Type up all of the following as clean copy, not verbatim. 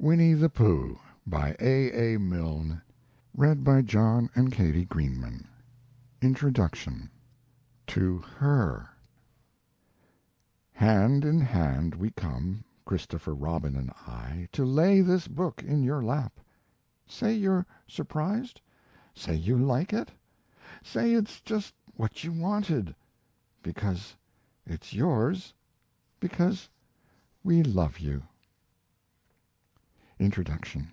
Winnie the Pooh by A. Milne. Read by John and Katie Greenman. Introduction. To Her. Hand in hand we come, Christopher Robin and I, to lay this book in your lap. Say you're surprised. Say you like it. Say it's just what you wanted. Because it's yours. Because we love you. Introduction.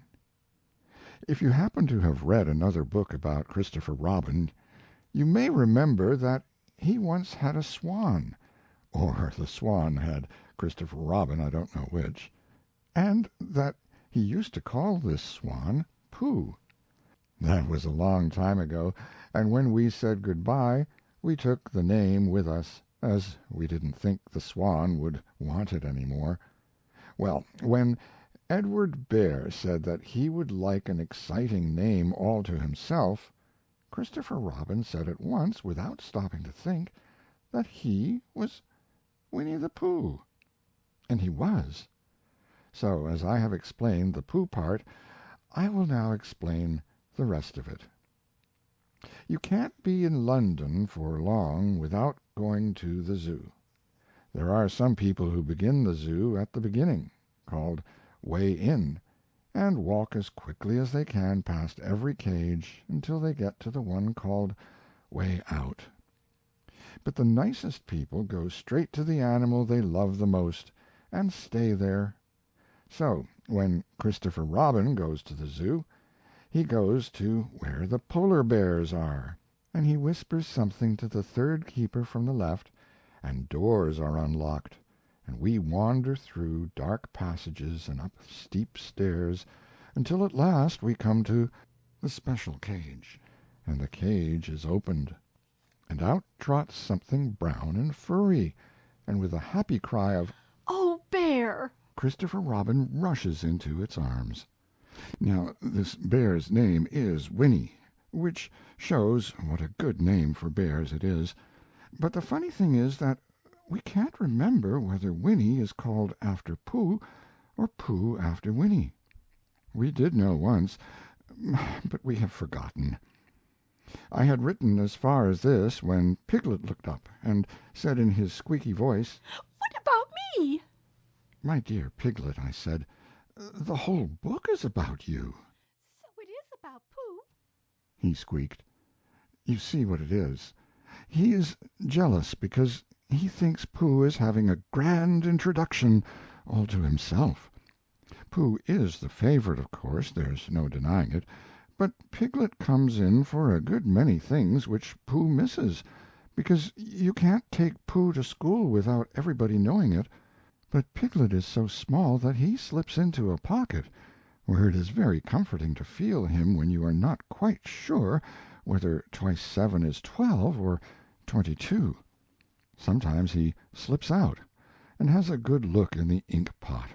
If you happen to have read another book about Christopher Robin, you may remember that he once had a swan, or the swan had Christopher Robin, I don't know which, and that he used to call this swan Pooh. That was a long time ago, and when we said good-bye we took the name with us, as we didn't think the swan would want it any more. Well, when Edward Bear said that he would like an exciting name all to himself, Christopher Robin said at once, without stopping to think, that he was Winnie the Pooh. And he was. So, as I have explained the Pooh part, I will now explain the rest of it. You can't be in London for long without going to the zoo. There are some people who begin the zoo at the beginning, called Way In, and walk as quickly as they can past every cage until they get to the one called Way Out. But the nicest people go straight to the animal they love the most, and stay there. So, when Christopher Robin goes to the zoo, he goes to where the polar bears are, and he whispers something to the third keeper from the left, and doors are unlocked, and we wander through dark passages and up steep stairs until at last we come to the special cage, and the cage is opened, and out trots something brown and furry, and with a happy cry of "Oh, bear!" Christopher Robin rushes into its arms. Now this bear's name is Winnie, which shows what a good name for bears it is, but the funny thing is that we can't remember whether Winnie is called after Pooh or Pooh after Winnie. We did know once, but we have forgotten. I had written as far as this when Piglet looked up and said in his squeaky voice, "What about me?" "My dear Piglet," I said, "the whole book is about you." "So it is about Pooh," he squeaked. You see what it is. He is jealous because he thinks Pooh is having a grand introduction all to himself. Pooh is the favorite, of course, there's no denying it, but Piglet comes in for a good many things which Pooh misses, because you can't take Pooh to school without everybody knowing it. But Piglet is so small that he slips into a pocket, where it is very comforting to feel him when you are not quite sure whether twice 7 is 12 or 22. Sometimes he slips out and has a good look in the ink pot,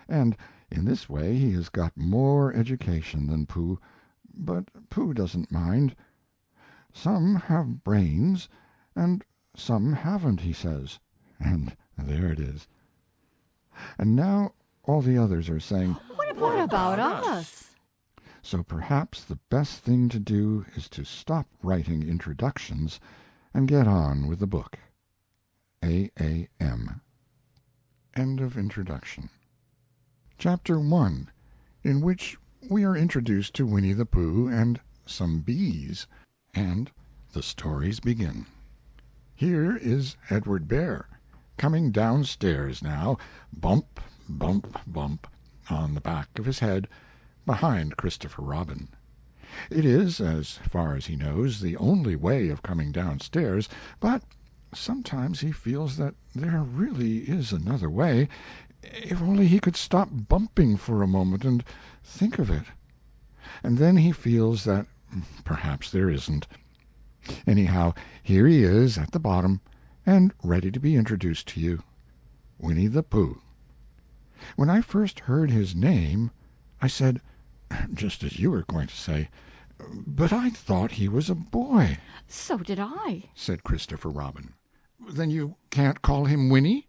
and in this way he has got more education than Pooh, but Pooh doesn't mind. Some have brains and some haven't, he says, and there it is. And now all the others are saying, What about us? So perhaps the best thing to do is to stop writing introductions and get on with the book. A.A.M. End of introduction. Chapter 1, in which we are introduced to Winnie the Pooh and some bees, and the stories begin. Here is Edward Bear, coming downstairs now, bump, bump, bump, on the back of his head, behind Christopher Robin. It is, as far as he knows, the only way of coming downstairs, but sometimes he feels that there really is another way, if only he could stop bumping for a moment and think of it. And then he feels that perhaps there isn't. Anyhow, here he is at the bottom, and ready to be introduced to you. Winnie the Pooh. When I first heard his name, I said, just as you were going to say, "But I thought he was a boy." "So did I," said Christopher Robin. "Then you can't call him Winnie?"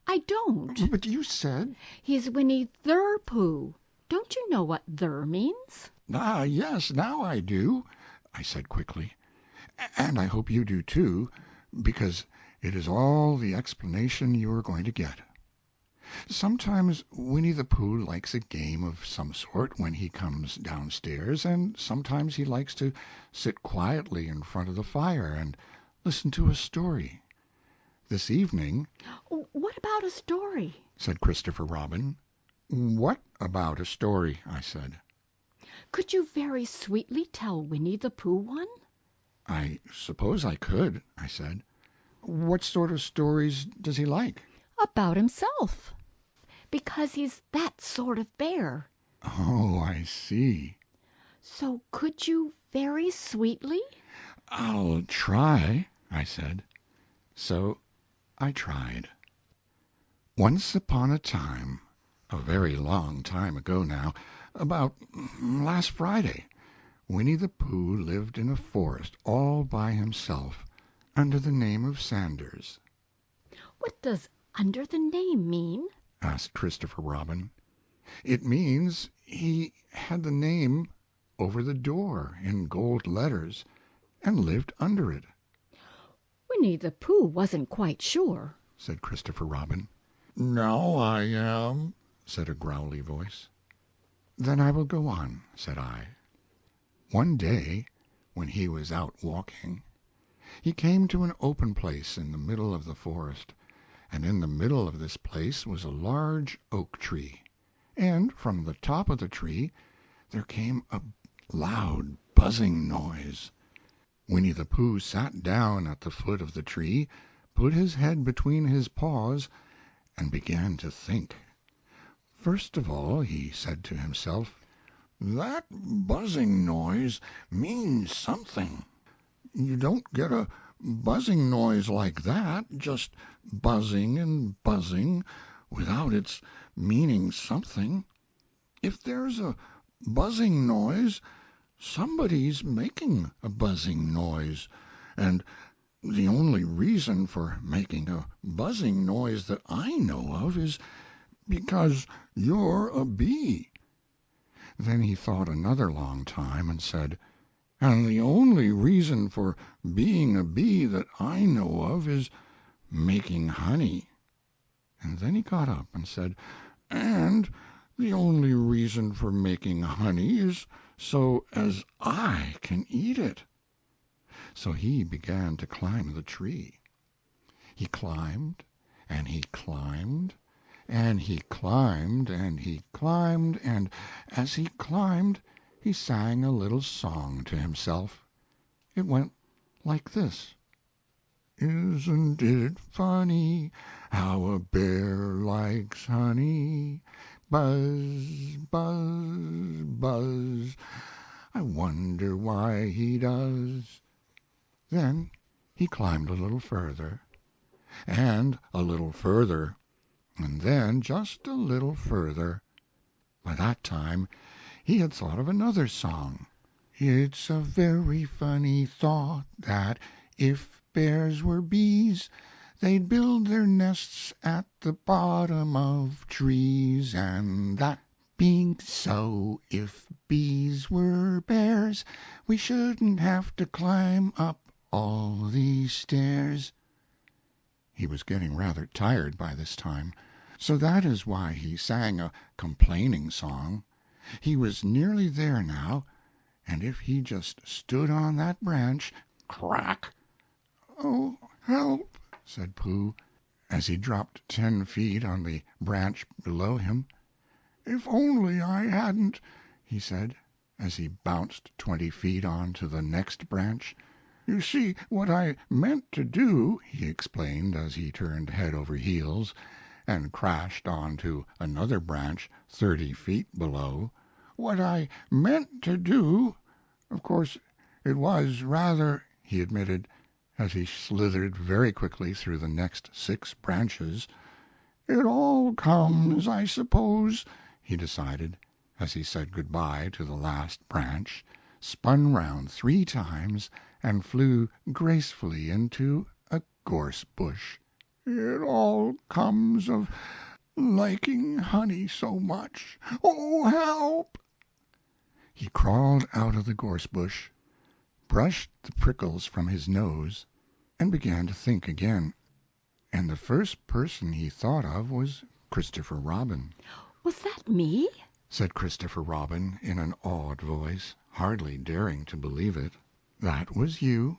"I don't. "But you said—" He's Winnie the Pooh." Don't you know what "there" means? Ah, yes, now I do, I said quickly. And I hope you do too, because it is all the explanation you are going to get. Sometimes Winnie the Pooh likes a game of some sort when he comes downstairs, and sometimes he likes to sit quietly in front of the fire and listen to a story. This evening, What about a story? said Christopher Robin. What about a story? I said. Could you very sweetly tell Winnie the Pooh one? I suppose I could, I said. What sort of stories does he like? About himself. Because he's that sort of bear. Oh, I see. So could you very sweetly? I'll try, I said. So I tried. Once upon a time, a very long time ago now, about last Friday, Winnie the Pooh lived in a forest all by himself, under the name of Sanders. What does "under the name" mean? Asked Christopher Robin. It means he had the name over the door in gold letters and lived under it, Winnie the Pooh wasn't quite sure. said Christopher Robin. Now I am, said a growly voice. Then I will go on, said I. One day, when he was out walking, he came to an open place in the middle of the forest, and in the middle of this place was a large oak tree, and from the top of the tree there came a loud buzzing noise. Winnie the Pooh sat down at the foot of the tree, put his head between his paws, and began to think. First of all he said to himself, "That buzzing noise means something. You don't get a buzzing noise like that, just buzzing and buzzing, without its meaning something. If there's a buzzing noise, somebody's making a buzzing noise, and the only reason for making a buzzing noise that I know of is because you're a bee." Then he thought another long time and said, "And the only reason for being a bee that I know of is making honey." And then he got up and said, "And the only reason for making honey is so as I can eat it." So he began to climb the tree. He climbed, and he climbed, and he climbed, and he climbed, and as he climbed he sang a little song to himself. It went like this: "Isn't it funny how a bear likes honey? Buzz, buzz, buzz. I wonder why he does." Then he climbed a little further, and a little further, and then just a little further. By that time he had thought of another song. "It's a very funny thought that if bears were bees, they'd build their nests at the bottom of trees, and that being so, if bees were bears, we shouldn't have to climb up all these stairs." He was getting rather tired by this time, so that is why he sang a complaining song. He was nearly there now, and if he just stood on that branch, crack! "Oh, help!" said Pooh, as he dropped 10 feet on the branch below him. "If only I hadn't," he said, as he bounced 20 feet on to the next branch. "You see, what I meant to do," he explained as he turned head over heels and crashed on to another branch 30 feet below, "what I meant to do, of course it was rather," he admitted, as he slithered very quickly through the next 6 branches. "It all comes, I suppose," he decided, as he said good-bye to the last branch, spun round 3 times, and flew gracefully into a gorse bush. "It all comes of liking honey so much. Oh, help! He crawled out of the gorse bush, brushed the prickles from his nose, and began to think again. And the first person he thought of was Christopher Robin. Was that me? Said Christopher Robin in an awed voice, hardly daring to believe it. That was you.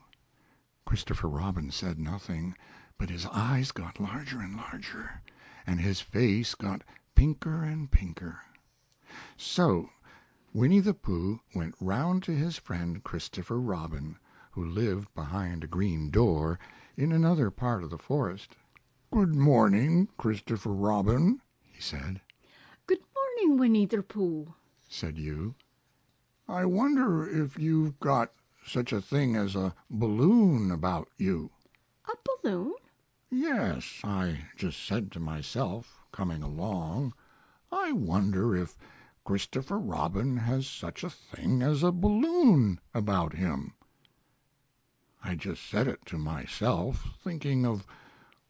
Christopher Robin said nothing, but his eyes got larger and larger, and his face got pinker and pinker. So Winnie the Pooh went round to his friend Christopher Robin, who lived behind a green door in another part of the forest. "Good morning, Christopher Robin," he said. Good morning, Winnie the Pooh, said you. "I wonder if you've got such a thing as a balloon about you." A balloon? "Yes, I just said to myself, coming along, I wonder if Christopher Robin has such a thing as a balloon about him. I just said it to myself, thinking of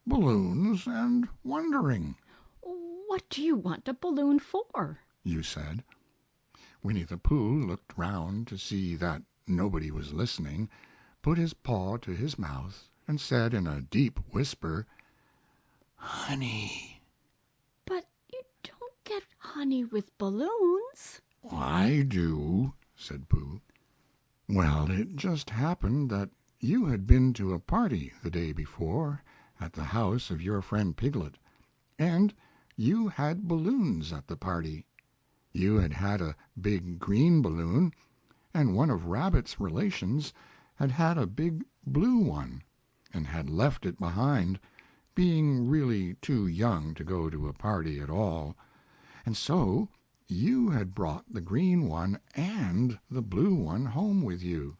balloons and wondering." What do you want a balloon for? you said. Winnie the Pooh looked round to see that nobody was listening, put his paw to his mouth, and said in a deep whisper, "Honey." But you don't get honey with balloons. "I do," said Pooh. "Well, it just happened that you had been to a party the day before at the house of your friend Piglet, and you had balloons at the party. You had had a big green balloon, and one of Rabbit's relations had had a big blue one, and had left it behind, being really too young to go to a party at all, and so you had brought the green one and the blue one home with you."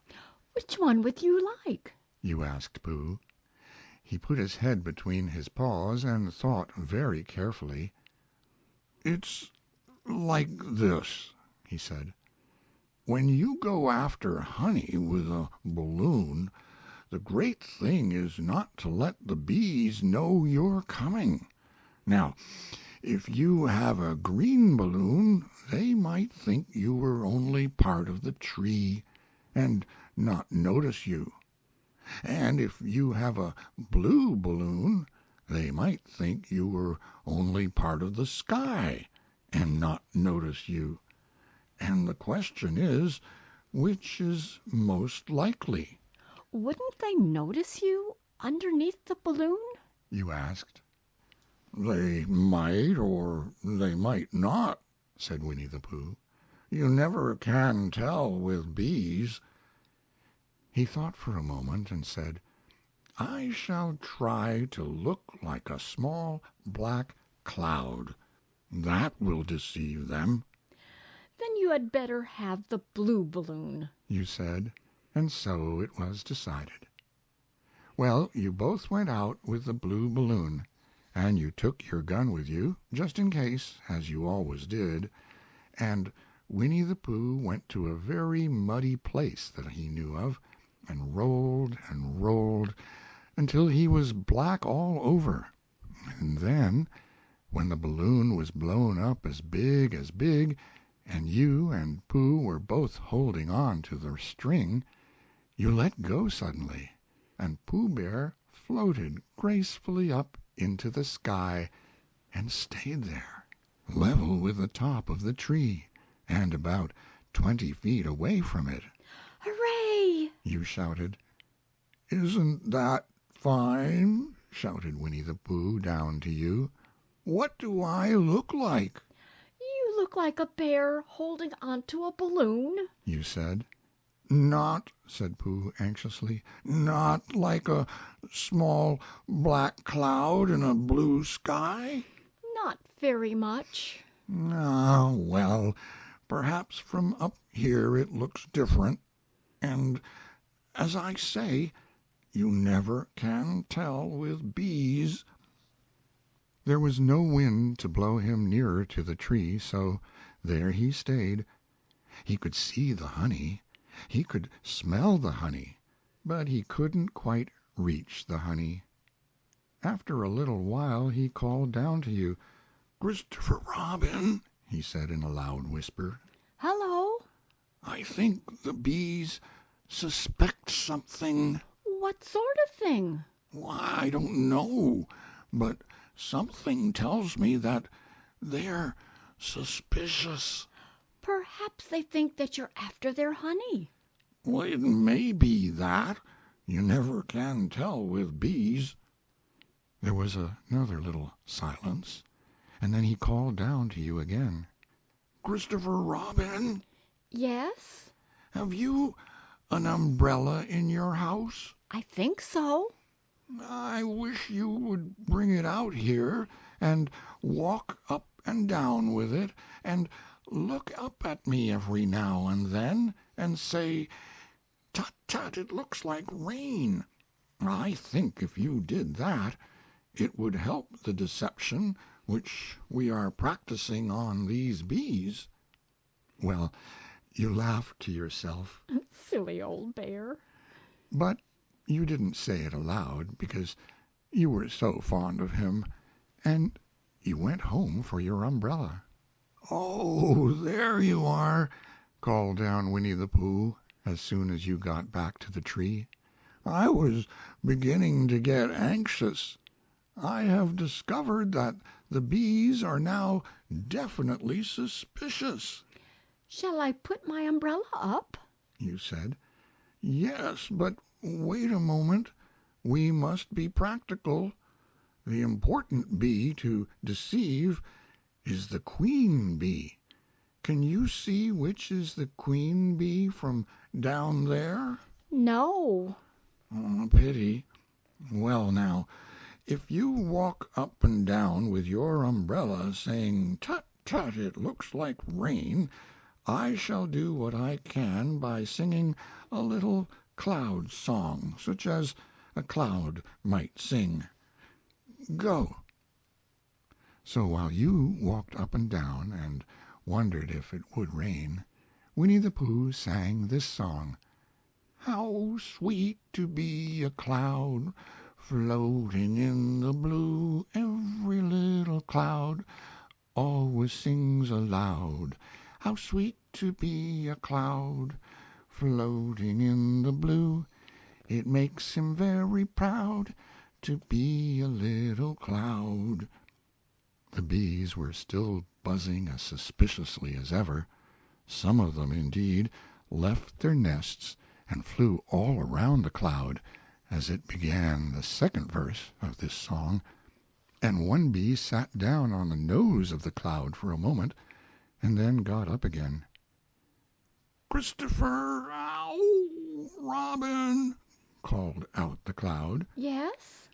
Which one would you like? you asked Pooh. He put his head between his paws and thought very carefully. "It's like this," he said. "When you go after honey with a balloon, the great thing is not to let the bees know you're coming. Now, if you have a green balloon, they might think you were only part of the tree, and not notice you. And if you have a blue balloon, they might think you were only part of the sky, and not notice you. And the question is, which is most likely?" Wouldn't they notice you underneath the balloon? you asked. "They might or they might not," said Winnie the Pooh. "You never can tell with bees." He thought for a moment and said, "I shall try to look like a small black cloud. That will deceive them." Then you had better have the blue balloon, you said, and so it was decided. Well, you both went out with the blue balloon, and you took your gun with you, just in case, as you always did, and Winnie the Pooh went to a very muddy place that he knew of, and rolled until he was black all over, and then, when the balloon was blown up as big, and you and Pooh were both holding on to the string, you let go suddenly, and Pooh Bear floated gracefully up into the sky and stayed there, level with the top of the tree, and about 20 feet away from it. Hooray! you shouted. "Isn't that fine?" shouted Winnie the Pooh down to you. "What do I look like?" You look like a bear holding onto a balloon. you said. "Not," said Pooh anxiously, "not like a small black cloud in a blue sky?" Not very much. "Ah, well, perhaps from up here it looks different, and, as I say, you never can tell with bees." There was no wind to blow him nearer to the tree, so there he stayed. He could see the honey, he could smell the honey, but he couldn't quite reach the honey. After a little while he called down to you. "Christopher Robin," he said in a loud whisper. Hello? I think the bees suspect something. What sort of thing? Why, I don't know, but something tells me that they're suspicious. Perhaps they think that you're after their honey. Well, it may be that. You never can tell with bees. There was another little silence, and then he called down to you again. Christopher Robin, Yes, have you an umbrella in your house? I think so. I wish you would bring it out here and walk up and down with it and look up at me every now and then and say, "Tut, tut, it looks like rain." I think if you did that, it would help the deception which we are practicing on these bees. Well, you laughed to yourself, Silly old bear. but you didn't say it aloud because you were so fond of him, and you went home for your umbrella. "Oh, there you are," Called down Winnie the Pooh as soon as you got back to the tree. "I was beginning to get anxious. I have discovered that the bees are now definitely suspicious." Shall I put my umbrella up? You said. "Yes, but wait a moment. We must be practical. The important bee to deceive is the queen bee. Can you see which is the queen bee from down there?" No. Oh, pity. Well, now, if you walk up and down with your umbrella saying, "Tut, tut, it looks like rain," I shall do what I can by singing a little cloud song, such as a cloud might sing. Go." So while you walked up and down and wondered if it would rain, Winnie the Pooh sang this song: "How sweet to be a cloud floating in the blue. Every little cloud always sings aloud. How sweet to be a cloud floating in the blue. It makes him very proud to be a little cloud." The bees were still buzzing as suspiciously as ever. Some of them, indeed, left their nests and flew all around the cloud as it began the second verse of this song, and one bee sat down on the nose of the cloud for a moment, and then got up again. "Christopher, ow, Robin," called out the cloud, Yes?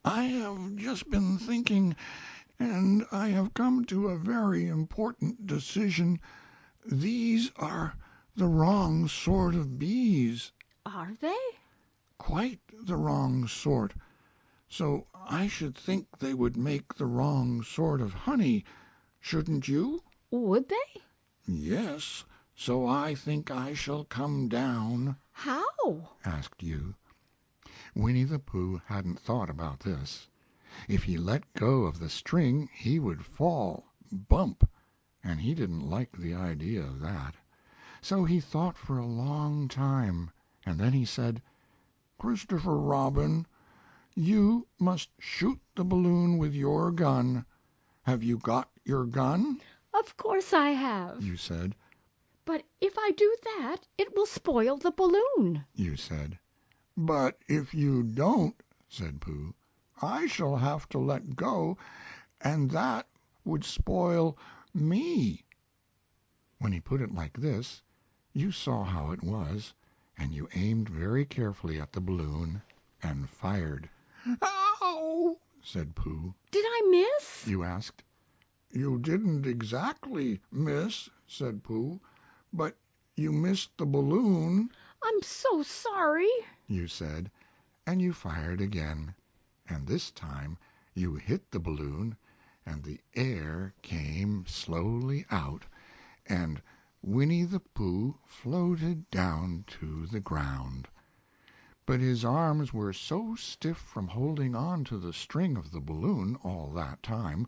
"I have just been thinking, and I have come to a very important decision. These are the wrong sort of bees, Are they? quite the wrong sort. So I should think they would make the wrong sort of honey, shouldn't you?" Would they? "Yes, so I think I shall come down." How? asked you. Winnie the Pooh hadn't thought about this. If he let go of the string he would fall, bump, and he didn't like the idea of that. So he thought for a long time, and then he said, "Christopher Robin, you must shoot the balloon with your gun. Have you got your gun?" Of course I have. you said, But if I do that, it will spoil the balloon. you said. "But if you don't," said Pooh, "I shall have to let go, and that would spoil me." When he put it like this, you saw how it was, and you aimed very carefully at the balloon and fired. "Ow!" said Pooh. Did I miss? You asked. "You didn't exactly miss," said Pooh, "but you missed the balloon." I'm so sorry. You said, and you fired again, and this time you hit the balloon, and the air came slowly out, and Winnie the Pooh floated down to the ground. But his arms were so stiff from holding on to the string of the balloon all that time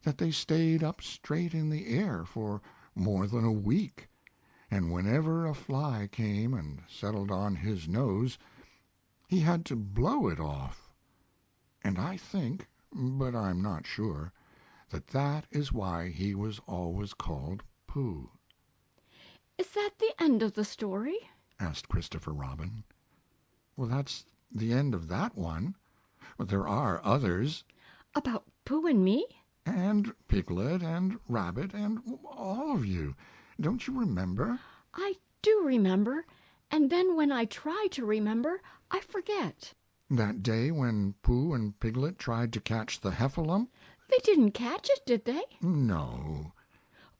that they stayed up straight in the air for more than a week, and whenever a fly came and settled on his nose, he had to blow it off. And I think, but I'm not sure, that that is why he was always called Pooh. Is that the end of the story? Asked Christopher Robin. Well, that's the end of that one. But there are others. About Pooh and me? And Piglet and Rabbit and all of you. Don't you remember? I do remember, and then when I try to remember, I forget. That day when Pooh and Piglet tried to catch the heffalump? They didn't catch it, did they? No.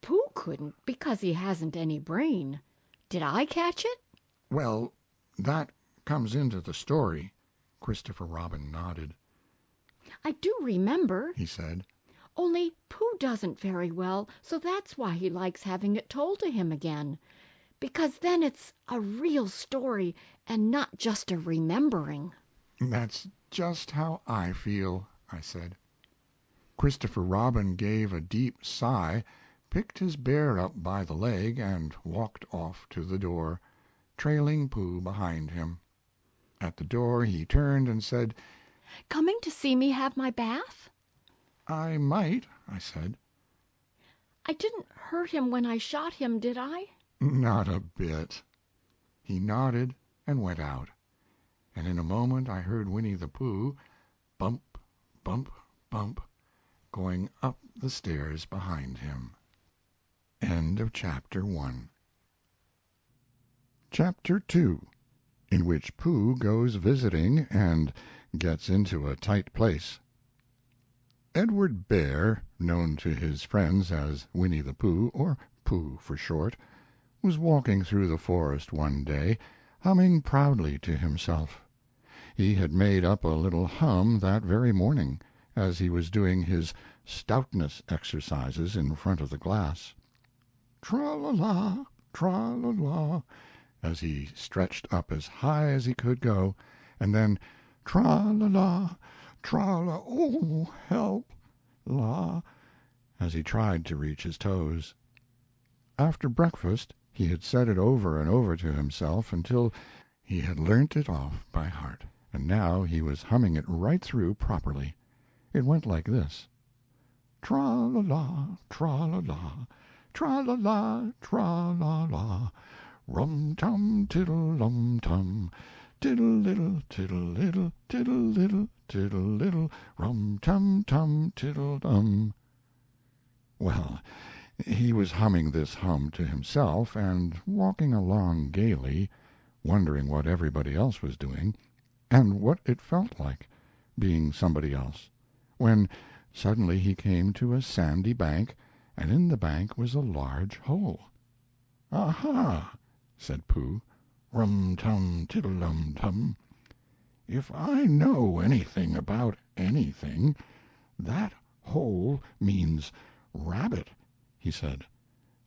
Pooh couldn't because he hasn't any brain. Did I catch it? Well, that comes into the story. Christopher Robin nodded. I do remember, He said. only Pooh doesn't very well, so that's why he likes having it told to him again. Because then it's a real story and not just a remembering. That's just how I feel, I said. Christopher Robin gave a deep sigh, picked his bear up by the leg, and walked off to the door, trailing Pooh behind him. At the door he turned and said, Coming to see me have my bath? I might, I said. I didn't hurt him when I shot him, did I? Not a bit. He nodded and went out, and in a moment I heard Winnie the Pooh bump, bump, bump, going up the stairs behind him. End of Chapter 1. Chapter 2, in which Pooh goes visiting and gets into a tight place. Edward Bear, known to his friends as Winnie the Pooh, or Pooh for short, was walking through the forest one day, humming proudly to himself. He had made up a little hum that very morning, as he was doing his stoutness exercises in front of the glass. Tra-la-la, tra-la-la, as he stretched up as high as he could go, and then tra-la-la, tra-la, oh, help, la, as he tried to reach his toes. After breakfast he had said it over and over to himself until he had learnt it off by heart, and now he was humming it right through properly. It went like this: tra-la-la, tra-la-la, tra-la-la, tra-la-la, rum-tum, tiddle-lum-tum, tiddle-little, tiddle-little, tiddle-little, tiddle-little, rum-tum-tum, tiddle-dum. Well, he was humming this hum to himself and walking along gaily, wondering what everybody else was doing, and what it felt like, being somebody else, when suddenly he came to a sandy bank, and in the bank was a large hole. "Aha!" said Pooh. "Rum-tum, tiddle-lum-tum. If I know anything about anything, that hole means rabbit," he said.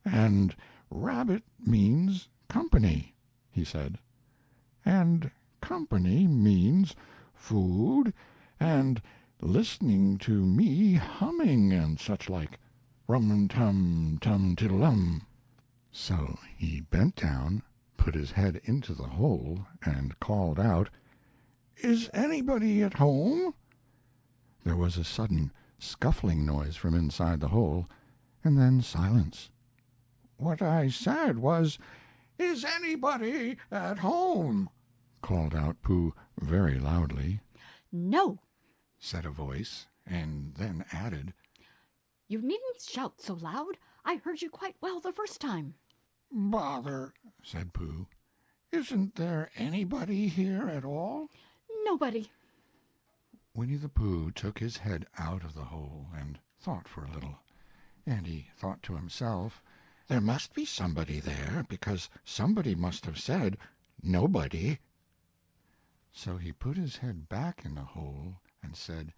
"And rabbit means company," he said. "And company means food and listening to me humming and such like. Rum-tum-tum-tiddle-lum." So he bent down, put his head into the hole, and called out, "Is anybody at home?" There was a sudden scuffling noise from inside the hole, and then silence. "What I said was, 'Is anybody at home?'" called out Pooh very loudly. No, Said a voice, and then added, you needn't shout so loud. I heard you quite well the first time. "Bother," said Pooh. "Isn't there anybody here at all?" Nobody. Winnie the Pooh took his head out of the hole and thought for a little. And he thought to himself, "There must be somebody there, because somebody must have said, 'Nobody.'" So he put his head back in the hole and said,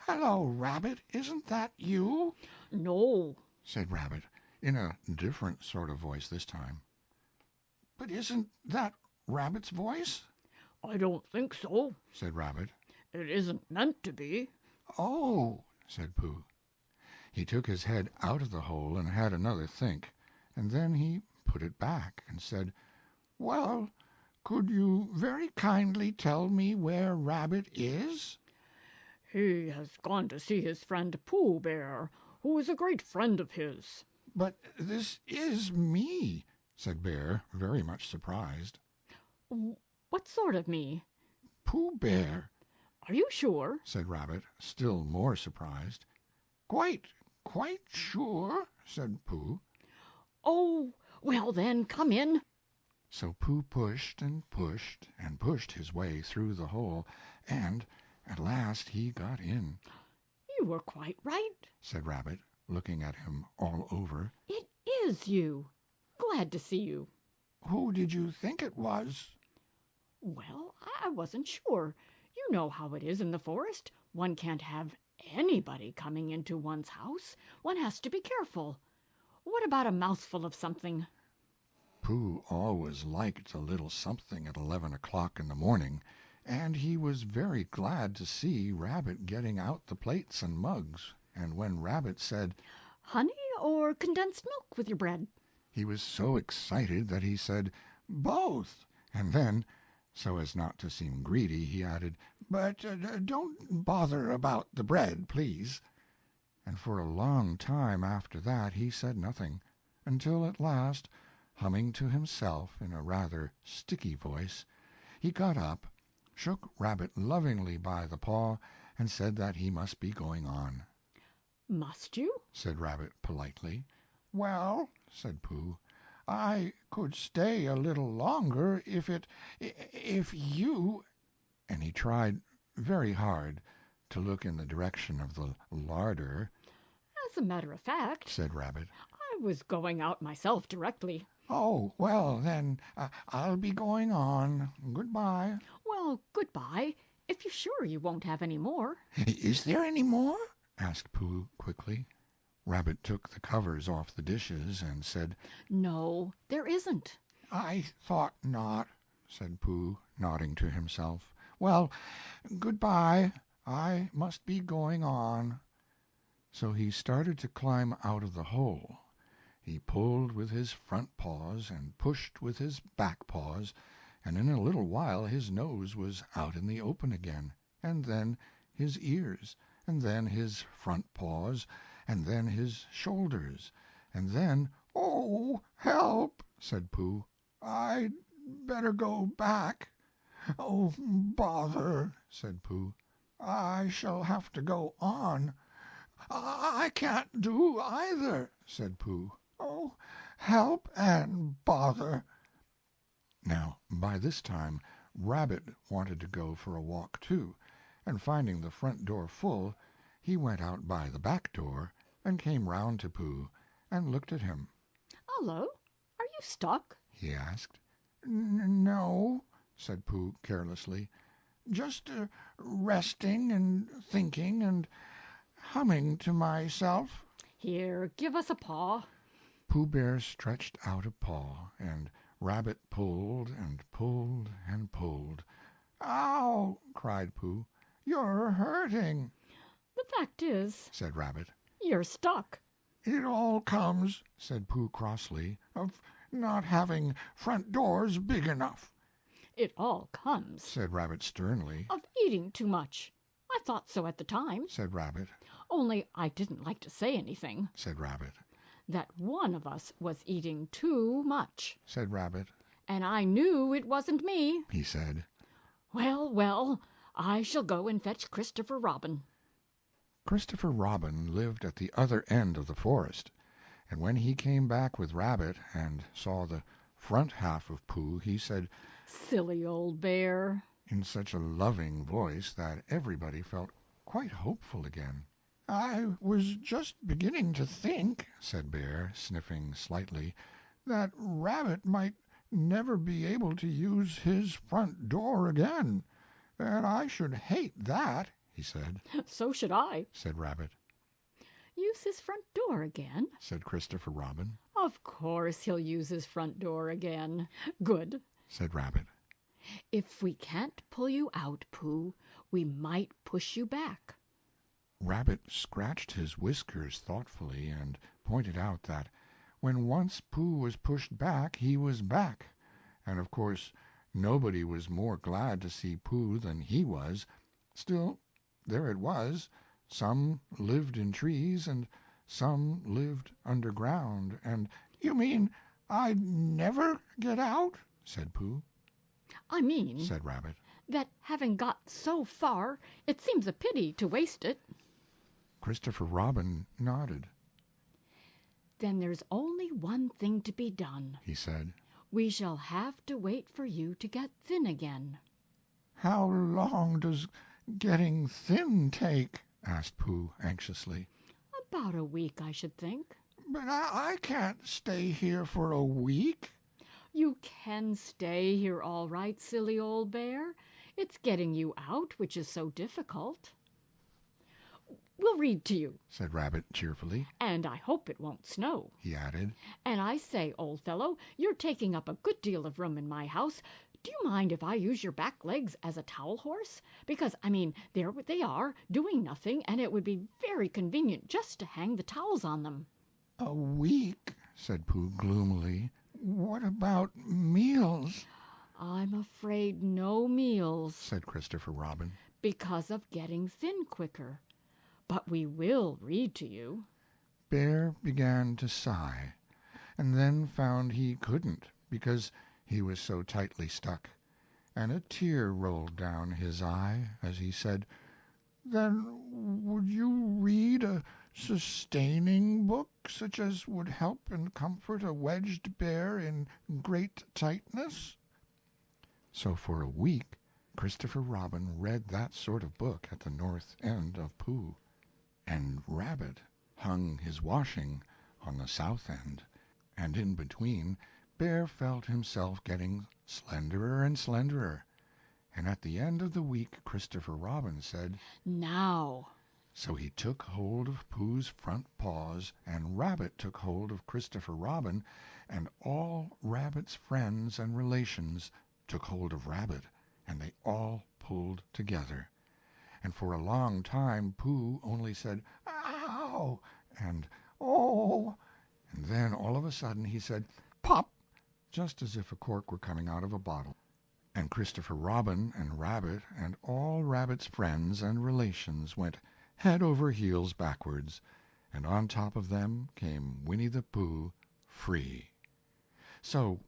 "Hello, Rabbit, isn't that you?" No. said Rabbit, in a different sort of voice this time. "But isn't that Rabbit's voice?" I don't think so. said Rabbit. It isn't meant to be. "Oh," said Pooh. He took his head out of the hole and had another think, and then he put it back and said, "Well, could you very kindly tell me where Rabbit is?" "He has gone to see his friend Pooh Bear, who is a great friend of his." "But this is me," said Bear, very much surprised. "What sort of me?" "Pooh Bear," "Are you sure?" said Rabbit, still more surprised. Quite sure," said Pooh. "Oh, well then, come in." So Pooh pushed and pushed and pushed his way through the hole, and at last he got in. "You were quite right," said Rabbit, looking at him all over. "It is you. Glad to see you." "Who did you think it was?" "Well, I wasn't sure. You know how it is in the forest. One can't have anybody coming into one's house. One has to be careful. What about a mouthful of something?" Pooh always liked a little something at 11 o'clock in the morning, and he was very glad to see Rabbit getting out the plates and mugs, and when Rabbit said, "Honey or condensed milk with your bread?" he was so excited that he said, "Both," and then, so as not to seem greedy, he added, "But don't bother about the bread, please." And for a long time after that he said nothing, until at last, humming to himself in a rather sticky voice, he got up, shook Rabbit lovingly by the paw, and said that he must be going on. "Must you?" said Rabbit politely. "Well," said Pooh, "I could stay a little longer if you—" and he tried very hard to look in the direction of the larder. "As a matter of fact," said Rabbit. "I was going out myself directly." "Oh, well, then, I'll be going on. Goodbye." "Well, good-bye, if you're sure you won't have any more." "Is there any more?" asked Pooh quickly. Rabbit took the covers off the dishes and said, "No, there isn't." "I thought not," said Pooh, nodding to himself. "Well, goodbye. I must be going on." So he started to climb out of the hole. He pulled with his front paws and pushed with his back paws, and in a little while his nose was out in the open again, and then his ears, and then his front paws, and then his shoulders, and then— "Oh, help!" said Pooh. "I'd better go back." "Oh, bother!" said Pooh. "I shall have to go on." "I can't do either," said Pooh. "Oh, help and bother!" Now, by this time, Rabbit wanted to go for a walk, too, and finding the front door full, he went out by the back door and came round to Pooh and looked at him. "Hullo, are you stuck?" he asked. "No," said Pooh carelessly. "Just resting and thinking and humming to myself." "Here, give us a paw." Pooh Bear stretched out a paw, and Rabbit pulled and pulled and pulled. "Ow!" cried Pooh. "You're hurting." "The fact is," said Rabbit. "you're stuck." "It all comes," said Pooh crossly, "of not having front doors big enough." "It all comes," said Rabbit sternly. "of eating too much. I thought so at the time, said Rabbit. only I didn't like to say anything. said Rabbit. That one of us was eating too much, said Rabbit. and I knew it wasn't me." he said. Well, well, I shall go and fetch Christopher Robin." Christopher Robin lived at the other end of the forest, and when he came back with Rabbit and saw the front half of Pooh, he said, "Silly old bear," in such a loving voice that everybody felt quite hopeful again. "I was just beginning to think," said Bear, sniffing slightly, "that Rabbit might never be able to use his front door again, and I should hate that," he said. "So should I." said Rabbit. "Use his front door again?" said Christopher Robin. "Of course he'll use his front door again." "Good." said Rabbit. "If we can't pull you out, Pooh, we might push you back." Rabbit scratched his whiskers thoughtfully and pointed out that when once Pooh was pushed back, he was back, and of course nobody was more glad to see Pooh than he was. Still, there it was. Some lived in trees, and some lived underground, and— "You mean I'd never get out?" said Pooh. I mean, said Rabbit. that having got so far, it seems a pity to waste it. Christopher Robin nodded. Then there's only one thing to be done, he said. We shall have to wait for you to get thin again. "How long does getting thin take?" asked Pooh anxiously. About a week, I should think. "But I can't stay here for a week." You can stay here all right, silly old bear. It's getting you out which is so difficult. We'll read to you, said Rabbit cheerfully. And I hope it won't snow, he added. And I say, old fellow, you're taking up a good deal of room in my house. Do you mind if I use your back legs as a towel horse? Because, there they are, doing nothing, and it would be very convenient just to hang the towels on them. "A week," said Pooh gloomily. "What about meals?" "I'm afraid no meals," said Christopher Robin. "because of getting thin quicker. But we will read to you." Bear began to sigh, and then found he couldn't, because he was so tightly stuck, and a tear rolled down his eye as he said, "Then would you read a sustaining book, such as would help and comfort a wedged bear in great tightness?" So for a week Christopher Robin read that sort of book at the north end of Pooh, and Rabbit hung his washing on the south end, and in between Bear felt himself getting slenderer and slenderer, and at the end of the week Christopher Robin said, "Now." So he took hold of Pooh's front paws, and Rabbit took hold of Christopher Robin, and all Rabbit's friends and relations took hold of Rabbit, and they all pulled together. And for a long time Pooh only said, "Ow!" and "Oh!" and then all of a sudden he said, "Pop!" just as if a cork were coming out of a bottle. And Christopher Robin and Rabbit and all Rabbit's friends and relations went head over heels backwards, and on top of them came Winnie the Pooh, free. So,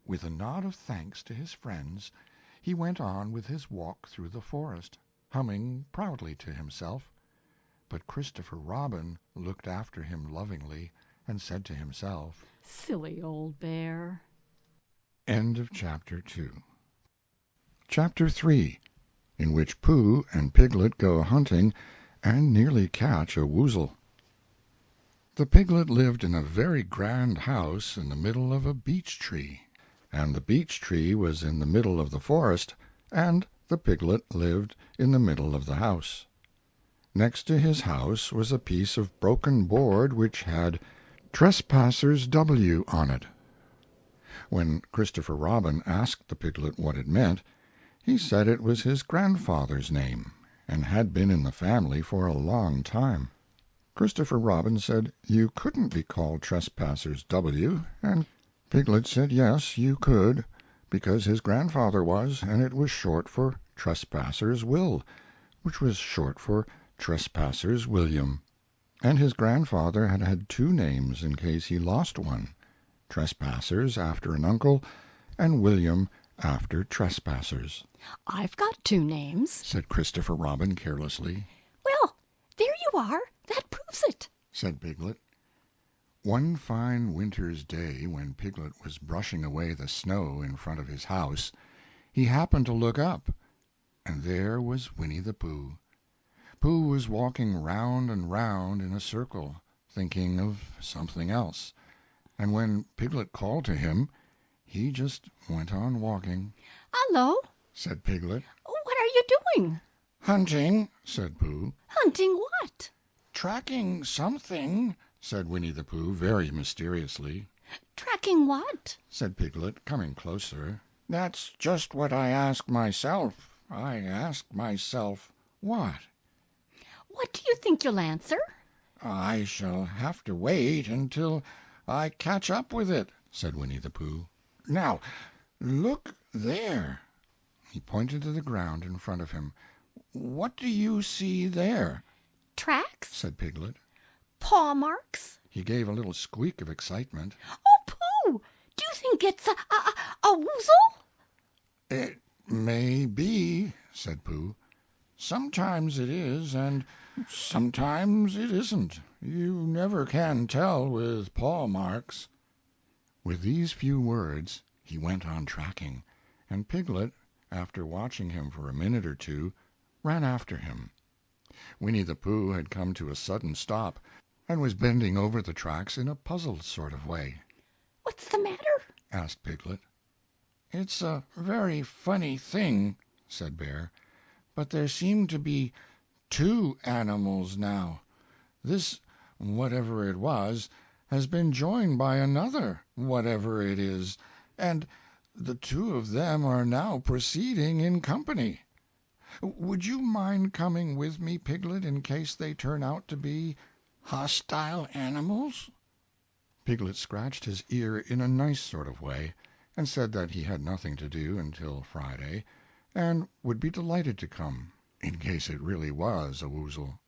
with a nod of thanks to his friends, he went on with his walk through the forest, humming proudly to himself. But Christopher Robin looked after him lovingly, and said to himself, "Silly old bear." End of Chapter 2. Chapter 3, in which Pooh and Piglet go hunting and nearly catch a woozle. The Piglet lived in a very grand house in the middle of a beech tree, and the beech tree was in the middle of the forest, and the Piglet lived in the middle of the house. Next to his house was a piece of broken board which had "Trespassers W" on it. When Christopher Robin asked the Piglet what it meant, he said it was his grandfather's name, and had been in the family for a long time. Christopher Robin said you couldn't be called Trespassers W, and Piglet said yes, you could, because his grandfather was, and it was short for Trespassers Will, which was short for Trespassers William, and his grandfather had had two names in case he lost one, Trespassers after an uncle, and William after Trespassers. "I've got two names," said Christopher Robin carelessly. "Well, there you are. That proves it," said Piglet. One fine winter's day, when Piglet was brushing away the snow in front of his house, he happened to look up, and there was Winnie the Pooh. Pooh was walking round and round in a circle, thinking of something else, and when Piglet called to him, he just went on walking. "Hello," said Piglet. "what are you doing?" "Hunting," said Pooh. "Hunting what?" "Tracking something," said Winnie the Pooh very mysteriously. "Tracking what?" said Piglet, coming closer. "That's just what I ask myself. I ask myself, what?" "What do you think you'll answer?" "I shall have to wait until I catch up with it," said Winnie the Pooh. "Now, look there." He pointed to the ground in front of him. "What do you see there?" Tracks? said Piglet. Paw marks? He gave a little squeak of excitement. Oh, Pooh! Do you think it's a woozle? "It may be," said Pooh. "Sometimes it is, and sometimes it isn't. You never can tell with paw marks." With these few words he went on tracking, and Piglet, after watching him for a minute or two, ran after him. Winnie the Pooh had come to a sudden stop, and was bending over the tracks in a puzzled sort of way. What's the matter? asked Piglet. "It's a very funny thing," said Bear, "but there seem to be two animals now. This, whatever it was, has been joined by another, whatever it is, and the two of them are now proceeding in company. Would you mind coming with me, Piglet, in case they turn out to be hostile animals?" Piglet scratched his ear in a nice sort of way, and said that he had nothing to do until Friday, and would be delighted to come, in case it really was a woozle.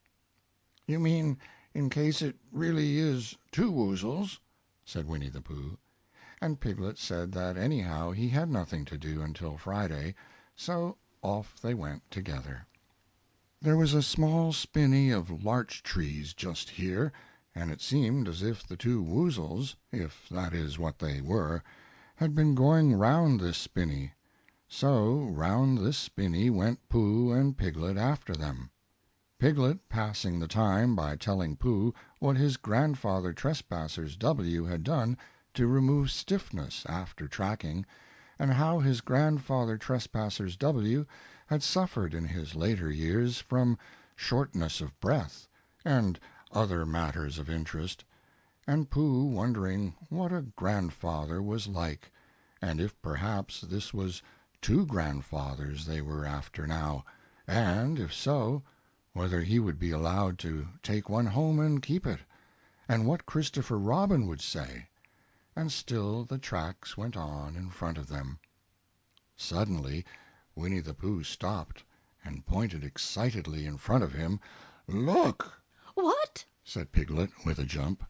"You mean in case it really is two woozles?" said Winnie the Pooh, and Piglet said that anyhow he had nothing to do until Friday, so off they went together. There was a small spinney of larch trees just here, and it seemed as if the two woozles, if that is what they were, had been going round this spinney. So round this spinney went Pooh and Piglet after them. Piglet passing the time by telling Pooh what his grandfather Trespasser's W had done to remove stiffness after tracking, and how his grandfather Trespasser's W had suffered in his later years from shortness of breath, and other matters of interest, and Pooh wondering what a grandfather was like, and if perhaps this was two grandfathers they were after now, and, if so, whether he would be allowed to take one home and keep it, and what Christopher Robin would say. And still the tracks went on in front of them. Suddenly Winnie the Pooh stopped and pointed excitedly in front of him. "Look!" What? said Piglet, with a jump.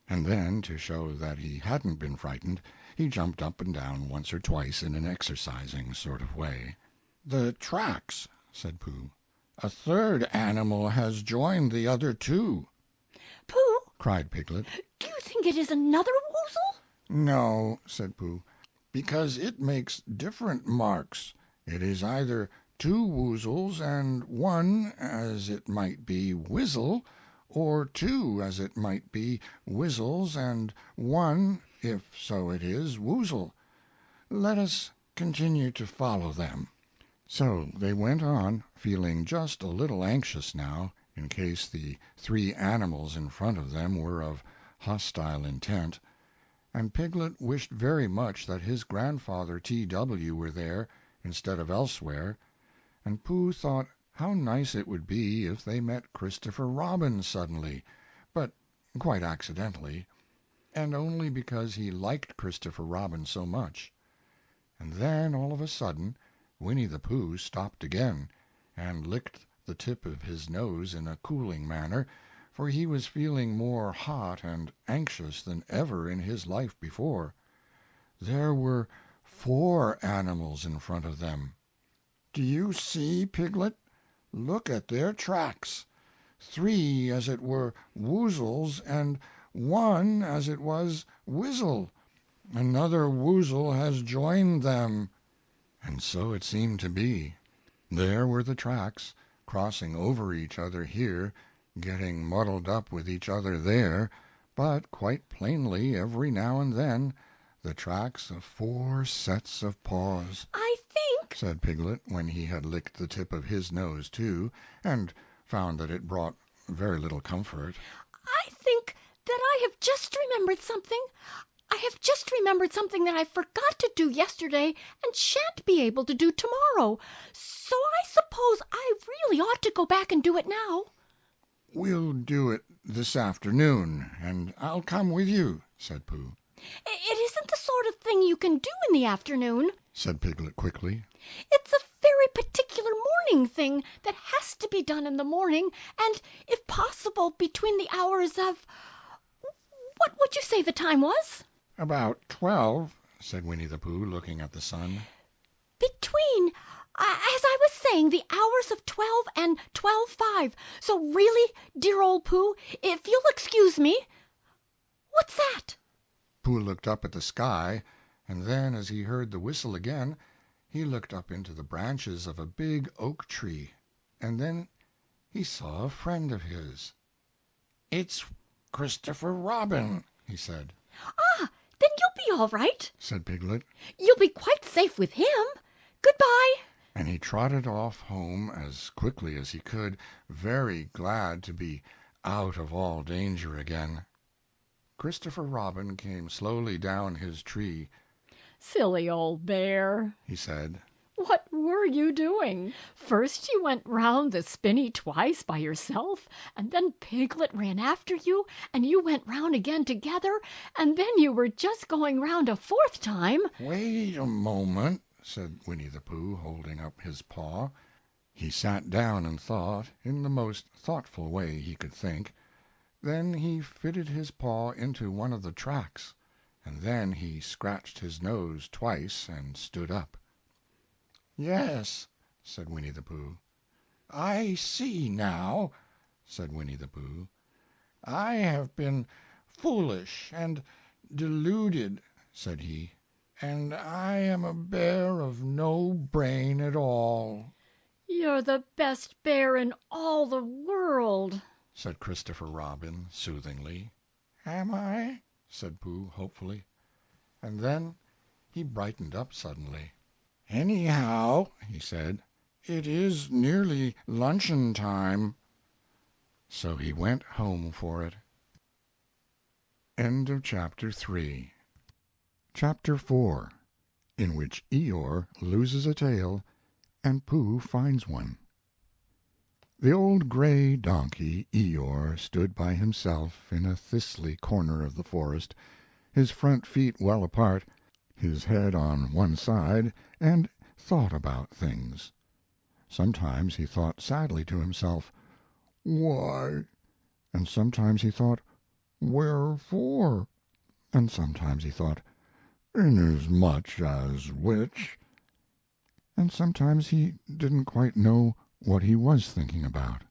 And then, to show that he hadn't been frightened, he jumped up and down once or twice in an exercising sort of way. "The tracks," said Pooh. "A third animal has joined the other two." Pooh, cried Piglet. do you think it is another woozle? "No," said Pooh, "because it makes different marks. It is either two woozles and one, as it might be, wizzle, or two, as it might be, wizzles and one, if so it is, woozle. Let us continue to follow them." So they went on, feeling just a little anxious now, in case the three animals in front of them were of hostile intent, and Piglet wished very much that his grandfather T.W. were there instead of elsewhere, and Pooh thought how nice it would be if they met Christopher Robin suddenly, but quite accidentally, and only because he liked Christopher Robin so much. And then, all of a sudden, Winnie the Pooh stopped again, and licked the tip of his nose in a cooling manner, for he was feeling more hot and anxious than ever in his life before. There were 4 animals in front of them. "Do you see, Piglet? Look at their tracks. 3, as it were, woozles, and 1, as it was, wizzle. Another woozle has joined them." And so it seemed to be. There were the tracks, crossing over each other here, getting muddled up with each other there, but quite plainly every now and then the tracks of 4 sets of paws. I think, said Piglet, when he had licked the tip of his nose too, and found that it brought very little comfort. I think that I have just remembered something. I have just remembered something that I forgot to do yesterday and shan't be able to do tomorrow. So I suppose I really ought to go back and do it now. "We'll do it this afternoon, and I'll come with you," said Pooh. It isn't the sort of thing you can do in the afternoon, said Piglet quickly. It's a very particular morning thing that has to be done in the morning, and, if possible, between the hours of... What would you say the time was? About 12, said Winnie the Pooh, looking at the sun. Between, as I was saying, the hours of 12 and 12:05. So really, dear old Pooh, if you'll excuse me... What's that? Pooh looked up at the sky, and then, as he heard the whistle again, he looked up into the branches of a big oak tree, and then he saw a friend of his. "It's Christopher Robin," he said. Ah, then you'll be all right, said Piglet. You'll be quite safe with him. Goodbye. And he trotted off home as quickly as he could, very glad to be out of all danger again. Christopher Robin came slowly down his tree. Silly old bear, he said. What were you doing? First you went round the spinney twice by yourself, and then Piglet ran after you, and you went round again together, and then you were just going round a fourth time. Wait a moment, said Winnie the Pooh, holding up his paw. He sat down and thought, in the most thoughtful way he could think. Then he fitted his paw into one of the tracks, and then he scratched his nose twice and stood up. "Yes," said Winnie the Pooh. "I see now," said Winnie the Pooh. "I have been foolish and deluded," said he, "and I am a bear of no brain at all." You're the best bear in all the world, said Christopher Robin soothingly. "Am I?" said Pooh hopefully. And then he brightened up suddenly. "Anyhow," he said, "it is nearly luncheon time." So he went home for it. End of Chapter 3. Chapter 4, in which Eeyore loses a tail and Pooh finds one. The old gray donkey, Eeyore, stood by himself in a thistly corner of the forest, his front feet well apart, his head on one side, and thought about things. Sometimes he thought sadly to himself, "Why?" And sometimes he thought, "Wherefore?" And sometimes he thought, "Inasmuch as which?" And sometimes he didn't quite know what he was thinking about.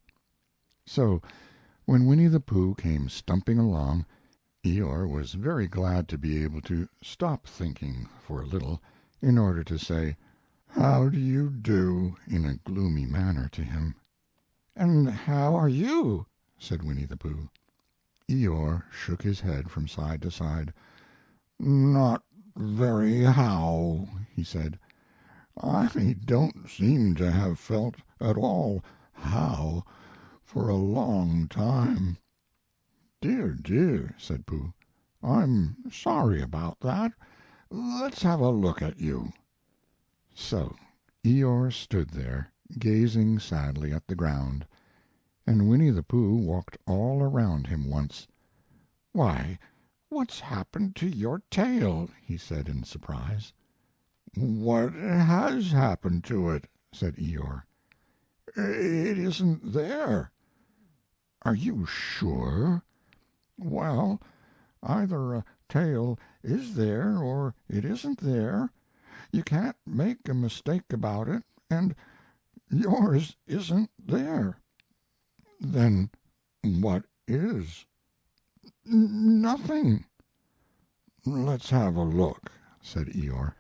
So, when Winnie the Pooh came stumping along, Eeyore was very glad to be able to stop thinking for a little, in order to say, "How do you do?" in a gloomy manner to him. "And how are you?" said Winnie the Pooh. Eeyore shook his head from side to side. "Not very how," he said. "I don't seem to have felt at all how for a long time." "Dear, dear," said Pooh, "I'm sorry about that. Let's have a look at you." So Eeyore stood there, gazing sadly at the ground, and Winnie the Pooh walked all around him once. "Why, what's happened to your tail?" he said in surprise. "What has happened to it?" said Eeyore. "It isn't there." "Are you sure?" "Well, either a tail is there or it isn't there. You can't make a mistake about it, and yours isn't there." "Then what is?" "Nothing." "Let's have a look," said Eeyore,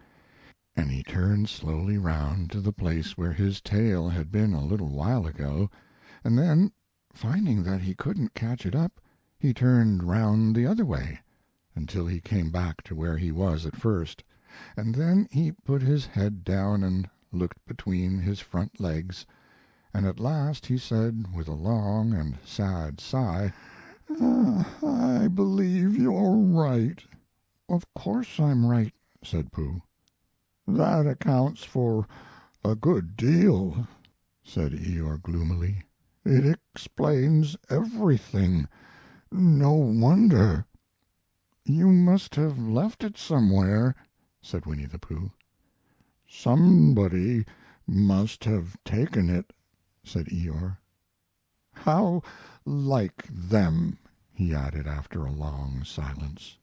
and he turned slowly round to the place where his tail had been a little while ago, and then, finding that he couldn't catch it up, he turned round the other way until he came back to where he was at first, and then he put his head down and looked between his front legs, and at last he said, with a long and sad sigh, "I believe you're right." "Of course I'm right," said Pooh. "That accounts for a good deal," said Eeyore gloomily. "It explains everything. No wonder." "You must have left it somewhere," said Winnie the Pooh. "Somebody must have taken it," said Eeyore. "How like them," he added after a long silence.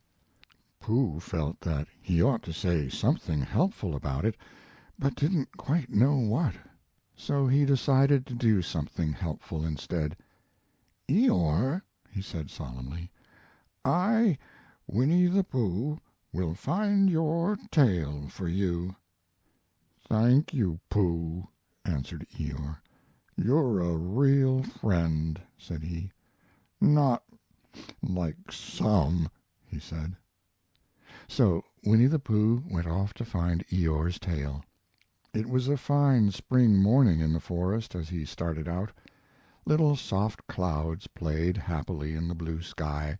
Pooh felt that he ought to say something helpful about it, but didn't quite know what, so he decided to do something helpful instead. "Eeyore," he said solemnly, "I, Winnie the Pooh, will find your tail for you." "Thank you, Pooh," answered Eeyore. "You're a real friend," said he. "Not like some," he said. So Winnie the Pooh went off to find Eeyore's tail. It was a fine spring morning in the forest as he started out. Little soft clouds played happily in the blue sky,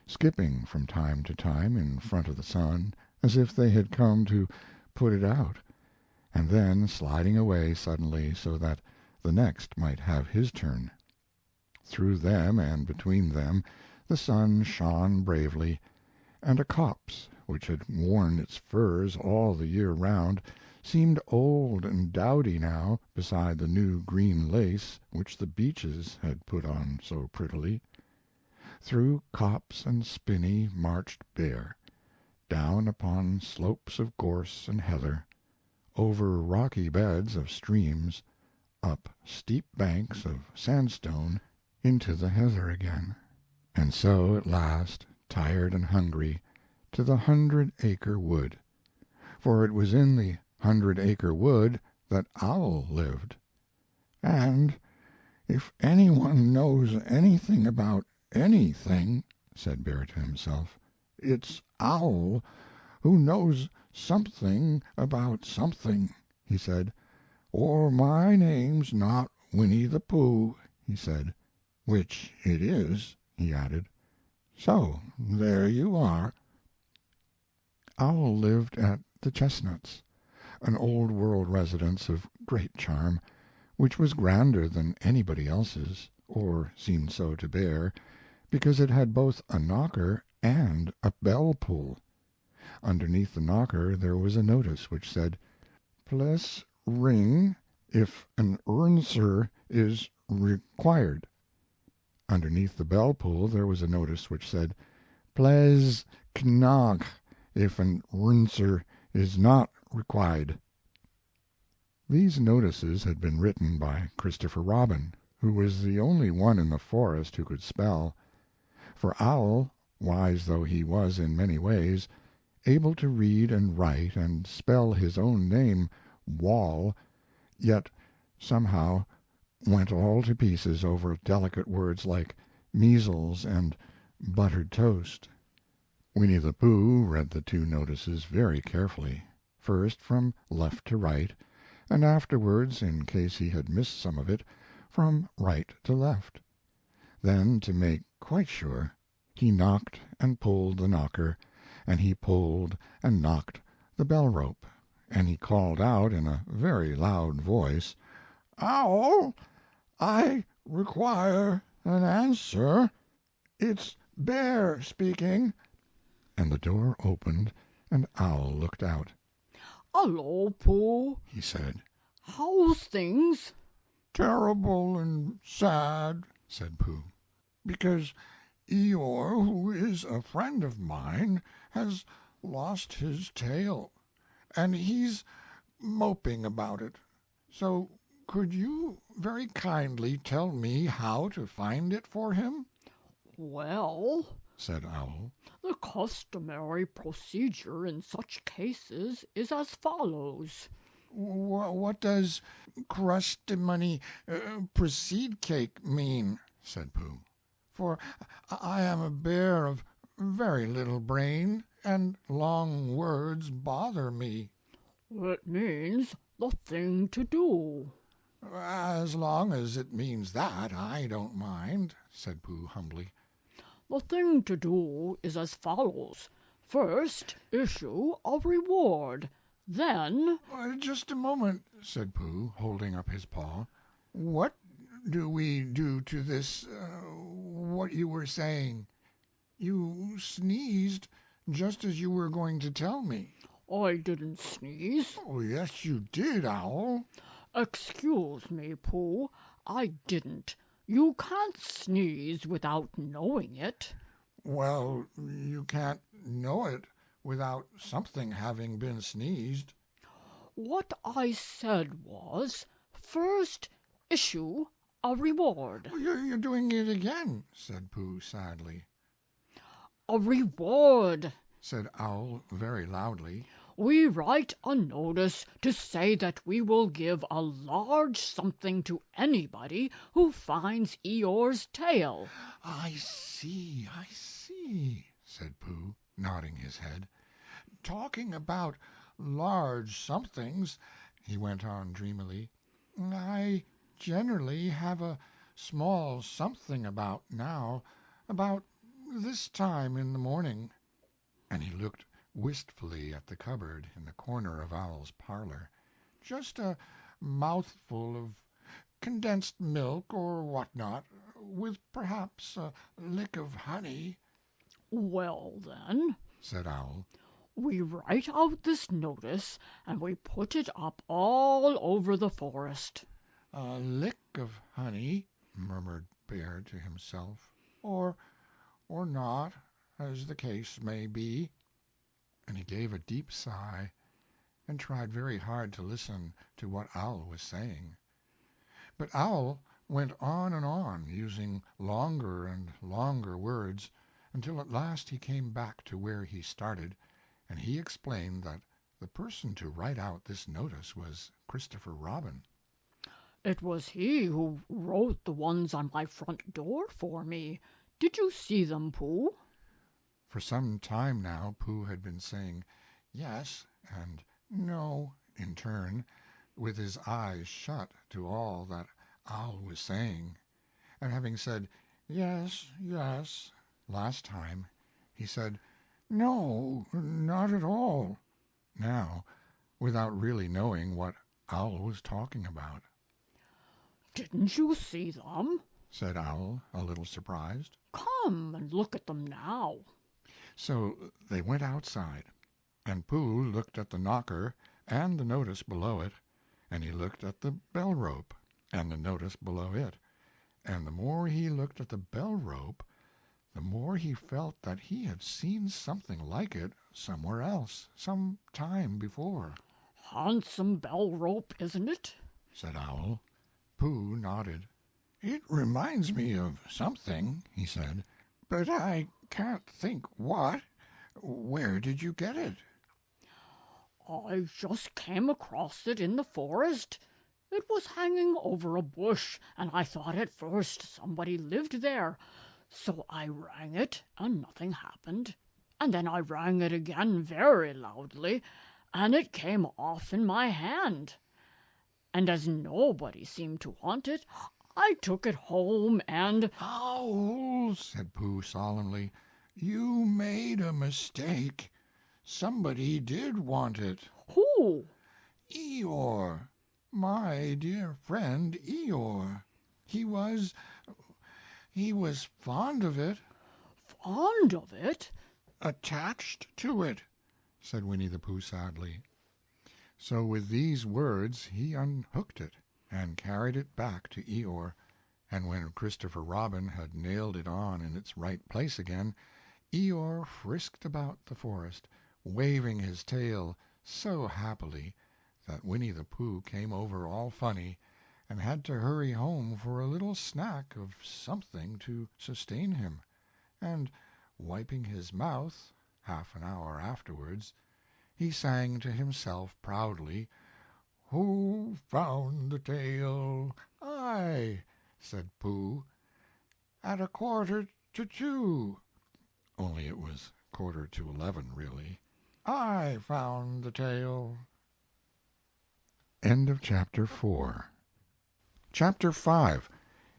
skipping from time to time in front of the sun as if they had come to put it out, and then sliding away suddenly so that the next might have his turn. Through them and between them the sun shone bravely, and a copse which had worn its furs all the year round seemed old and dowdy now beside the new green lace which the beeches had put on so prettily. Through copse and spinney marched Bear, down upon slopes of gorse and heather, over rocky beds of streams, up steep banks of sandstone into the heather again, and so at last, tired and hungry, to the 100-acre wood, for it was in the 100-acre wood that Owl lived. "And if anyone knows anything about anything," said Bear to himself, "it's Owl, who knows something about something," he said. "Or my name's not Winnie the Pooh," he said. "Which it is," he added. "So there you are." Owl lived at the Chestnuts, an old-world residence of great charm, which was grander than anybody else's, or seemed so to Bear, because it had both a knocker and a bell-pull. Underneath the knocker there was a notice which said, "Pless ring if an answer is required." Underneath the bell-pull there was a notice which said, "Pless knock if an answer is not required." These notices had been written by Christopher Robin, who was the only one in the forest who could spell. For Owl, wise though he was in many ways, able to read and write and spell his own name, Wall, yet somehow went all to pieces over delicate words like measles and buttered toast. Winnie the Pooh read the two notices very carefully, first from left to right, and afterwards, in case he had missed some of it, from right to left. Then, to make quite sure, he knocked and pulled the knocker, and he pulled and knocked the bell-rope, and he called out in a very loud voice, "Owl, I require an answer. It's Bear speaking." And the door opened, and Owl looked out. "Hello, Pooh," he said. "how's things?" "Terrible and sad," said Pooh, "because Eeyore, who is a friend of mine, has lost his tail, and he's moping about it. So could you very kindly tell me how to find it for him?" "Well," said Owl, "the customary procedure in such cases is as follows." "What does crustimony proceed cake mean?" said Pooh. "For I am a bear of very little brain, and long words bother me." "It means the thing to do." "As long as it means that, I don't mind," said Pooh humbly. "The thing to do is as follows. First issue a reward. Then—" "Just a moment," said Pooh, holding up his paw. "What do we do to this what you were saying? You sneezed just as you were going to tell me. I didn't sneeze. Oh, yes, you did, Owl. Excuse me, Pooh. I didn't. You can't sneeze without knowing it. Well, you can't know it without something having been sneezed. What I said was, first issue a reward. Oh, you're doing it again, said Pooh sadly. A reward. Said Owl very loudly. We write a notice to say that we will give a large something to anybody who finds Eeyore's tail. I see, said Pooh, nodding his head. Talking about large somethings, he went on dreamily, I generally have a small something about now, about this time in the morning. And he looked wistfully at the cupboard in the corner of Owl's parlor. Just a mouthful of condensed milk or what-not, with perhaps a lick of honey. Well, then, said Owl, we write out this notice and we put it up all over the forest. A lick of honey, murmured Bear to himself, or not, as the case may be. And he gave a deep sigh and tried very hard to listen to what Owl was saying. But Owl went on and on, using longer and longer words, until at last he came back to where he started, and he explained that the person to write out this notice was Christopher Robin. It was he who wrote the ones on my front door for me. Did you see them, Pooh? For some time now Pooh had been saying yes and no in turn, with his eyes shut to all that Owl was saying, and having said yes, yes last time, he said no, not at all, now, without really knowing what Owl was talking about. Didn't you see them? Said Owl, a little surprised. Come and look at them now. So they went outside, and Pooh looked at the knocker and the notice below it, and he looked at the bell rope and the notice below it, and the more he looked at the bell rope, the more he felt that he had seen something like it somewhere else, some time before. Handsome bell rope, isn't it? Said Owl. Pooh nodded. It reminds me of something, he said, but I can't think what. Where did you get it? I just came across it in the forest. It was hanging over a bush, and I thought at first somebody lived there. So I rang it, and nothing happened. And then I rang it again very loudly, and it came off in my hand. And as nobody seemed to want it, I took it home and— Owl, said Pooh solemnly, you made a mistake. Somebody did want it. Who? Eeyore, my dear friend Eeyore. He was fond of it. Fond of it? Attached to it, said Winnie the Pooh sadly. So with these words he unhooked it and carried it back to Eeyore, and when Christopher Robin had nailed it on in its right place again, Eeyore frisked about the forest, waving his tail so happily that Winnie the Pooh came over all funny and had to hurry home for a little snack of something to sustain him, and, wiping his mouth, half an hour afterwards, he sang to himself proudly, "Who found the tail? I," said Pooh, "at 1:45, only it was 11:15, really. I found the tail." End of Chapter 4. Chapter 5,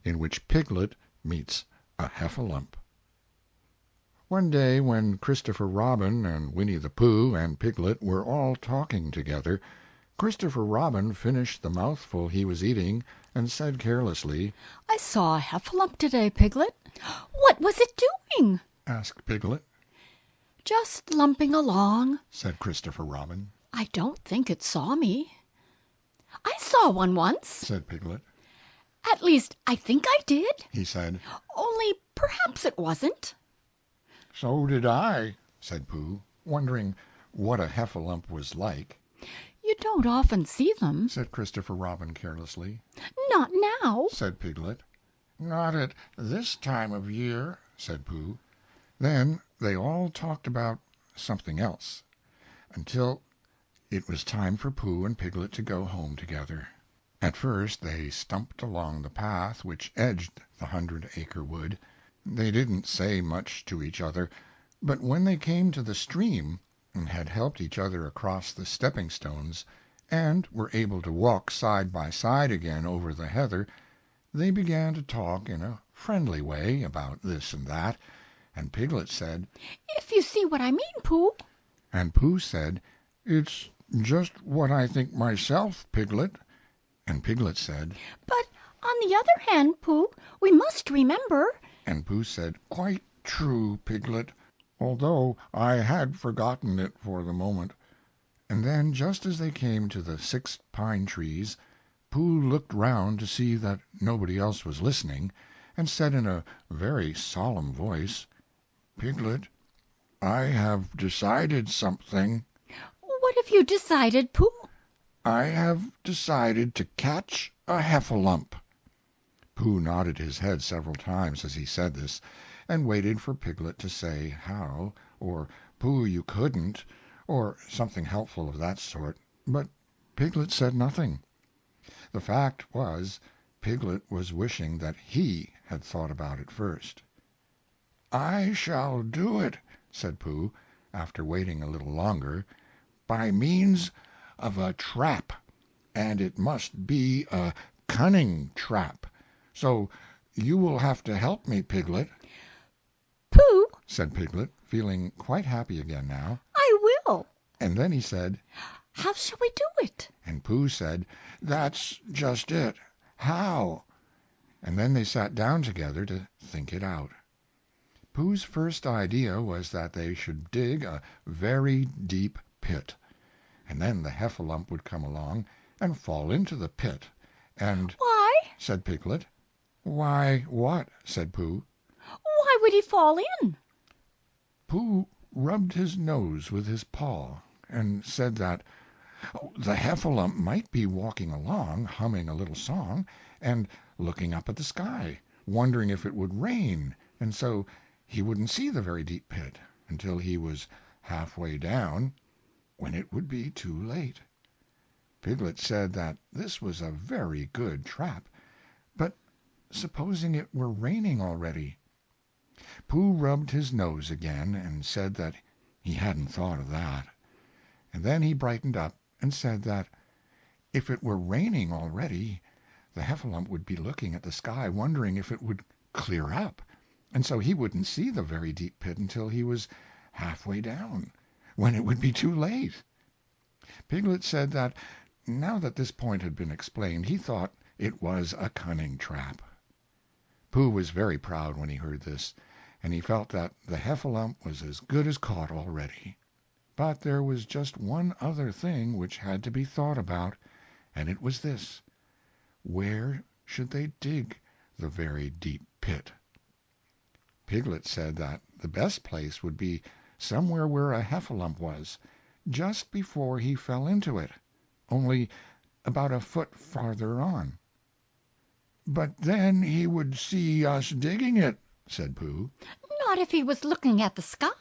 in which Piglet meets a heffalump. One day when Christopher Robin and Winnie the Pooh and Piglet were all talking together, Christopher Robin finished the mouthful he was eating and said carelessly, I saw a heffalump today, Piglet. What was it doing? asked Piglet. Just lumping along, said Christopher Robin. I don't think it saw me. I saw one once. Said Piglet. At least, I think I did. He said. Only perhaps it wasn't. So did I, said Pooh, wondering what a heffalump was like. You don't often see them. Said Christopher Robin carelessly. Not now. Said Piglet. Not at this time of year, said Pooh. Then they all talked about something else, until it was time for Pooh and Piglet to go home together. At first they stumped along the path which edged the 100-acre wood. They didn't say much to each other, but when they came to the stream, and had helped each other across the stepping-stones, and were able to walk side by side again over the heather, they began to talk in a friendly way about this and that, and Piglet said, If you see what I mean, Pooh. and Pooh said, it's just what I think myself, Piglet. and Piglet said, But on the other hand, Pooh, we must remember. and Pooh said, Quite true, Piglet, although I had forgotten it for the moment. and then just as they came to the 6 pine trees, Pooh looked round to see that nobody else was listening, and said in a very solemn voice, Piglet, I have decided something. What have you decided, Pooh? I have decided to catch a heffalump. Pooh nodded his head several times as he said this, and waited for Piglet to say how, or Pooh, you couldn't, or something helpful of that sort, but Piglet said nothing. The fact was, Piglet was wishing that he had thought about it first. I shall do it, said Pooh, after waiting a little longer, by means of a trap, and it must be a cunning trap. So you will have to help me, Piglet. Pooh, said Piglet, feeling quite happy again now. I will. And then he said, How shall we do it? and Pooh said, That's just it. How? and then they sat down together to think it out. Pooh's first idea was that they should dig a very deep pit, and then the heffalump would come along and fall into the pit, and— Why? said Piglet. Why, what? said Pooh. Why would he fall in? Pooh rubbed his nose with his paw, and said that the heffalump might be walking along, humming a little song, and looking up at the sky, wondering if it would rain, and so he wouldn't see the very deep pit until he was halfway down, when it would be too late. Piglet said that this was a very good trap, but supposing it were raining already? Pooh rubbed his nose again, and said that he hadn't thought of that. And then he brightened up, and said that if it were raining already, the heffalump would be looking at the sky, wondering if it would clear up, and so he wouldn't see the very deep pit until he was halfway down, when it would be too late. Piglet said that, now that this point had been explained, he thought it was a cunning trap. Pooh was very proud when he heard this, and he felt that the heffalump was as good as caught already. But there was just one other thing which had to be thought about, and it was this: where should they dig the very deep pit? Piglet said that the best place would be somewhere where a heffalump was, just before he fell into it, only about a foot farther on. But then he would see us digging it, said Pooh. Not if he was looking at the sky.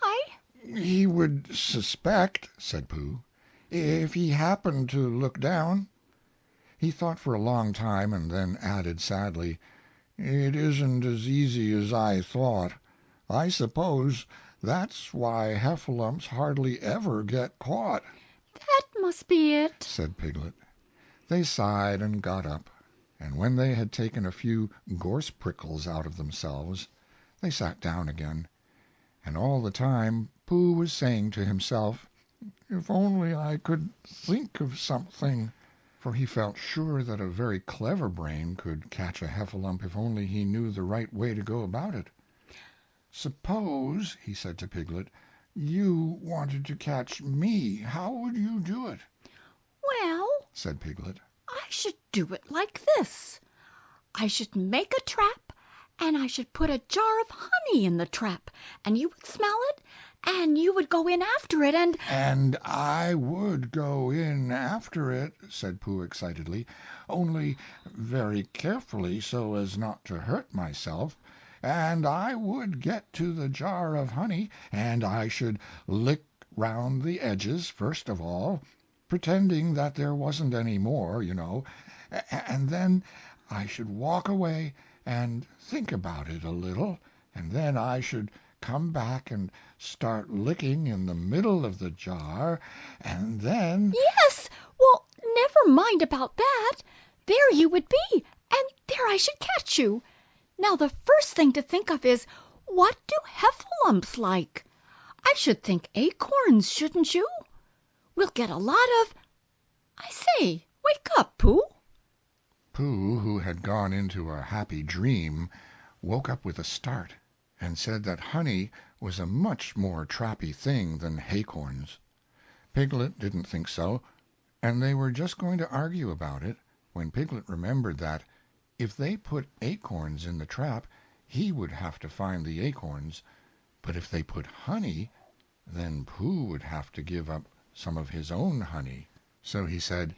He would suspect, said Pooh. if he happened to look down. He thought for a long time, and then added sadly, It isn't as easy as I thought. I suppose that's why heffalumps hardly ever get caught. That must be it. said Piglet. They sighed and got up, and when they had taken a few gorse prickles out of themselves, they sat down again. And all the time Pooh was saying to himself, If only I could think of something. for he felt sure that a very clever brain could catch a heffalump if only he knew the right way to go about it. "Suppose," he said to Piglet, you wanted to catch me, how would you do it?" Well, said Piglet. I should do it like this. I should make a trap, and I should put a jar of honey in the trap, and you would smell it, and you would go in after it, and— "And I would go in after it," said Pooh excitedly, "only very carefully so as not to hurt myself. And I would get to the jar of honey, and I should lick round the edges first of all, pretending that there wasn't any more, you know, and then I should walk away and think about it a little, and then I should come back and start licking in the middle of the jar, and then—" Yes, well, never mind about that. There you would be, and there I should catch you. Now the first thing to think of is, what do heffalumps like? I should think acorns, shouldn't you? We'll get a lot of— I say, wake up, Pooh. Pooh, who had gone into a happy dream, woke up with a start, and said that honey was a much more trappy thing than haycorns. Piglet didn't think so, and they were just going to argue about it, when Piglet remembered that, if they put acorns in the trap, he would have to find the acorns, but if they put honey, then Pooh would have to give up some of his own honey. So he said,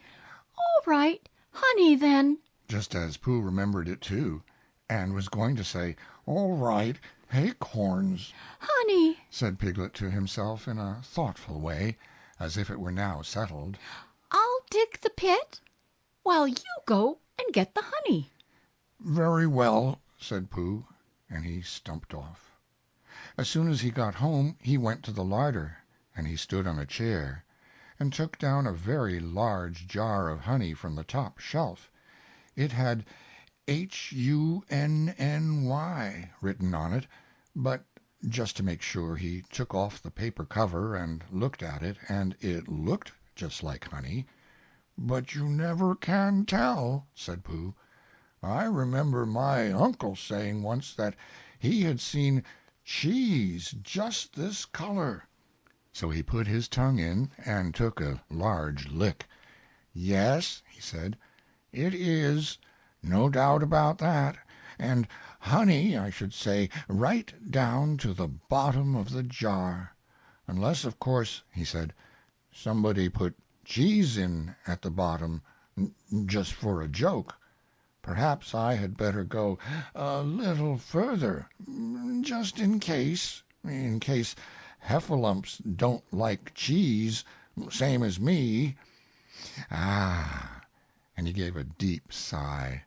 All right, honey then. just as Pooh remembered it too, and was going to say, "All right, acorns," Honey. said Piglet to himself in a thoughtful way, as if it were now settled. I'll dig the pit while you go and get the honey. "Very well," said Pooh, and he stumped off. As soon as he got home he went to the larder, and he stood on a chair, and took down a very large jar of honey from the top shelf. It had HUNNY written on it, but just to make sure he took off the paper cover and looked at it, and it looked just like honey. "But you never can tell," said Pooh. "I remember my uncle saying once that he had seen cheese just this color." So he put his tongue in and took a large lick. "Yes," he said, "it is, no doubt about that, and honey, I should say, right down to the bottom of the jar. Unless, of course," he said, "somebody put cheese in at the bottom, just for a joke. Perhaps I had better go a little further, just in case heffalumps don't like cheese, same as me. Ah!" And he gave a deep sigh.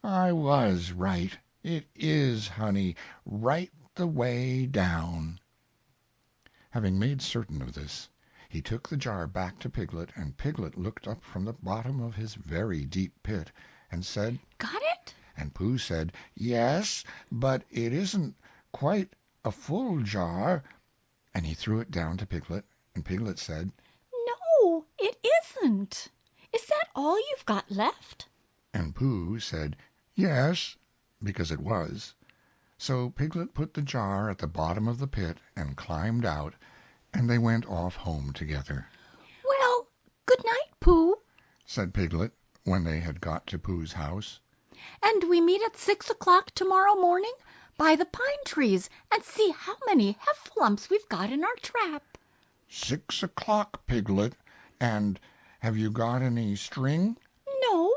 "I was right. It is honey, right the way down." Having made certain of this, he took the jar back to Piglet, and Piglet looked up from the bottom of his very deep pit and said, Got it? and Pooh said, "Yes, but it isn't quite a full jar," and he threw it down to Piglet, and Piglet said, No, it isn't. Is that all you've got left? and Pooh said, "Yes," because it was. So Piglet put the jar at the bottom of the pit and climbed out, and they went off home together. Well, good night, Pooh. Said Piglet, when they had got to Pooh's house. And we meet at 6 o'clock tomorrow morning by the pine trees and see how many heffalumps we've got in our trap. 6 o'clock, Piglet. And have you got any string? No.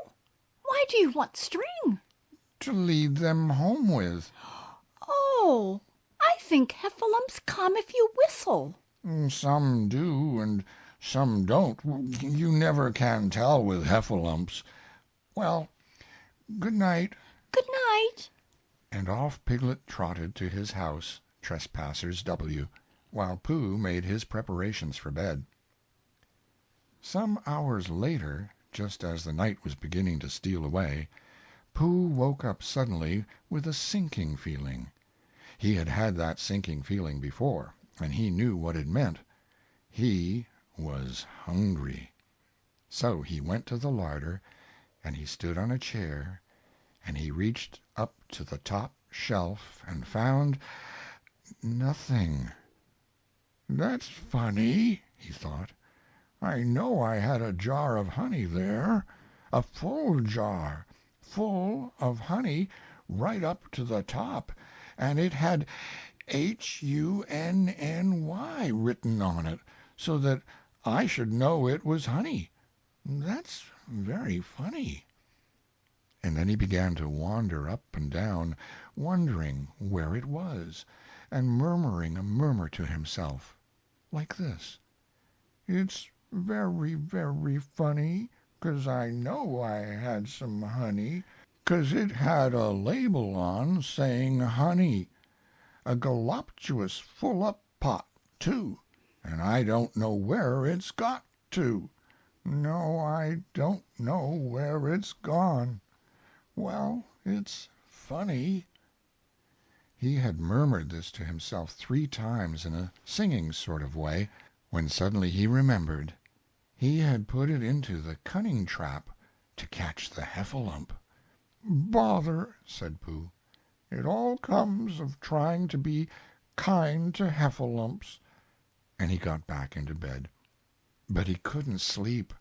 Why do you want string? To lead them home with. Oh, I think heffalumps come if you whistle. Some do, and some don't. You never can tell with heffalumps. Well, good night. Good night. And off Piglet trotted to his house, Trespassers W., while Pooh made his preparations for bed. Some hours later, just as the night was beginning to steal away, Pooh woke up suddenly with a sinking feeling. He had had that sinking feeling before, and he knew what it meant. He was hungry. So he went to the larder, and he stood on a chair, and he reached up to the top shelf and found nothing. "That's funny," he thought. "I know I had a jar of honey there, a full jar, full of honey right up to the top, and it had HUNNY written on it, so that I should know it was honey. That's very funny." And then he began to wander up and down, wondering where it was, and murmuring a murmur to himself, like this: "It's very, very funny, 'cause I know I had some honey, 'cause it had a label on saying honey, a galoptuous full-up pot, too, and I don't know where it's got to. No, I don't know where it's gone. Well, it's funny." He had murmured this to himself 3 times in a singing sort of way, when suddenly he remembered. He had put it into the cunning trap to catch the heffalump. "Bother," said Pooh. "It all comes of trying to be kind to heffalumps." And he got back into bed. But he couldn't sleep.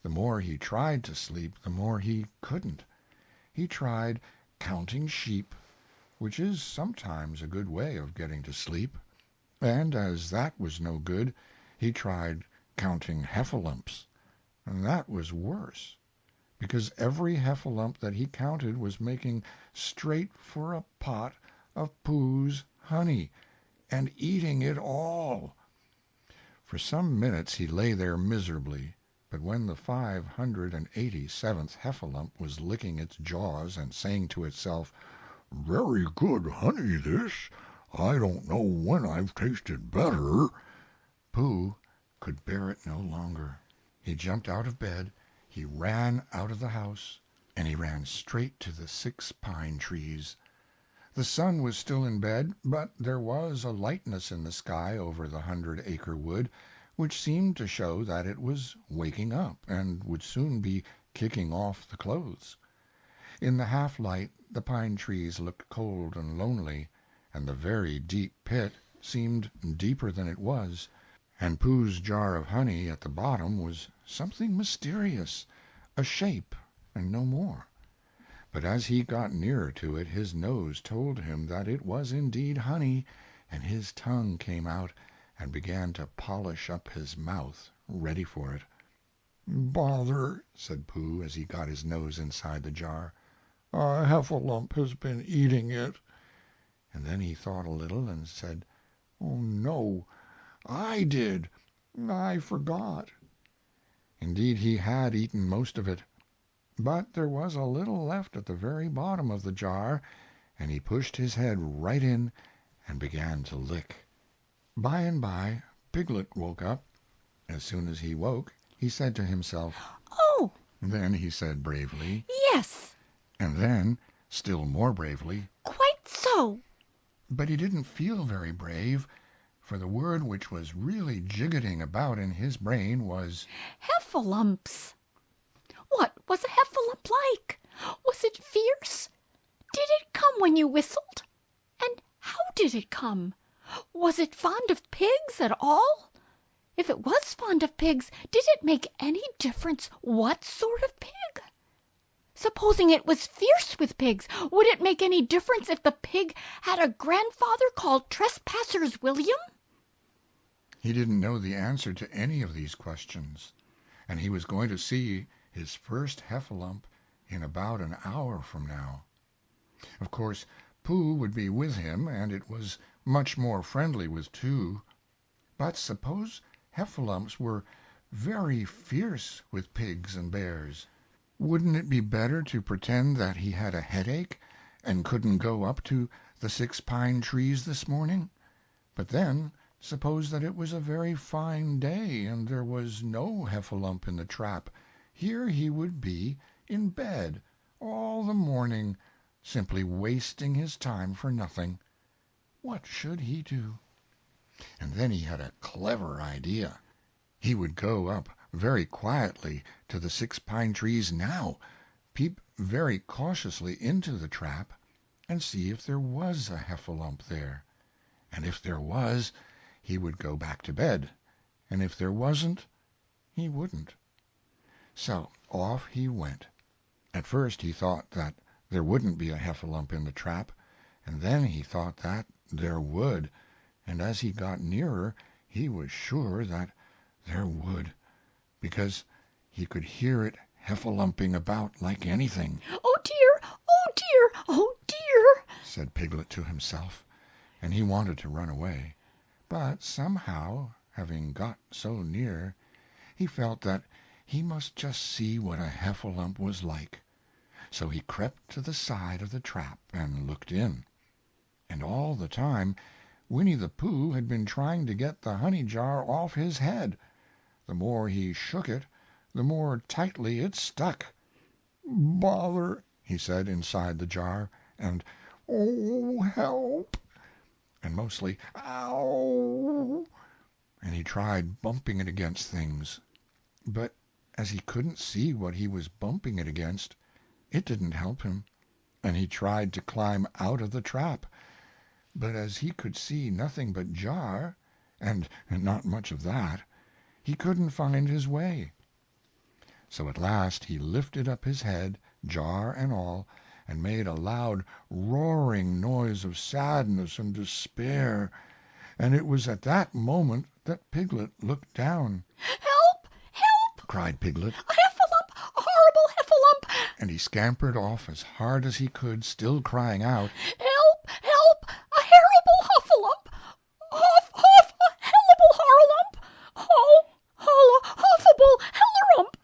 The more he tried to sleep, the more he couldn't. He tried counting sheep, which is sometimes a good way of getting to sleep, and as that was no good, he tried counting heffalumps, and that was worse, because every heffalump that he counted was making straight for a pot of Pooh's honey, and eating it all. For some minutes he lay there miserably, but when the 587th heffalump was licking its jaws and saying to itself, "Very good honey, this. I don't know when I've tasted better," Pooh could bear it no longer. He jumped out of bed, he ran out of the house, and he ran straight to the 6 pine trees. The sun was still in bed, but there was a lightness in the sky over the 100-acre wood, which seemed to show that it was waking up, and would soon be kicking off the clothes. In the half-light the pine trees looked cold and lonely, and the very deep pit seemed deeper than it was, and Pooh's jar of honey at the bottom was something mysterious, a shape and no more. But as he got nearer to it his nose told him that it was indeed honey, and his tongue came out and began to polish up his mouth, ready for it. "Bother," said Pooh, as he got his nose inside the jar. "A heffalump has been eating it." And then he thought a little and said, "Oh, no, I did. I forgot." Indeed, he had eaten most of it, but there was a little left at the very bottom of the jar, and he pushed his head right in and began to lick. By and by Piglet woke up. As soon as he woke, he said to himself, "Oh, Then he said bravely, yes, and then, still more bravely, quite so." but he didn't feel very brave, for the word which was really jiggetting about in his brain was Heffalumps. What was a heffalump like? Was it fierce? Did it come when you whistled? And how did it come? Was it fond of pigs at all? If it was fond of pigs, did it make any difference what sort of pig? Supposing it was fierce with pigs, would it make any difference if the pig had a grandfather called Trespassers William? He didn't know the answer to any of these questions, and he was going to see his first heffalump in about an hour from now. Of course, Pooh would be with him, and it was much more friendly with 2. But suppose heffalumps were very fierce with pigs and bears? Wouldn't it be better to pretend that he had a headache and couldn't go up to the 6 pine trees this morning? But then, suppose that it was a very fine day and there was no heffalump in the trap. Here he would be in bed all the morning, simply wasting his time for nothing. What should he do? And then he had a clever idea. He would go up very quietly to the 6 pine trees now, peep very cautiously into the trap, and see if there was a heffalump there. And if there was, he would go back to bed, and if there wasn't, he wouldn't. So off he went. At first he thought that there wouldn't be a heffalump in the trap, and then he thought that there would, and as he got nearer he was sure that there would, because he could hear it heffalumping about like anything. "Oh, dear! Oh, dear! Oh, dear!" said Piglet to himself, and he wanted to run away. But somehow, having got so near, he felt that he must just see what a heffalump was like. So he crept to the side of the trap and looked in. And all the time Winnie the Pooh had been trying to get the honey jar off his head. The more he shook it, the more tightly it stuck. "Bother!" he said inside the jar, and "Oh, help!" and mostly "Ow!" and he tried bumping it against things. But as he couldn't see what he was bumping it against, it didn't help him, and he tried to climb out of the trap. But as he could see nothing but jar, and not much of that, he couldn't find his way. So at last he lifted up his head, jar and all, and made a loud roaring noise of sadness and despair, and it was at that moment that Piglet looked down. "Help! Help!" cried Piglet, "A heffalump! A horrible heffalump! and he scampered off as hard as he could, still crying out, Help! Help! A horrible huffalump! Huff! Huff! A hellable horralump! Ho! Holla! Huffable hellerump!"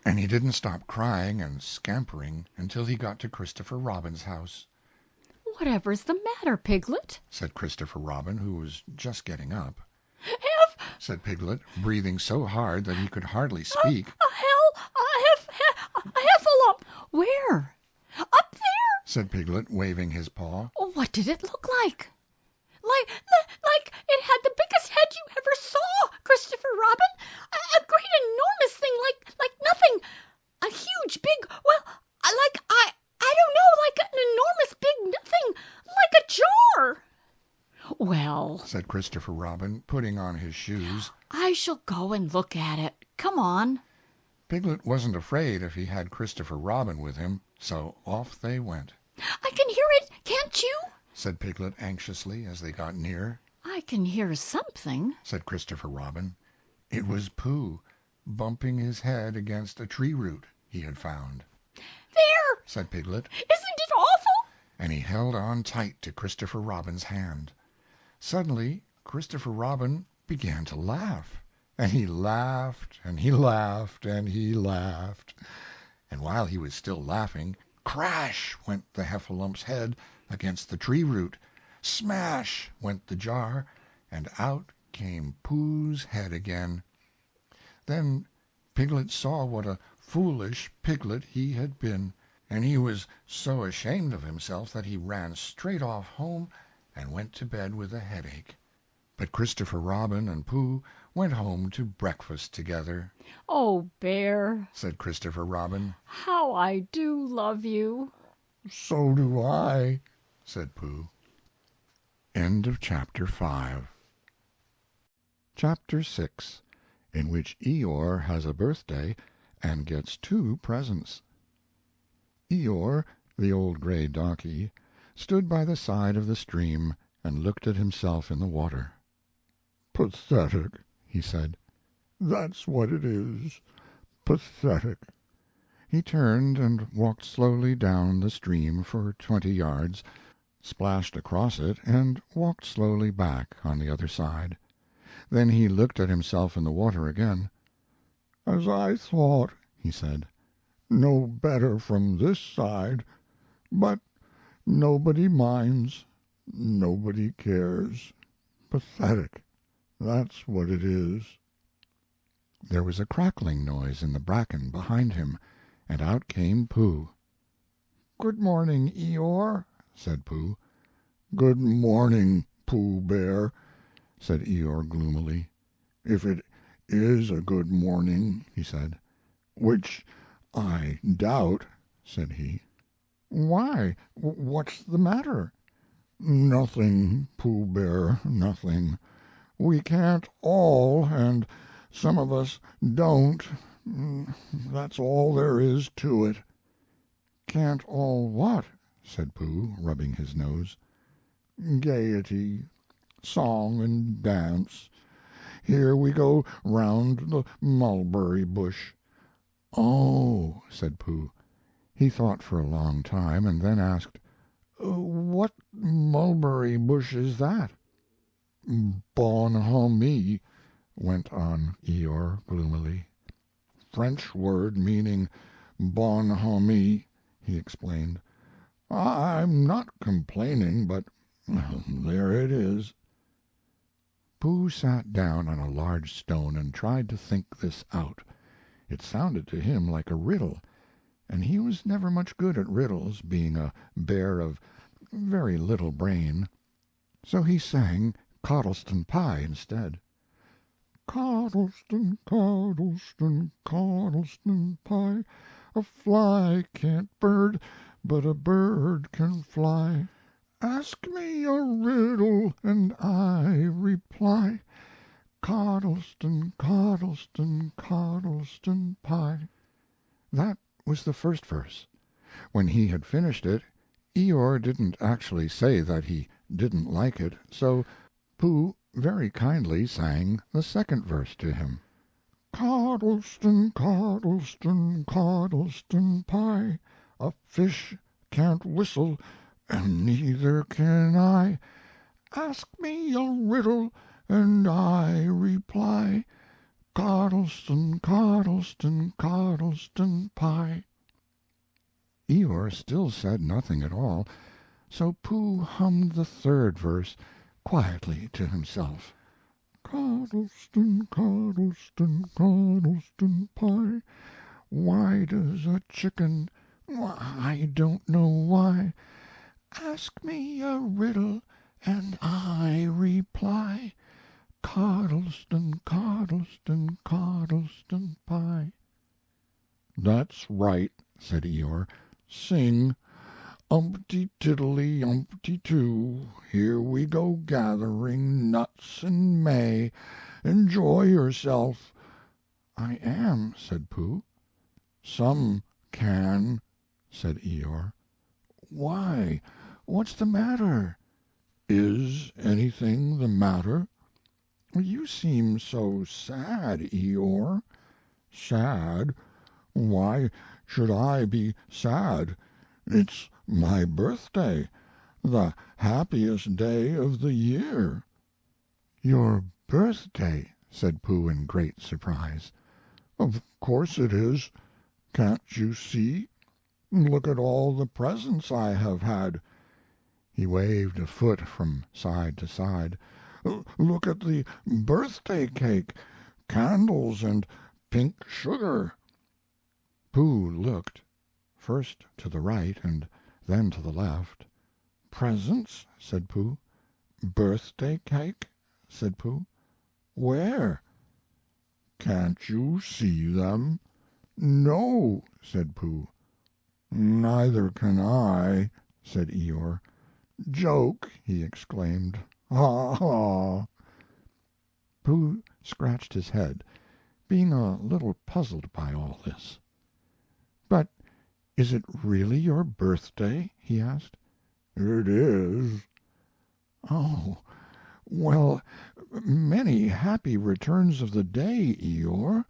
and he didn't stop crying and scampering until he got to Christopher Robin's house. "Whatever's the matter, Piglet?" said Christopher Robin, who was just getting up. "Heff! Said Piglet, breathing so hard that he could hardly speak. A heffalump! Where? Up there?" Said Piglet, waving his paw. "What did it look like?" Like it had the biggest head you ever saw, Christopher Robin. A great enormous thing, like nothing. A huge big, well, I don't know, like an enormous big nothing, like a jar." "Well," said Christopher Robin, putting on his shoes. "I shall go and look at it. Come on." Piglet wasn't afraid if he had Christopher Robin with him, so off they went. "I can hear it, can't you?" said Piglet anxiously as they got near. "I can hear something," said Christopher Robin. It was Pooh, bumping his head against a tree root he had found. "There!" said Piglet, "Isn't it awful?" and he held on tight to Christopher Robin's hand. Suddenly Christopher Robin began to laugh, and he laughed, and he laughed, and he laughed. And while he was still laughing, crash went the heffalump's head against the tree root, smash went the jar, and out came Pooh's head again. Then Piglet saw what a foolish piglet he had been, and he was so ashamed of himself that he ran straight off home and went to bed with a headache. But Christopher Robin and Pooh went home to breakfast together. "Oh, Bear," said Christopher Robin. "how I do love you." "So do I," said Pooh. End of Chapter 5. Chapter 6, in which Eeyore has a birthday and gets 2 presents. Eeyore, the old gray donkey, stood by the side of the stream and looked at himself in the water. "Pathetic," he said. "That's what it is. Pathetic." He turned and walked slowly down the stream for 20 yards, splashed across it, and walked slowly back on the other side. Then he looked at himself in the water again. "As I thought," he said. "No better from this side, but nobody minds, nobody cares. Pathetic, that's what it is." There was a crackling noise in the bracken behind him, and out came Pooh. "Good morning, Eeyore," said Pooh. "Good morning, Pooh Bear," said Eeyore gloomily. "If it is a good morning," he said. "Which I doubt," said he. "Why, what's the matter?" "Nothing, Pooh Bear, nothing. We can't all, and some of us don't. That's all there is to it." "Can't all what?" said Pooh, rubbing his nose. "Gaiety, song and dance. Here we go round the mulberry bush." "Oh," said Pooh. He thought for a long time, and then asked, "What mulberry bush is that?" "Bonhomie," went on Eeyore, gloomily. "French word meaning bonhomie," he explained. "I'm not complaining, but there it is." Pooh sat down on a large stone and tried to think this out. It sounded to him like a riddle, and he was never much good at riddles, being a bear of very little brain. So he sang Coddleston Pie instead. "Coddleston, Coddleston, Coddleston pie, a fly can't bird, but a bird can fly. Ask me a riddle and I reply, Coddleston, Coddleston, Coddleston pie." That was the first verse. When he had finished it, Eeyore didn't actually say that he didn't like it, so Pooh very kindly sang the second verse to him. "Coddleston, Coddleston, Coddleston pie, a fish can't whistle, and neither can I. Ask me a riddle, and I reply, Coddleston, Coddleston, Coddleston pie." Eeyore still said nothing at all, so Pooh hummed the third verse quietly to himself. "Coddleston, Coddleston, Coddleston pie, why does a chicken, I don't know why. Ask me a riddle and I reply, Coddleston, Coddleston, Coddleston pie." "That's right," said Eeyore. "Sing, Umpty tiddly umpty too, here we go gathering nuts in May. Enjoy yourself." "I am," said Pooh. "Some can," said Eeyore. "Why, what's the matter?" "Is anything the matter?" "You seem so sad, Eeyore." "Sad? Why should I be sad? It's my birthday, the happiest day of the year." "Your birthday?" said Pooh in great surprise. "Of course it is. Can't you see? Look at all the presents I have had." He waved a foot from side to side. "Look at the birthday cake, candles and pink sugar." Pooh looked, first to the right and then to the left. "Presents?" said Pooh. "Birthday cake?" said Pooh. "Where?" "Can't you see them?" "No," said Pooh. "Neither can I," said Eeyore. "Joke!" he exclaimed. "Ha, ha!" Pooh scratched his head, being a little puzzled by all this. "But is it really your birthday?" he asked. "It is." "Oh, well, many happy returns of the day, Eeyore."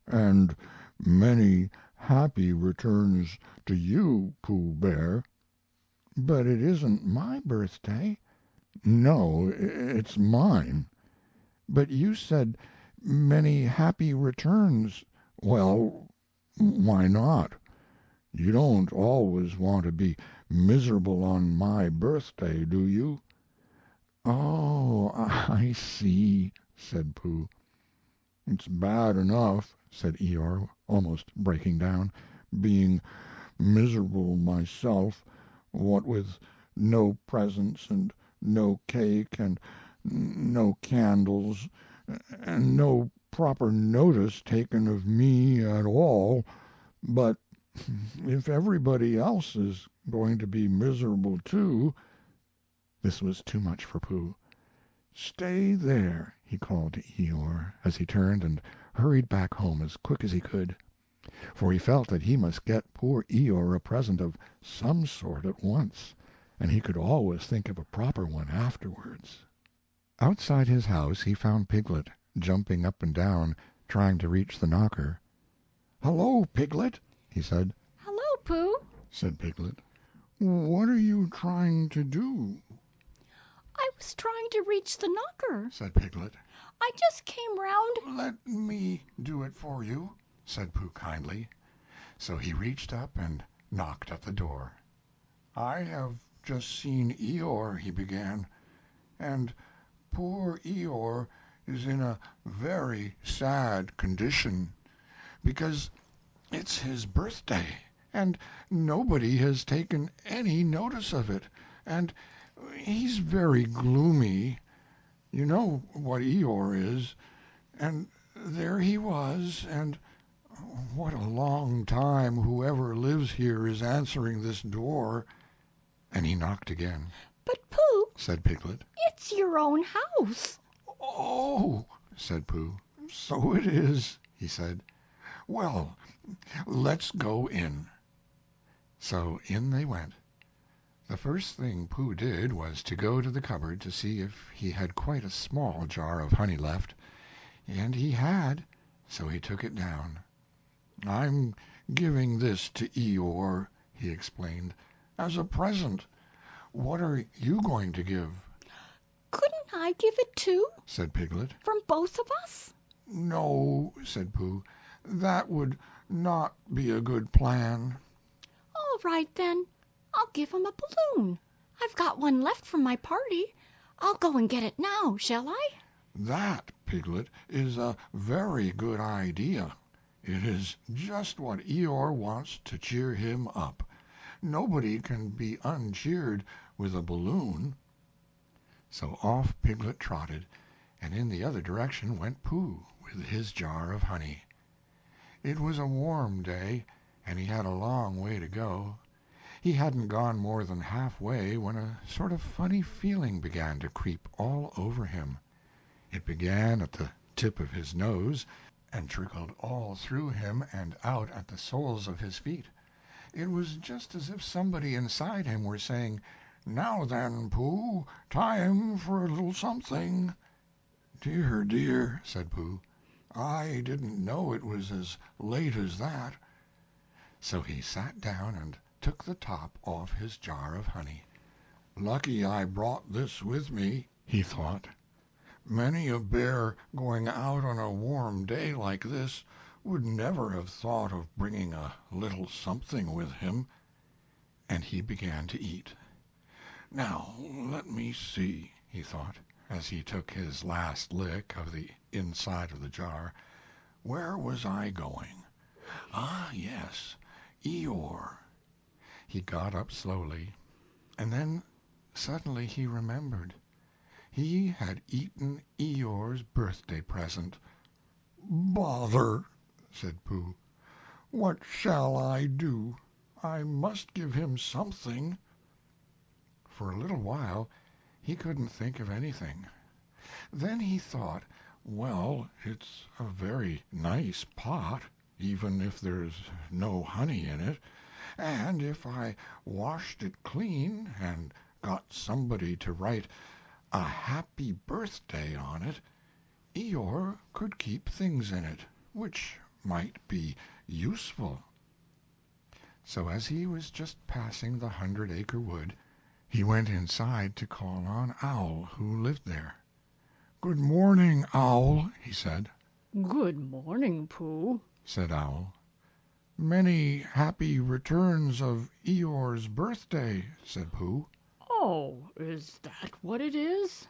"And many happy returns to you, Pooh Bear." "But it isn't my birthday." "No, it's mine." "But you said 'many happy returns.'" "Well, why not? You don't always want to be miserable on my birthday, do you?" "Oh, I see," said Pooh. "It's bad enough," said Eeyore, almost breaking down, "being miserable myself, what with no presents, and no cake, and no candles, and no proper notice taken of me at all. But if everybody else is going to be miserable too." This was too much for Pooh. Stay there, he called to Eeyore, as he turned and hurried back home as quick as he could, for he felt that he must get poor Eeyore a present of some sort at once, and he could always think of a proper one afterwards. Outside his house he found Piglet, jumping up and down, trying to reach the knocker. "Hello, Piglet," he said. Hello, Pooh. Said Piglet. What are you trying to do? I was trying to reach the knocker. Said Piglet. I just came round. Let me do it for you, Said Pooh kindly. So he reached up and knocked at the door. I have just seen Eeyore, he began, and poor Eeyore is in a very sad condition, because it's his birthday, and nobody has taken any notice of it, and he's very gloomy. You know what Eeyore is, and there he was, and what a long time whoever lives here is answering this door. And he knocked again. But, Pooh, Said Piglet. it's your own house. Oh, Said Pooh. so it is, He said. well, let's go in. So in they went. The first thing Pooh did was to go to the cupboard to see if he had quite a small jar of honey left, and he had, so he took it down. I'm giving this to Eeyore, he explained, as a present. What are you going to give? Couldn't I give it too? Said Piglet. From both of us? No, said Pooh, that would not be a good plan. All right, then. I'll give him a balloon. I've got one left from my party. I'll go and get it now, shall I? That, Piglet, is a very good idea. It is just what Eeyore wants to cheer him up. Nobody can be uncheered with a balloon. So off Piglet trotted, and in the other direction went Pooh with his jar of honey. It was a warm day, and he had a long way to go. He hadn't gone more than halfway when a sort of funny feeling began to creep all over him. It began at the tip of his nose, and trickled all through him and out at the soles of his feet. It was just as if somebody inside him were saying, "Now then, Pooh, time for a little something." Dear, dear, Said Pooh. I didn't know it was as late as that. So he sat down and took the top off his jar of honey. Lucky I brought this with me, He thought. Many a bear going out on a warm day like this would never have thought of bringing a little something with him. And he began to eat. Now, let me see, He thought, as he took his last lick of the inside of the jar. where was I going? Ah, yes, Eeyore. He got up slowly, and then suddenly he remembered. He had eaten Eeyore's birthday present. Bother, Said Pooh. what shall I do? I must give him something. For a little while he couldn't think of anything. Then he thought, well, it's a very nice pot, even if there's no honey in it, and if I washed it clean and got somebody to write a happy birthday on it, Eeyore could keep things in it, which might be useful. So as he was just passing the 100-acre wood, he went inside to call on Owl, who lived there. Good morning, Owl, he said. Good morning, Pooh. Said Owl. Many happy returns of Eeyore's birthday, said Pooh. Oh, is that what it is?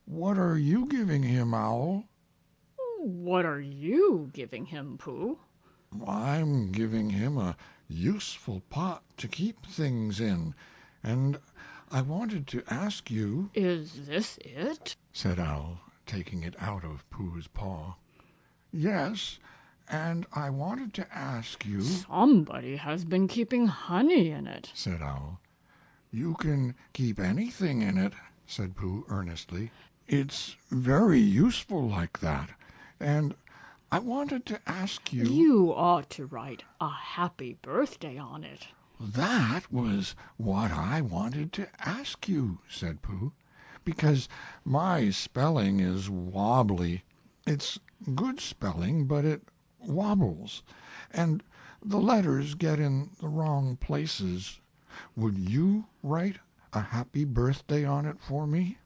What are you giving him, Owl? What are you giving him, Pooh? I'm giving him a useful pot to keep things in, and I wanted to ask you... Is this it? Said Owl, taking it out of Pooh's paw. Yes, and I wanted to ask you... Somebody has been keeping honey in it. Said Owl. You can keep anything in it, Said Pooh earnestly. It's very useful like that, and I wanted to ask you— You ought to write a happy birthday on it. That was what I wanted to ask you, said Pooh, because my spelling is wobbly. It's good spelling, but it wobbles, and the letters get in the wrong places. Would you write a happy birthday on it for me?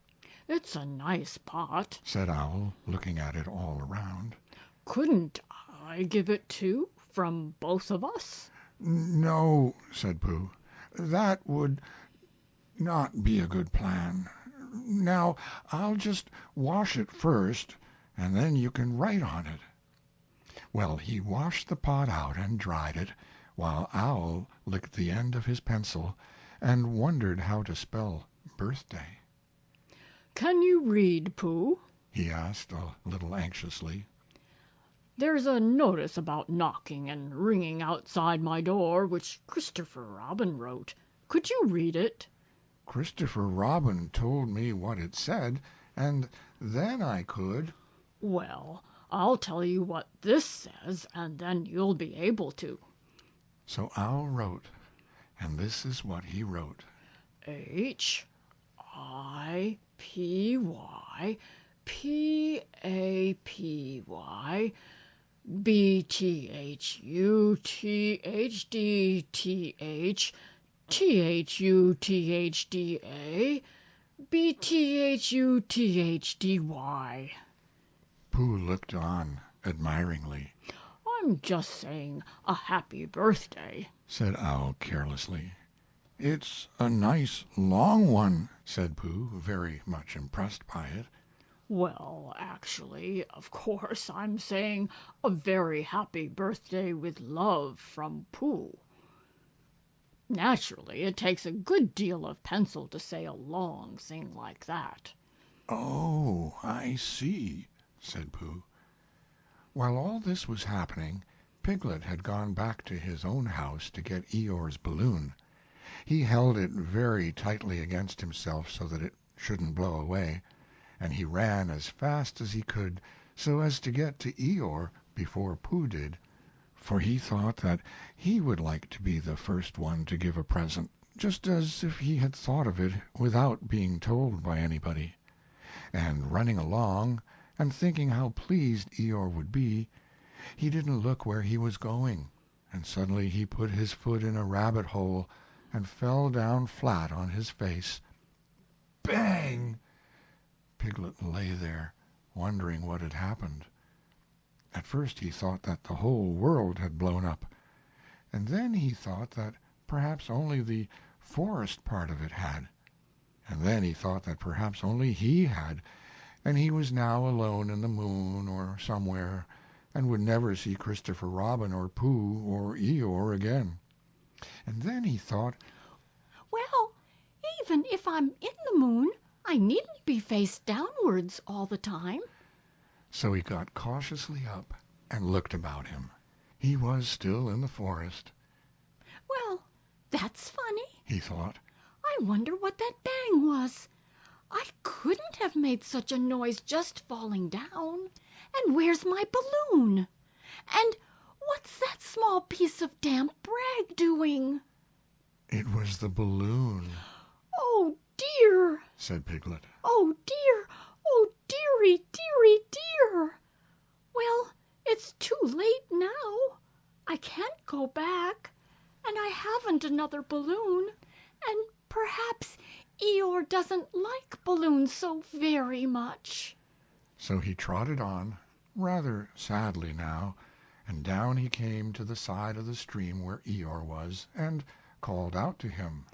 It's a nice pot, said Owl, looking at it all around. Couldn't I give it too, from both of us? No, said Pooh. That would not be a good plan. Now, I'll just wash it first, and then you can write on it. Well, he washed the pot out and dried it, while Owl licked the end of his pencil and wondered how to spell birthday. Can you read, Pooh? He asked a little anxiously. There's a notice about knocking and ringing outside my door, which Christopher Robin wrote. Could you read it? Christopher Robin told me what it said, and then I could. Well, I'll tell you what this says, and then you'll be able to. So Owl wrote, and this is what he wrote. HIPYPAPY BTHUTHDTH THUTHDA BTHUTHDY. Pooh looked on admiringly. I'm just saying a happy birthday, said Owl carelessly. It's a nice long one, said Pooh, very much impressed by it. Well, actually, of course, I'm saying a very happy birthday with love from Pooh. Naturally, it takes a good deal of pencil to say a long thing like that. Oh, I see, said Pooh. While all this was happening, Piglet had gone back to his own house to get Eeyore's balloon. He held it very tightly against himself so that it shouldn't blow away, and he ran as fast as he could so as to get to Eeyore before Pooh did, for he thought that he would like to be the first one to give a present, just as if he had thought of it without being told by anybody. And running along, and thinking how pleased Eeyore would be, he didn't look where he was going, and suddenly he put his foot in a rabbit hole and fell down flat on his face. Bang! Piglet lay there, wondering what had happened. At first he thought that the whole world had blown up, and then he thought that perhaps only the forest part of it had, and then he thought that perhaps only he had, and he was now alone in the moon or somewhere, and would never see Christopher Robin or Pooh or Eeyore again. And then he thought, Well, even if I'm in the moon, I needn't be face downwards all the time. So he got cautiously up and looked about him. He was still in the forest. Well, that's funny, He thought. I wonder what that bang was. I couldn't have made such a noise just falling down. And where's my balloon? And what's that small piece of damp rag doing? It was the balloon, Oh, dear, said Piglet. oh, dear, oh, dearie, dearie, dear. Well, it's too late now. I can't go back, and I haven't another balloon, and perhaps Eeyore doesn't like balloons so very much. So he trotted on, rather sadly now, and down he came to the side of the stream where Eeyore was, and called out to him.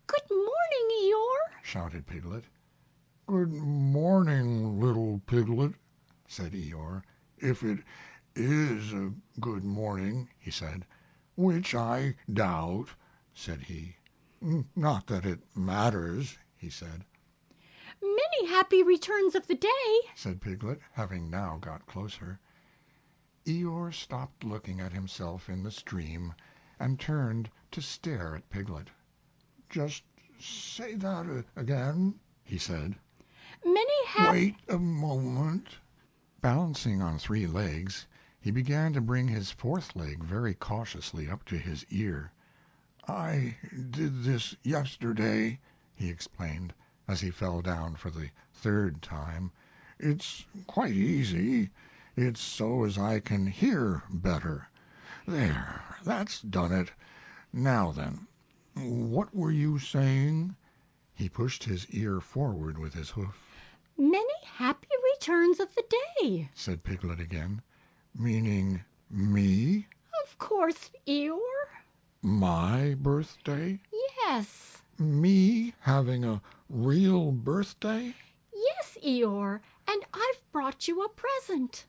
Good morning, Eeyore, Shouted Piglet. Good morning, little Piglet, said Eeyore. If it is a good morning, he said. Which I doubt, said he. Not that it matters, he said. Many happy returns of the day, Said Piglet, having now got closer. Eeyore stopped looking at himself in the stream and turned to stare at Piglet. Just say that again, he said. Wait a moment." Balancing on 3 legs, he began to bring his 4th leg very cautiously up to his ear. "I did this yesterday," he explained, as he fell down for the 3rd time. "It's quite easy. It's so as I can hear better. There, that's done it. Now then, what were you saying?" He pushed his ear forward with his hoof. "Many happy returns of the day," said Piglet again. "Meaning me? "Of course, Eeyore." My birthday? "Yes." Me having a real birthday?" "Yes, Eeyore, and I've brought you a present."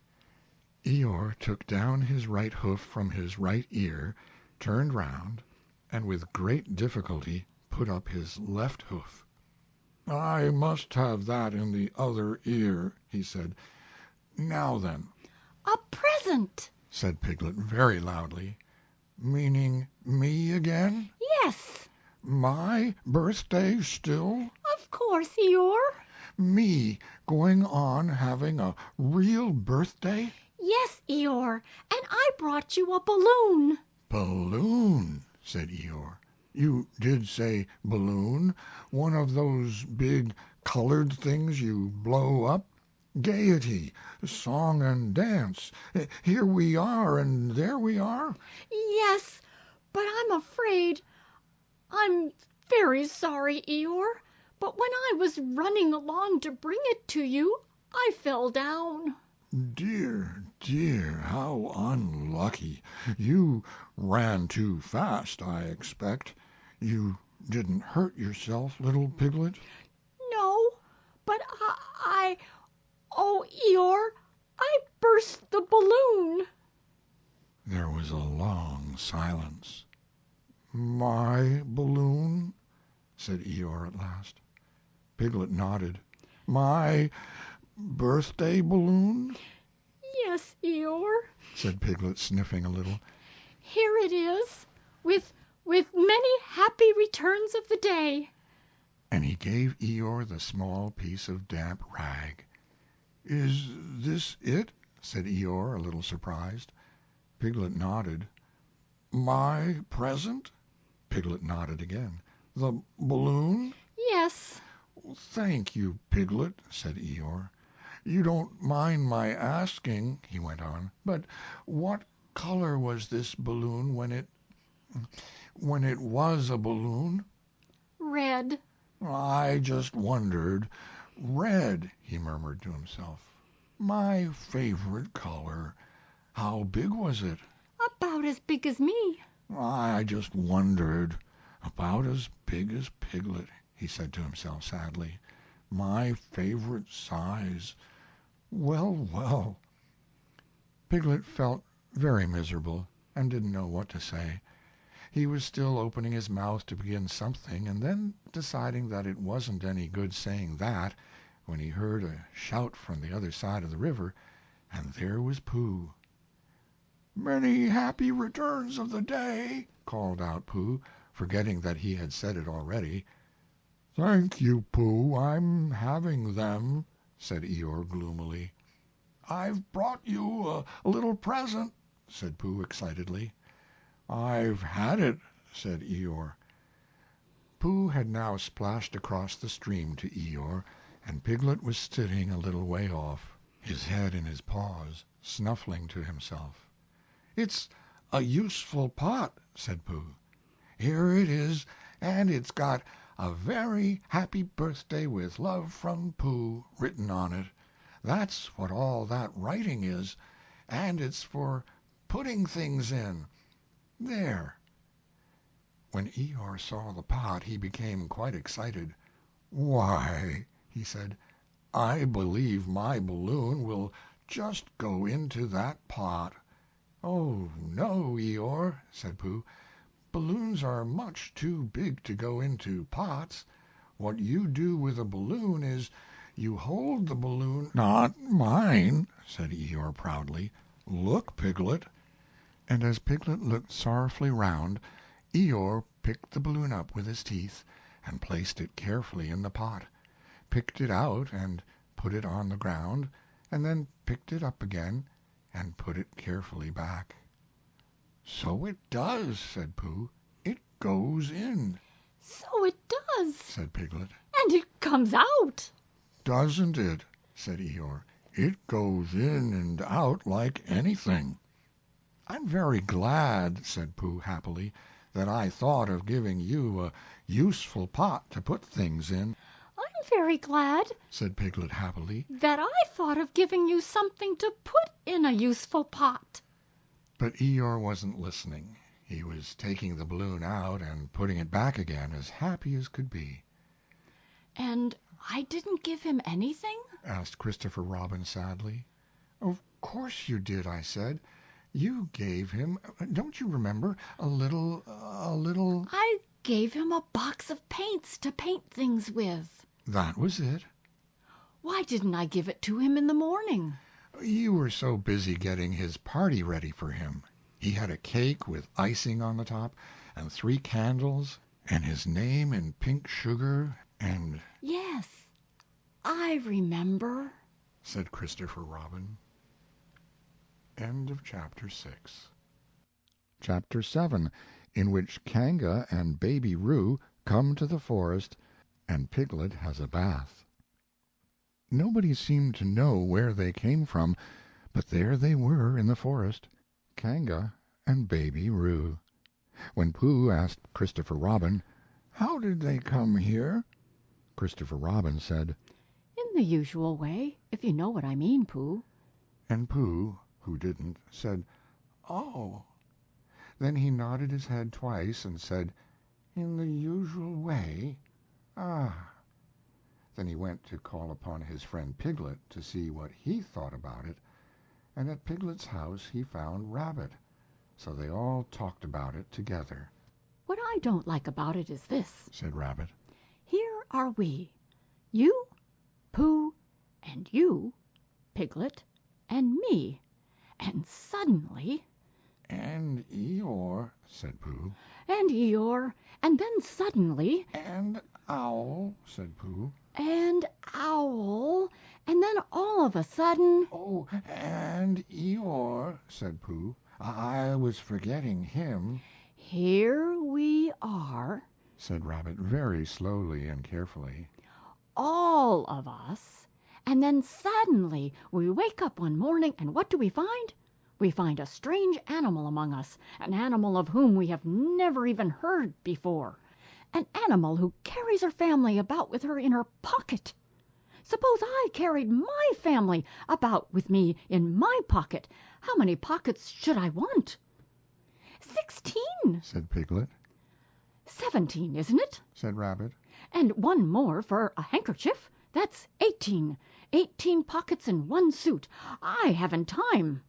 Eeyore took down his right hoof from his right ear, turned round, and with great difficulty put up his left hoof. "I must have that in the other ear," he said. "Now then." "A present." said Piglet very loudly. "Meaning me again? "Yes." My birthday still? "Of course, Eeyore." Me going on having a real birthday?" "Yes, Eeyore, and I brought you a balloon." "Balloon," said Eeyore. "You did say balloon. One of those big colored things you blow up. Gaiety, song and dance. Here we are and there we are." "Yes, but I'm very sorry, Eeyore, but when I was running along to bring it to you, I fell down." "Dear, dear, how unlucky. You ran too fast, I expect. You didn't hurt yourself, little Piglet?" "No, but oh, Eeyore, I burst the balloon." There was a long silence. "My balloon?" said Eeyore at last. Piglet nodded. "My birthday balloon?" "Yes, Eeyore." said Piglet, sniffing a little. "Here it is, with many happy returns of the day." And he gave Eeyore the small piece of damp rag. "Is this it?" said Eeyore, a little surprised. Piglet nodded. "My present?" Piglet nodded again. "The balloon?" "Yes." "Thank you, Piglet," said Eeyore. "You don't mind my asking," he went on, "but what color was this balloon when it was a balloon?" "Red." "I just wondered. Red," he murmured to himself. "My favorite color. How big was it?" "About as big as me." "I just wondered. About as big as Piglet," he said to himself sadly. "My favorite size. Well, well." Piglet felt very miserable, and didn't know what to say. He was still opening his mouth to begin something, and then deciding that it wasn't any good saying that, when he heard a shout from the other side of the river, and there was Pooh. "Many happy returns of the day," called out Pooh, forgetting that he had said it already. "Thank you, Pooh, I'm having them," said Eeyore gloomily. "I've brought you a little present," said Pooh excitedly. "I've had it," said Eeyore. Pooh had now splashed across the stream to Eeyore, and Piglet was sitting a little way off, his head in his paws, snuffling to himself. "It's a useful pot," said Pooh. "Here it is, and it's got 'A very happy birthday with love from Pooh' written on it. That's what all that writing is, and it's for putting things in. There." When Eeyore saw the pot he became quite excited. "Why," he said, "I believe my balloon will just go into that pot." "Oh, no, Eeyore," said Pooh. "Balloons are much too big to go into pots. What you do with a balloon is you hold the balloon—" "Not mine," said Eeyore proudly. "Look, Piglet." And as Piglet looked sorrowfully round, Eeyore picked the balloon up with his teeth and placed it carefully in the pot. picked it out and put it on the ground, and then picked it up again and put it carefully back. "So it does," said Pooh. "It goes in," So it does. said Piglet. And it comes out. "Doesn't it?" said Eeyore. "It goes in and out like anything." "I'm very glad," said Pooh happily, "that I thought of giving you a useful pot to put things in," I'm very glad said Piglet happily. that I thought of giving you something to put in a useful pot. But Eeyore wasn't listening. He was taking the balloon out and putting it back again, as happy as could be. And I didn't give him anything? Asked Christopher Robin sadly. "Of course you did," I said. "You gave him, don't you remember, a little... I gave him a box of paints to paint things with. That was it." Why didn't I give it to him in the morning? "You were so busy getting his party ready for him. He had a cake with icing on the top, and 3 candles, and his name in pink sugar, and—" Yes, I remember," said Christopher Robin. End of Chapter 6. Chapter 7, in which Kanga and Baby Roo come to the forest and Piglet has a bath. Nobody seemed to know where they came from, but there they were in the forest, Kanga and Baby Roo. When Pooh asked Christopher Robin, "How did they come here?" Christopher Robin said, In the usual way, if you know what I mean, Pooh. And Pooh, who didn't, said, "Oh." Then he nodded his head twice and said, "In the usual way? Ah." Then he went to call upon his friend Piglet to see what he thought about it, and at Piglet's house he found Rabbit, so they all talked about it together. What I don't like about it is this. Said Rabbit. Here are we, you, Pooh, and you, Piglet, and me, and suddenly... "And Eeyore," said Pooh. And Eeyore, and then suddenly... "And Owl," said Pooh. And Owl, and then all of a sudden... "Oh, and Eeyore," said Pooh. I was forgetting him." Here we are, said Rabbit very slowly and carefully. all of us, and then suddenly we wake up one morning, and what do we find? We find a strange animal among us, an animal of whom we have never even heard before, an animal who carries her family about with her in her pocket. Suppose I carried my family about with me in my pocket. How many pockets should I want? 16, said Piglet. 17, isn't it? Said Rabbit. And one more for a handkerchief. That's 18. 18 pockets in one suit. I haven't time.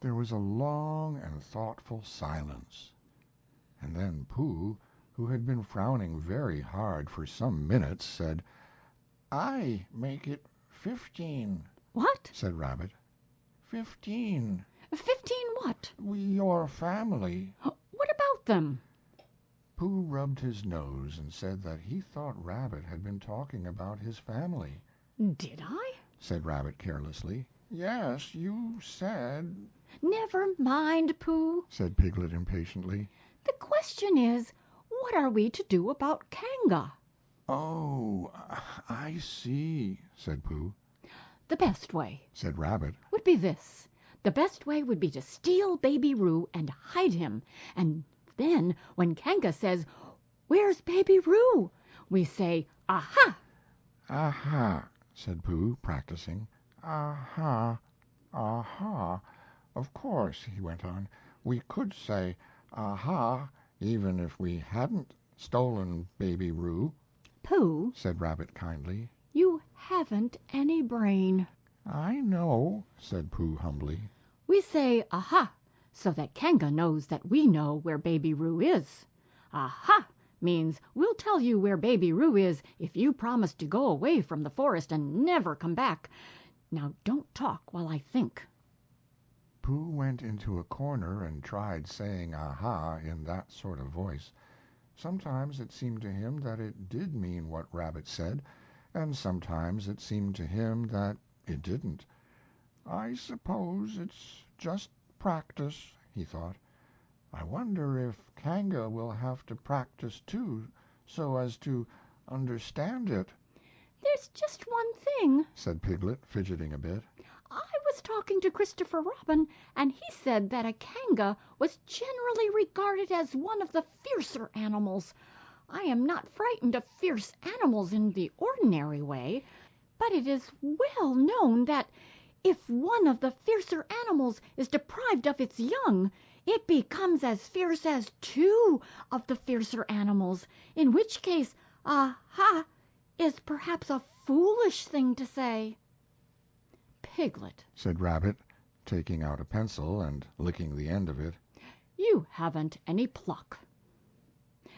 There was a long and thoughtful silence, and then Pooh, who had been frowning very hard for some minutes, said, "I make it 15. What? Said Rabbit. 15. 15 what? Your family. What about them? Pooh rubbed his nose and said that he thought Rabbit had been talking about his family. Did I? Said Rabbit carelessly. Yes, you said... Never mind, Pooh. Said Piglet impatiently. The question is, what are we to do about Kanga? Oh, I see, said Pooh. The best way, Said Rabbit. would be this. The best way would be to steal Baby Roo and hide him. And then, when Kanga says, "Where's Baby Roo?" we say, "Aha!" Aha, said Pooh, practicing. Aha, aha. Of course, he went on, we could say aha, even if we hadn't stolen Baby Roo. Pooh, Said Rabbit kindly. you haven't any brain. I know, said Pooh humbly. We say, "Aha," so that Kanga knows that we know where Baby Roo is. "Aha" means we'll tell you where Baby Roo is if you promise to go away from the forest and never come back. Now don't talk while I think. Pooh went into a corner and tried saying aha in that sort of voice. Sometimes it seemed to him that it did mean what Rabbit said, and sometimes it seemed to him that it didn't. "I suppose it's just practice," he thought. "I wonder if Kanga will have to practice, too, so as to understand it." There's just one thing, said Piglet, fidgeting a bit. I was talking to Christopher Robin, and he said that a Kanga was generally regarded as one of the fiercer animals. I am not frightened of fierce animals in the ordinary way, but it is well known that if one of the fiercer animals is deprived of its young, it becomes as fierce as two of the fiercer animals, in which case, aha, is perhaps a foolish thing to say. Piglet, said Rabbit, taking out a pencil and licking the end of it. You haven't any pluck.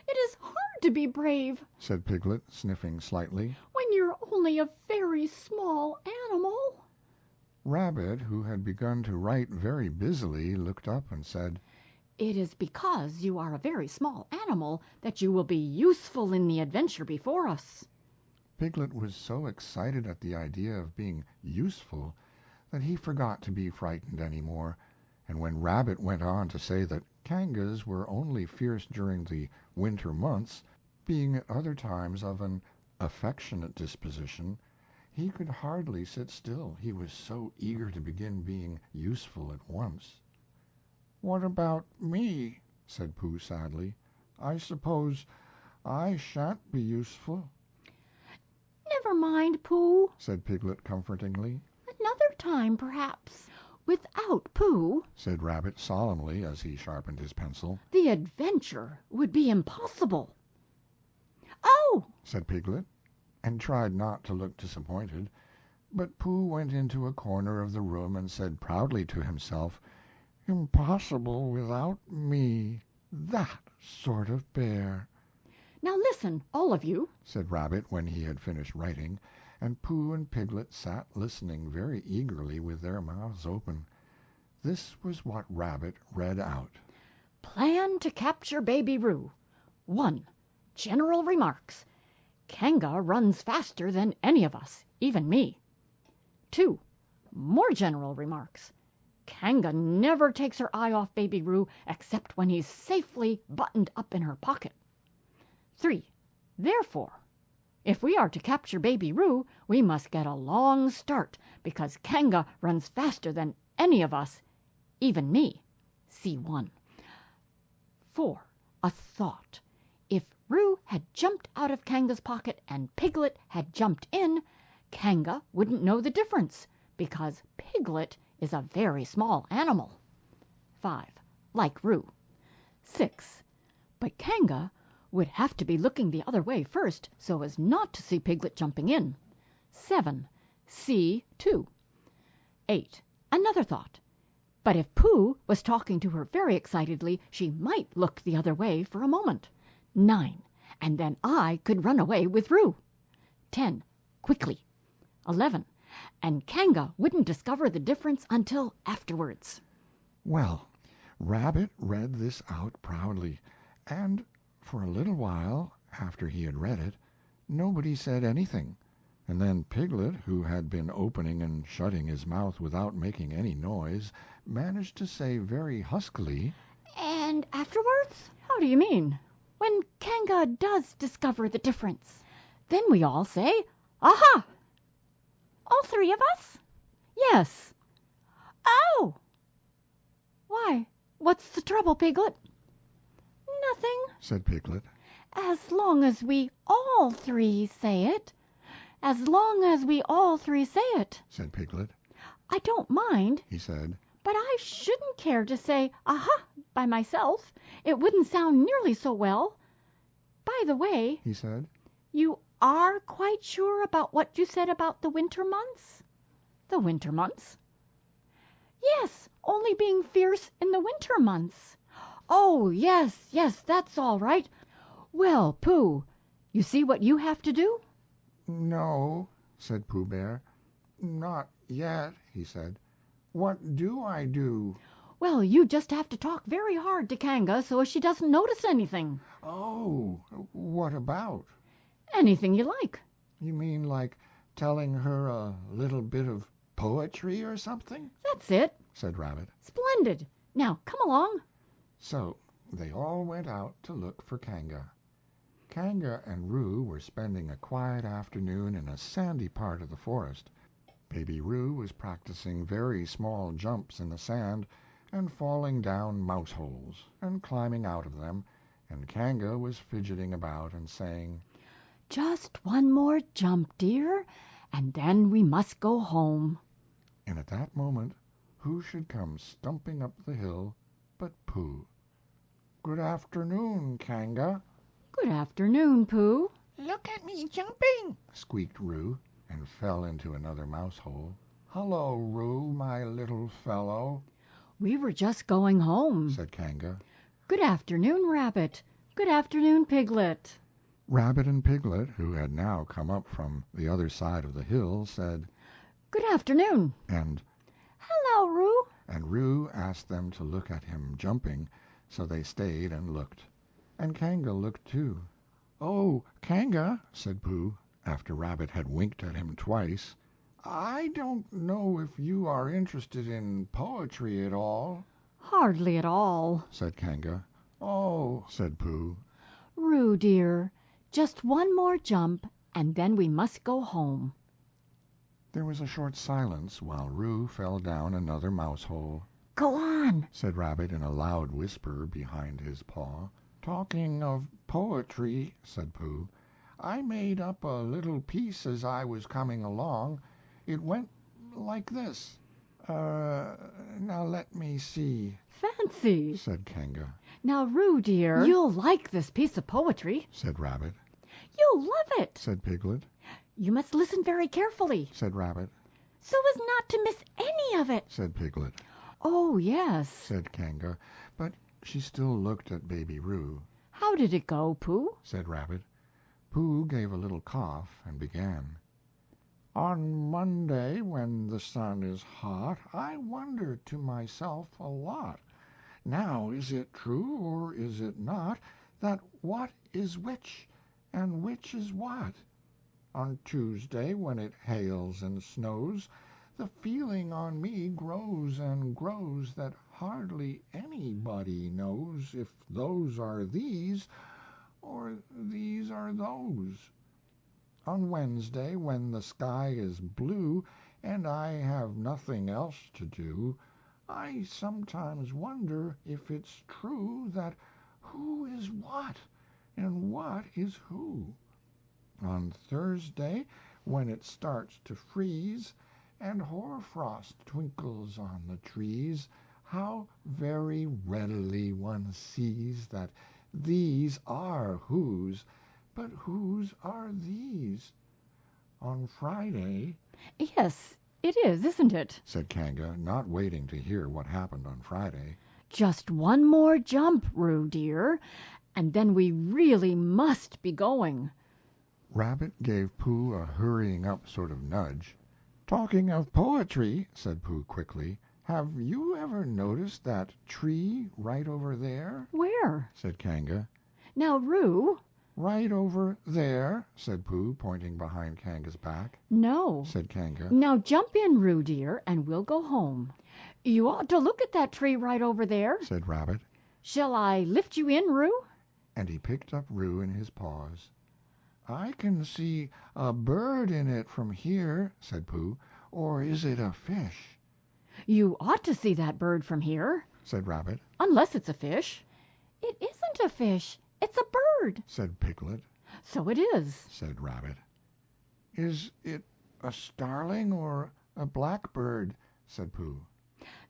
It is hard to be brave, said Piglet, sniffing slightly, when you're only a very small animal. Rabbit, who had begun to write very busily, looked up and said, It is because you are a very small animal that you will be useful in the adventure before us. Piglet was so excited at the idea of being useful that he forgot to be frightened any more, and when Rabbit went on to say that Kangas were only fierce during the winter months, being at other times of an affectionate disposition, he could hardly sit still, he was so eager to begin being useful at once. "What about me?" said Pooh sadly. "I suppose I shan't be useful." Never mind, Pooh. said Piglet comfortingly. Another time, perhaps. Without Pooh, said Rabbit solemnly as he sharpened his pencil. The adventure would be impossible. Oh, said Piglet, and tried not to look disappointed. But Pooh went into a corner of the room and said proudly to himself, "Impossible without me, that sort of bear." Now listen, all of you, said Rabbit when he had finished writing, and Pooh and Piglet sat listening very eagerly with their mouths open. This was what Rabbit read out. Plan to capture Baby Roo. 1. General remarks. Kanga runs faster than any of us, even me. 2. More general remarks. Kanga never takes her eye off Baby Roo except when he's safely buttoned up in her pocket. 3. Therefore, if we are to capture Baby Roo, we must get a long start, because Kanga runs faster than any of us, even me. C1. 4. A thought. If Roo had jumped out of Kanga's pocket and Piglet had jumped in, Kanga wouldn't know the difference, because Piglet is a very small animal. 5. Like Roo. 6. But Kanga would have to be looking the other way first so as not to see Piglet jumping in. 7. C2. 8. Another thought. But if Pooh was talking to her very excitedly, she might look the other way for a moment. 9. And then I could run away with Roo. 10. Quickly. 11. And Kanga wouldn't discover the difference until afterwards. Well, Rabbit read this out proudly, and for a little while, after he had read it, nobody said anything, and then Piglet, who had been opening and shutting his mouth without making any noise, managed to say very huskily, and afterwards? How do you mean? When Kanga does discover the difference. Then we all say, Aha! All three of us? Yes. Oh! Why, what's the trouble, Piglet? Nothing. said Piglet. As long as we all three say it. As long as we all three say it. said Piglet. I don't mind, he said. but I shouldn't care to say aha by myself. It wouldn't sound nearly so well. By the way, he said. You are quite sure about what you said about the winter months? The winter months? Yes, only being fierce in the winter months. Oh, yes, that's all right. Well, Pooh, you see what you have to do? No, said Pooh Bear. Not yet, he said. What do I do? Well, you just have to talk very hard to Kanga so she doesn't notice anything. Oh, what about? Anything you like. You mean like telling her a little bit of poetry or something? That's it. Said Rabbit. Splendid. Now, come along. So they all went out to look for Kanga. Kanga and Roo were spending a quiet afternoon in a sandy part of the forest. Baby Roo was practicing very small jumps in the sand and falling down mouse holes and climbing out of them, and Kanga was fidgeting about and saying, Just one more jump, dear, and then we must go home. And at that moment, who should come stumping up the hill but Pooh. "Good afternoon, Kanga." Good afternoon, Pooh. Look at me jumping, squeaked Roo, and fell into another mouse hole. "Hello, Roo, my little fellow," We were just going home. said Kanga. Good afternoon, Rabbit. Good afternoon, Piglet. Rabbit and Piglet, who had now come up from the other side of the hill, said, Good afternoon. and Hello, Roo. Roo asked them to look at him jumping, so they stayed and looked. And Kanga looked too. "Oh, Kanga," said Pooh, after Rabbit had winked at him twice, "I don't know if you are interested in poetry at all." Hardly at all. said Kanga. "Oh," said Pooh. Roo, dear, just one more jump, and then we must go home. There was a short silence while Roo fell down another mouse hole. Go on. said Rabbit in a loud whisper behind his paw. "Talking of poetry," said Pooh, "I made up a little piece as I was coming along. It went like this. Now let me see," Fancy. said Kanga. Now, Roo, dear, you'll like this piece of poetry. said Rabbit. You'll love it. said Piglet. You must listen very carefully, said Rabbit. So as not to miss any of it. said Piglet. Oh, yes. said Kanga, but she still looked at Baby Roo. How did it go, Pooh? said Rabbit. Pooh gave a little cough and began. "On Monday, when the sun is hot, I wonder to myself a lot. Now is it true or is it not, that what is which, and which is what? On Tuesday, when it hails and snows, the feeling on me grows and grows that hardly anybody knows if those are these, or these are those. On Wednesday, when the sky is blue, and I have nothing else to do, I sometimes wonder if it's true that who is what, and what is who. On Thursday, when it starts to freeze, and hoarfrost twinkles on the trees, how very readily one sees that these are whose, but whose are these? On Friday," Yes, it is, isn't it? said Kanga, not waiting to hear what happened on Friday. Just one more jump, Roo, dear, and then we really must be going. Rabbit gave Pooh a hurrying up sort of nudge. "Talking of poetry," said Pooh quickly, "have you ever noticed that tree right over there?" Where? said Kanga. Now, Roo. "Right over there," said Pooh, pointing behind Kanga's back. No. said Kanga. Now jump in, Roo, dear, and we'll go home. You ought to look at that tree right over there. said Rabbit, Shall I lift you in, Roo? and he picked up Roo in his paws. "I can see a bird in it from here," said Pooh. "Or is it a fish?" You ought to see that bird from here, said Rabbit. unless it's a fish. It isn't a fish. It's a bird. said Piglet. So it is. said Rabbit. "Is it a starling or a blackbird?" said Pooh.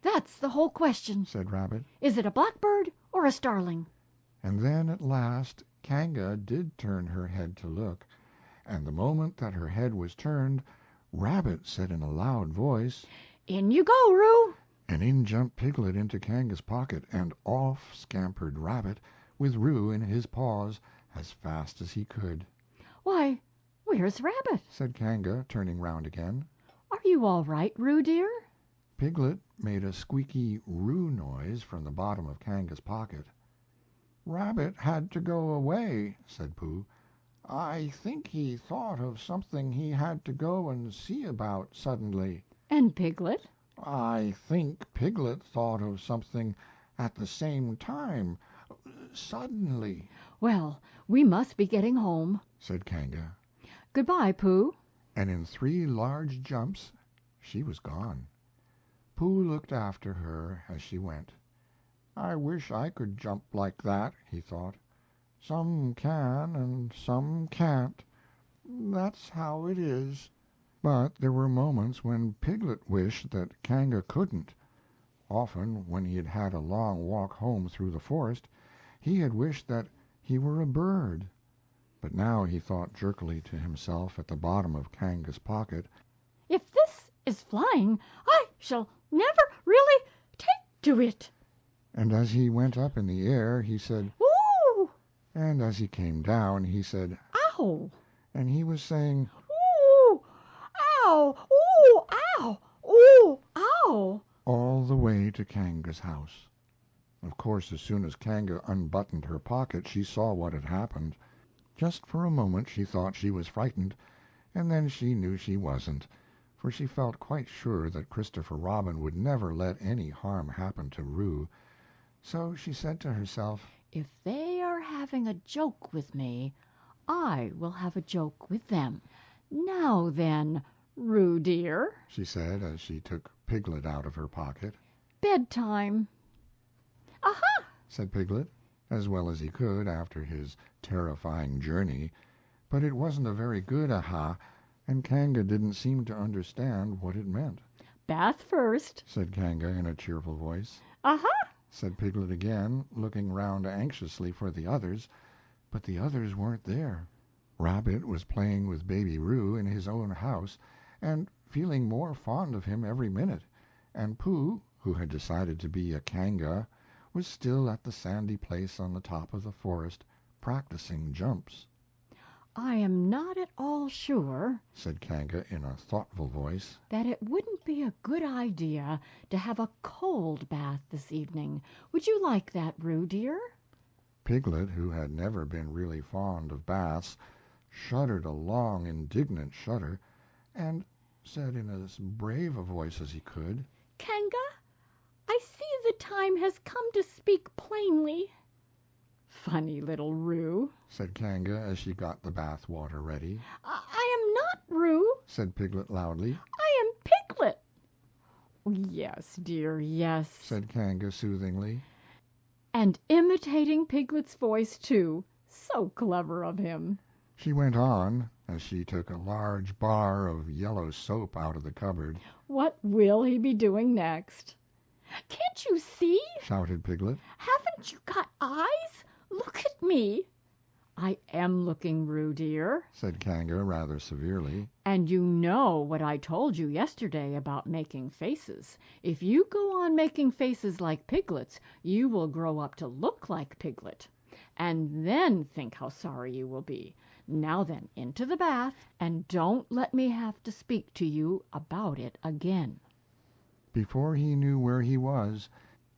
That's the whole question. said Rabbit. Is it a blackbird or a starling? And then at last Kanga did turn her head to look, and the moment that her head was turned, Rabbit said in a loud voice, In you go, Roo. and in jumped Piglet into Kanga's pocket, and off scampered Rabbit, with Roo in his paws, as fast as he could. Why, where's Rabbit? said Kanga, turning round again. Are you all right, Roo, dear? Piglet made a squeaky Roo noise from the bottom of Kanga's pocket. "Rabbit had to go away," said Pooh. I think he thought of something he had to go and see about suddenly. And Piglet? I think Piglet thought of something at the same time, suddenly, Well, we must be getting home. said Kanga, Goodbye, Pooh. and in 3 large jumps she was gone. Pooh looked after her as she went. I wish I could jump like that, he thought. Some can and some can't. That's how it is. But there were moments when Piglet wished that Kanga couldn't. Often, when he had had a long walk home through the forest, he had wished that he were a bird. But now he thought jerkily to himself at the bottom of Kanga's pocket, If this is flying, I shall never really take to it. and as he went up in the air he said, Ooh! and as he came down he said, Ow! and he was saying, Ooh! Ow! Ooh! Ow! Ooh! Ow! all the way to Kanga's house. Of course, as soon as Kanga unbuttoned her pocket she saw what had happened. Just for a moment she thought she was frightened, and then she knew she wasn't, for she felt quite sure that Christopher Robin would never let any harm happen to Roo. So she said to herself, If they are having a joke with me, I will have a joke with them. Now then, Roo dear, she said as she took Piglet out of her pocket. bedtime. Aha! Said Piglet, as well as he could after his terrifying journey, but it wasn't a very good aha, and Kanga didn't seem to understand what it meant. Bath first. Said Kanga in a cheerful voice. Aha! Said Piglet again, looking round anxiously for the others, but the others weren't there. Rabbit was playing with Baby Roo in his own house, and feeling more fond of him every minute, and Pooh, who had decided to be a Kanga, was still at the sandy place on the top of the forest, practicing jumps. I am not at all sure, Said Kanga in a thoughtful voice. that it wouldn't be a good idea to have a cold bath this evening. Would you like that, Roo dear? Piglet, who had never been really fond of baths, shuddered a long, indignant shudder, and said in as brave a voice as he could, Kanga, I see the time has come to speak plainly. Funny little Roo. said Kanga as she got the bath water ready. I am not Roo. Said Piglet loudly. I am Piglet. Yes, dear, yes. Said Kanga soothingly. And imitating Piglet's voice, too. So clever of him. She went on as she took a large bar of yellow soap out of the cupboard. What will he be doing next? Can't you see? Shouted Piglet. Haven't you got eyes? Look at me. I am looking, Roo dear. Said Kanga rather severely. And you know what I told you yesterday about making faces. If you go on making faces like Piglet's, you will grow up to look like Piglet. And then think how sorry you will be. Now then, into the bath, and don't let me have to speak to you about it again. Before he knew where he was,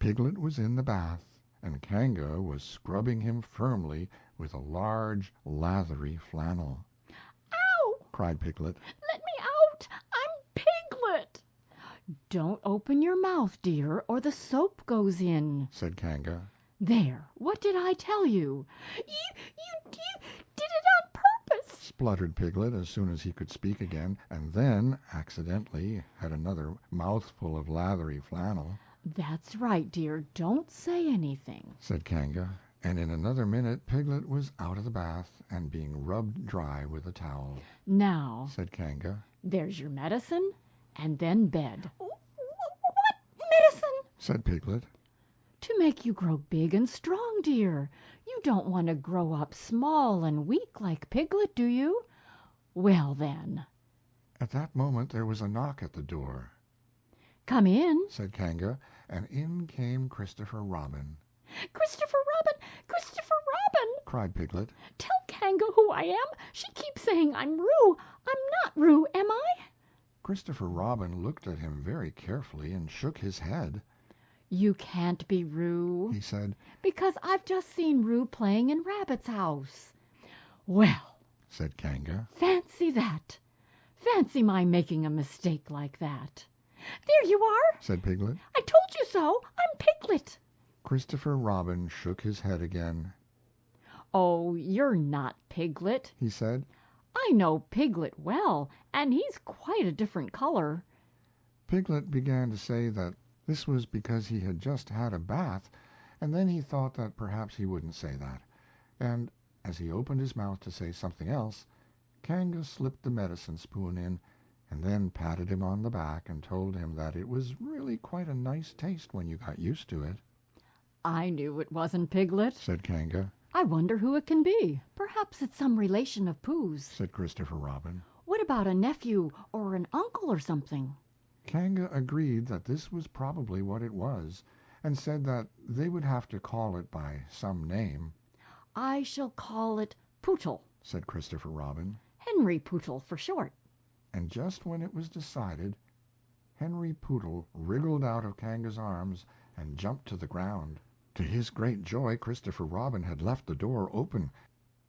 Piglet was in the bath, and Kanga was scrubbing him firmly with a large, lathery flannel. Ow! Cried Piglet. Let me out. I'm Piglet. Don't open your mouth, dear, or the soap goes in. Said Kanga. There, what did I tell you? You did it on purpose. Spluttered Piglet as soon as he could speak again, and then, accidentally, had another mouthful of lathery flannel. That's right, dear, don't say anything. Said Kanga, and in another minute Piglet was out of the bath and being rubbed dry with a towel. Now, Said Kanga. there's your medicine, and then bed. What medicine? Said Piglet. To make you grow big and strong, dear. You don't want to grow up small and weak like Piglet, do you? Well, then. At that moment there was a knock at the door. Come in. Said Kanga, and in came Christopher Robin. Christopher Robin! Christopher Robin! Cried Piglet. Tell Kanga who I am. She keeps saying I'm Roo. I'm not Roo, am I? Christopher Robin looked at him very carefully and shook his head. You can't be Roo, He said, because I've just seen Roo playing in Rabbit's house. Well, said Kanga. Fancy that! Fancy my making a mistake like that. There you are, said Piglet. I told you so. I'm Piglet. Christopher Robin shook his head again. Oh, you're not Piglet, he said. I know Piglet well, and he's quite a different color. Piglet began to say that this was because he had just had a bath, and then he thought that perhaps he wouldn't say that. And as he opened his mouth to say something else, Kanga slipped the medicine spoon in, and then patted him on the back and told him that it was really quite a nice taste when you got used to it. I knew it wasn't Piglet, said Kanga. I wonder who it can be. Perhaps it's some relation of Pooh's, said Christopher Robin. What about a nephew or an uncle or something? Kanga agreed that this was probably what it was, and said that they would have to call it by some name. I shall call it Pootle, said Christopher Robin. Henry Pootle for short. And just when it was decided, Henry Pootle wriggled out of Kanga's arms and jumped to the ground. To his great joy, Christopher Robin had left the door open.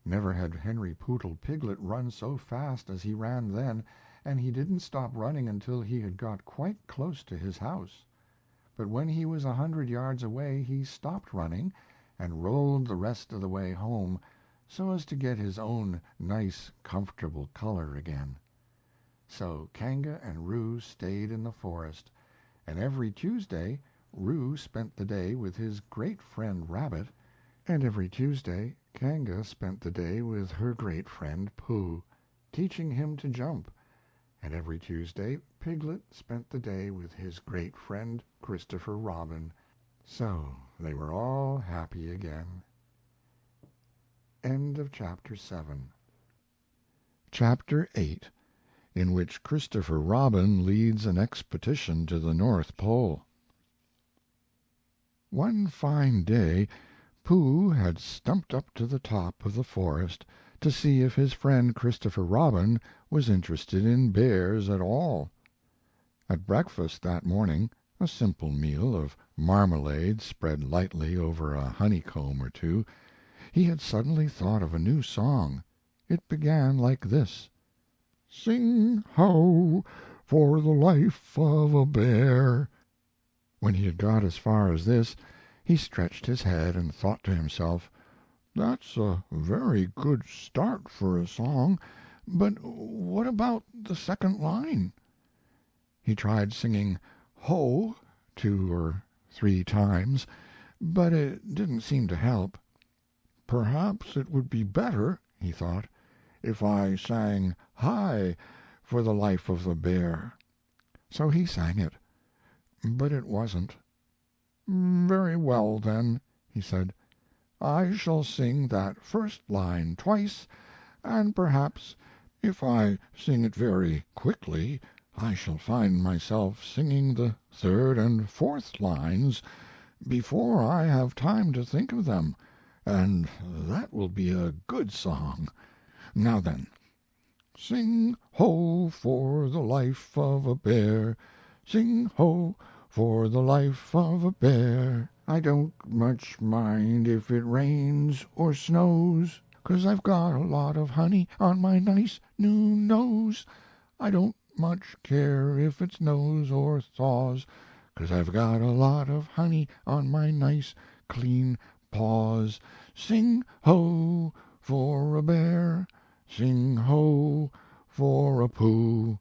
Never had Henry Pootle Piglet run so fast as he ran then, and he didn't stop running until he had got quite close to his house. But when he was 100 yards away he stopped running and rolled the rest of the way home, so as to get his own nice, comfortable color again. So Kanga and Roo stayed in the forest, and every Tuesday Roo spent the day with his great friend Rabbit, and every Tuesday Kanga spent the day with her great friend Pooh, teaching him to jump, and every Tuesday Piglet spent the day with his great friend Christopher Robin. So they were all happy again. End of Chapter 7. Chapter 8, in which Christopher Robin leads an expedition to the North Pole. One fine day Pooh had stumped up to the top of the forest to see if his friend Christopher Robin was interested in bears at all. At breakfast that morning, a simple meal of marmalade spread lightly over a honeycomb or two, he had suddenly thought of a new song. It began like this: "Sing ho, for the life of a bear." When he had got as far as this, he stretched his head and thought to himself, "That's a very good start for a song, but what about the second line?" He tried singing "ho" 2 or 3 times, but it didn't seem to help. "Perhaps it would be better," he thought, "if I sang high for the life of the bear." So he sang it, but it wasn't. "Very well, then," he said, "I shall sing that first line twice, and perhaps if I sing it very quickly I shall find myself singing the third and fourth lines before I have time to think of them, and that will be a good song. Now then, sing ho for the life of a bear, sing ho for the life of a bear. I don't much mind if it rains or snows, 'cause I've got a lot of honey on my nice new nose. I don't much care if it snows or thaws, 'cause I've got a lot of honey on my nice clean paws. Sing ho for a bear, sing ho for a Pooh,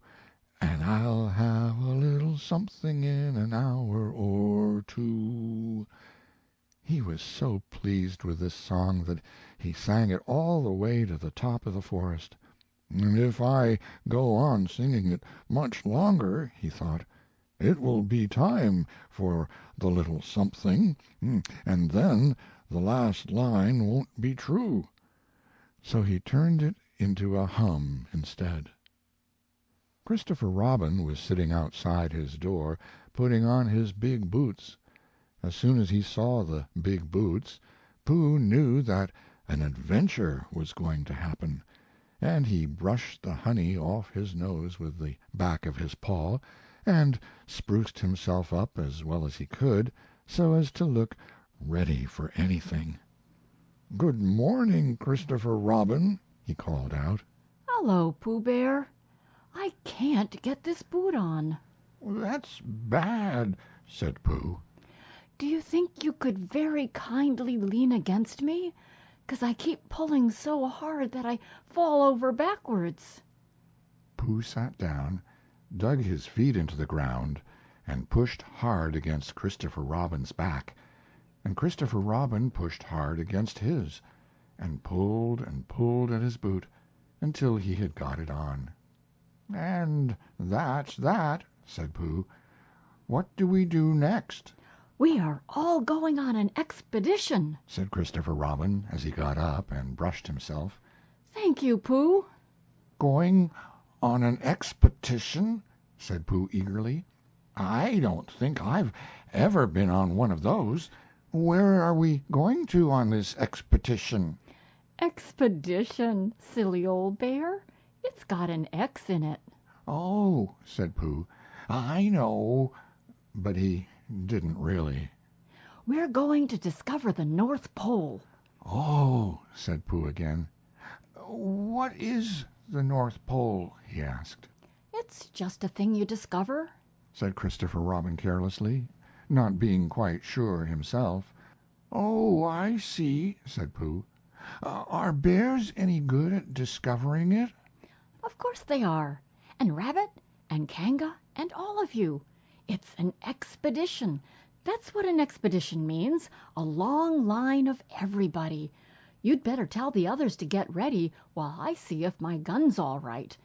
and I'll have a little something in an hour or two." He was so pleased with this song that he sang it all the way to the top of the forest. "And if I go on singing it much longer," he thought, "it will be time for the little something, and then the last line won't be true." So he turned it into a hum instead. Christopher Robin was sitting outside his door, putting on his big boots. As soon as he saw the big boots, Pooh knew that an adventure was going to happen, and he brushed the honey off his nose with the back of his paw, and spruced himself up as well as he could, so as to look ready for anything. "Good morning, Christopher Robin," he called out. Hello, Pooh Bear. I can't get this boot on. That's bad, said Pooh. Do you think you could very kindly lean against me? 'Cause I keep pulling so hard that I fall over backwards. Pooh sat down, dug his feet into the ground, and pushed hard against Christopher Robin's back, and Christopher Robin pushed hard against his, and pulled at his boot until he had got it on. "And that's that," said Pooh. "What do we do next?" We are all going on an expedition, said Christopher Robin as he got up and brushed himself. Thank you, Pooh. "Going on an expedition?" said Pooh eagerly. "I don't think I've ever been on one of those. Where are we going to on this expedition?" Expedition, silly old bear. It's got an X in it. "Oh," said Pooh, "I know," but he didn't really. We're going to discover the North Pole. "Oh," said Pooh again. "What is the North Pole?" he asked. It's just a thing you discover. said Christopher Robin carelessly, not being quite sure himself. "Oh, I see," said Pooh. "Are bears any good at discovering it?" Of course they are. And Rabbit and Kanga and all of you. It's an expedition. That's what an expedition means, a long line of everybody. You'd better tell the others to get ready while I see if my gun's all right.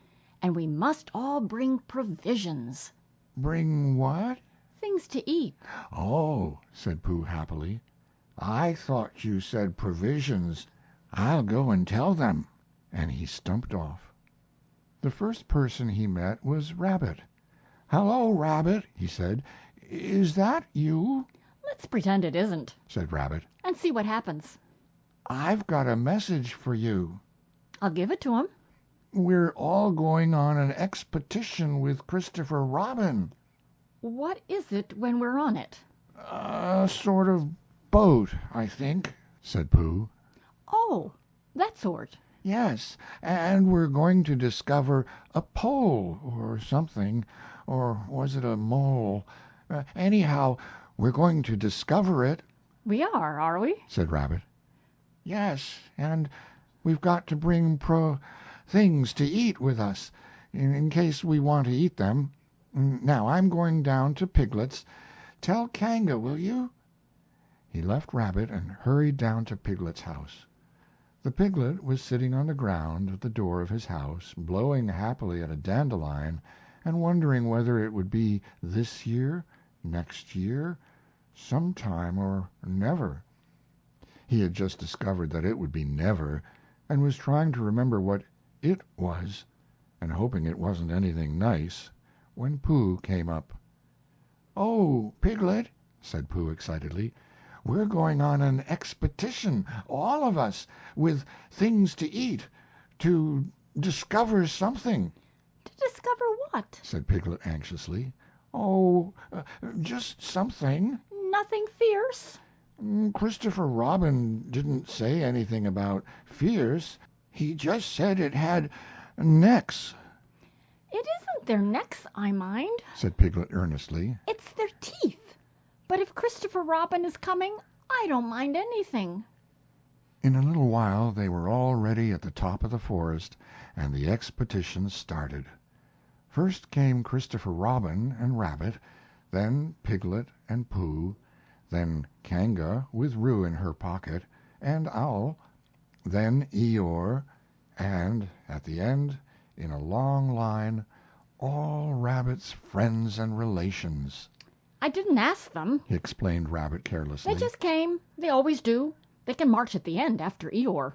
And we must all bring provisions. "Bring what?" Things to eat. "Oh," said Pooh happily. "I thought you said provisions. I'll go and tell them." And he stumped off. The first person he met was Rabbit. "Hello, Rabbit," he said. "Is that you?" Let's pretend it isn't, said Rabbit. and see what happens. "I've got a message for you. I'll give it to him. We're all going on an expedition with Christopher Robin. What is it when we're on it? A sort of boat, I think," said Pooh. Oh, that sort. "Yes, and we're going to discover a pole or something, or was it a mole? Anyhow, we're going to discover it." We are we? said Rabbit. "Yes, and we've got to bring things to eat with us, in case we want to eat them. Now I'm going down to Piglet's. Tell Kanga, will you?" He left Rabbit and hurried down to Piglet's house. The piglet was sitting on the ground at the door of his house, blowing happily at a dandelion and wondering whether it would be this year, next year, sometime, or never. He had just discovered that it would be never, and was trying to remember what it was, and hoping it wasn't anything nice, when Pooh came up. "Oh, Piglet," said Pooh excitedly, "we're going on an expedition, all of us, with things to eat, to discover something." To discover what? said Piglet anxiously. "Oh, just something. Nothing fierce? Christopher Robin didn't say anything about fierce. He just said it had necks." It isn't their necks I mind. said Piglet earnestly. It's their teeth. But if Christopher Robin is coming, I don't mind anything. In a little while they were all ready at the top of the forest, and the expedition started. First came Christopher Robin and Rabbit, then Piglet and Pooh, then Kanga with Roo in her pocket, and Owl, then Eeyore, and at the end, in a long line, all Rabbit's friends and relations. I didn't ask them. He explained Rabbit carelessly. They just came. They always do. They can march at the end after Eeyore.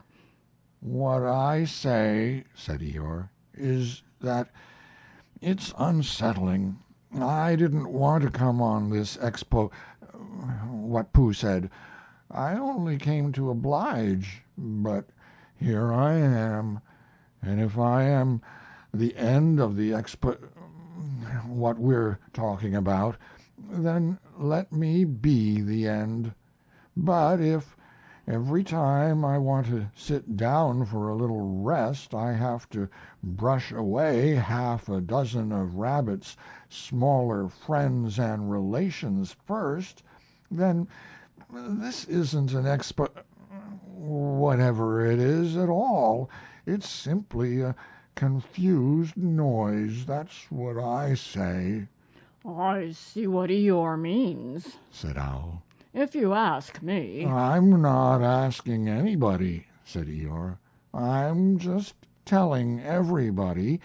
"What I say," said Eeyore, "is that it's unsettling. I didn't want to come on this what Pooh said. I only came to oblige, but here I am, and if I am the end of the what we're talking about, then let me be the end. But if Every time I want to sit down for a little rest I have to brush away half a dozen of Rabbit's smaller friends and relations first. Then this isn't an whatever it is at all. It's simply a confused noise. That's what I say." "I see what Eeyore means," said Owl. "if you ask me." "I'm not asking anybody," said Eeyore. "I'm just telling everybody.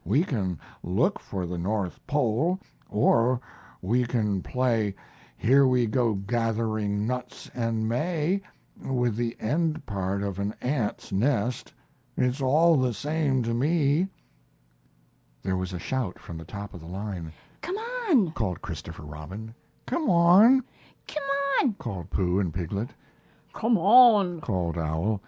We can look for the North Pole, or we can play Here We Go Gathering Nuts and May with the end part of an ant's nest. It's all the same to me." There was a shout from the top of the line. Come on! Called Christopher Robin. "Come on!" Come on! Called Pooh and Piglet. "Come on!" Called Owl.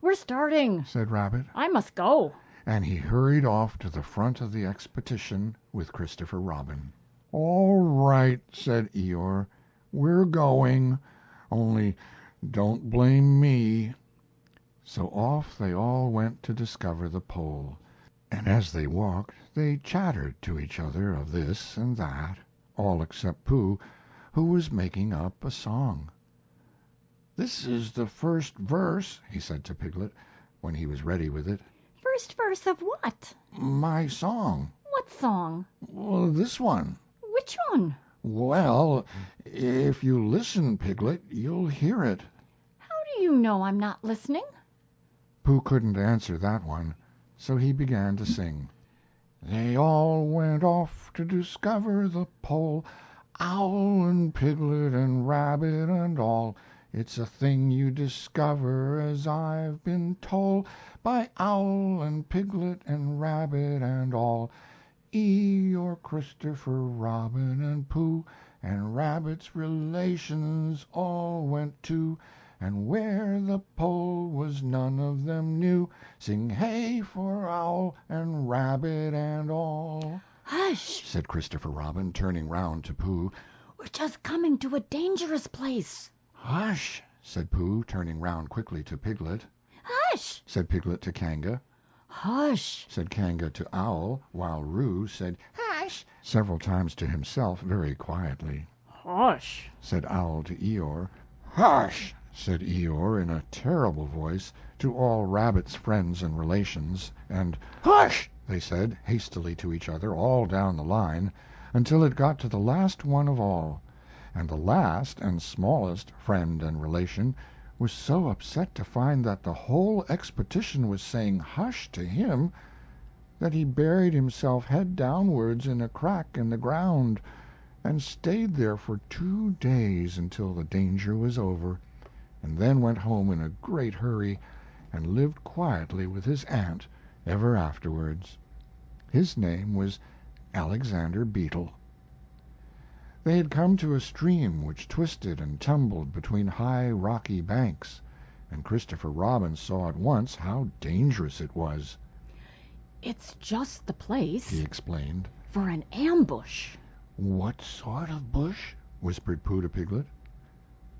"We're starting," said Rabbit. "I must go." And he hurried off to the front of the Expotition with Christopher Robin. "All right," said Eeyore. "We're going. Only don't blame me." So off they all went to discover the pole. And as they walked they chattered to each other of this and that, all except Pooh, who was making up a song. "This is the first verse," he said to Piglet, when he was ready with it. First verse of what? "My song." What song? "Well, this one." Which one? "Well, if you listen, Piglet, you'll hear it." How do you know I'm not listening?" Pooh couldn't answer that one, so he began to sing. "They all went off to discover the pole, Owl and Piglet and Rabbit and all. It's a thing you discover, as I've been told, by Owl and Piglet and Rabbit and all. Eeyore, Christopher, Robin, and Pooh, and Rabbit's relations all went too, and where the pole was none of them knew. Sing hey for Owl and Rabbit and all." "Hush!" said Christopher Robin, turning round to Pooh. "We're just coming to a dangerous place." "Hush!" said Pooh, turning round quickly to Piglet. "Hush!" said Piglet to Kanga. "Hush!" said Kanga to Owl, while Roo said "Hush!" several times to himself very quietly. "Hush!" said Owl to Eeyore. "Hush!" said Eeyore in a terrible voice to all Rabbit's friends and relations, and "Hush!" they said hastily to each other all down the line, until it got to the last one of all, and the last and smallest friend and relation was so upset to find that the whole Expotition was saying "Hush!" to him that he buried himself head downwards in a crack in the ground, and stayed there for 2 days until the danger was over, and then went home in a great hurry and lived quietly with his aunt ever afterwards. His name was Alexander Beetle. They had come to a stream which twisted and tumbled between high rocky banks, and Christopher Robin saw at once how dangerous it was. "It's just the place," he explained, "for an ambush." "What sort of bush?" whispered Pooh to Piglet.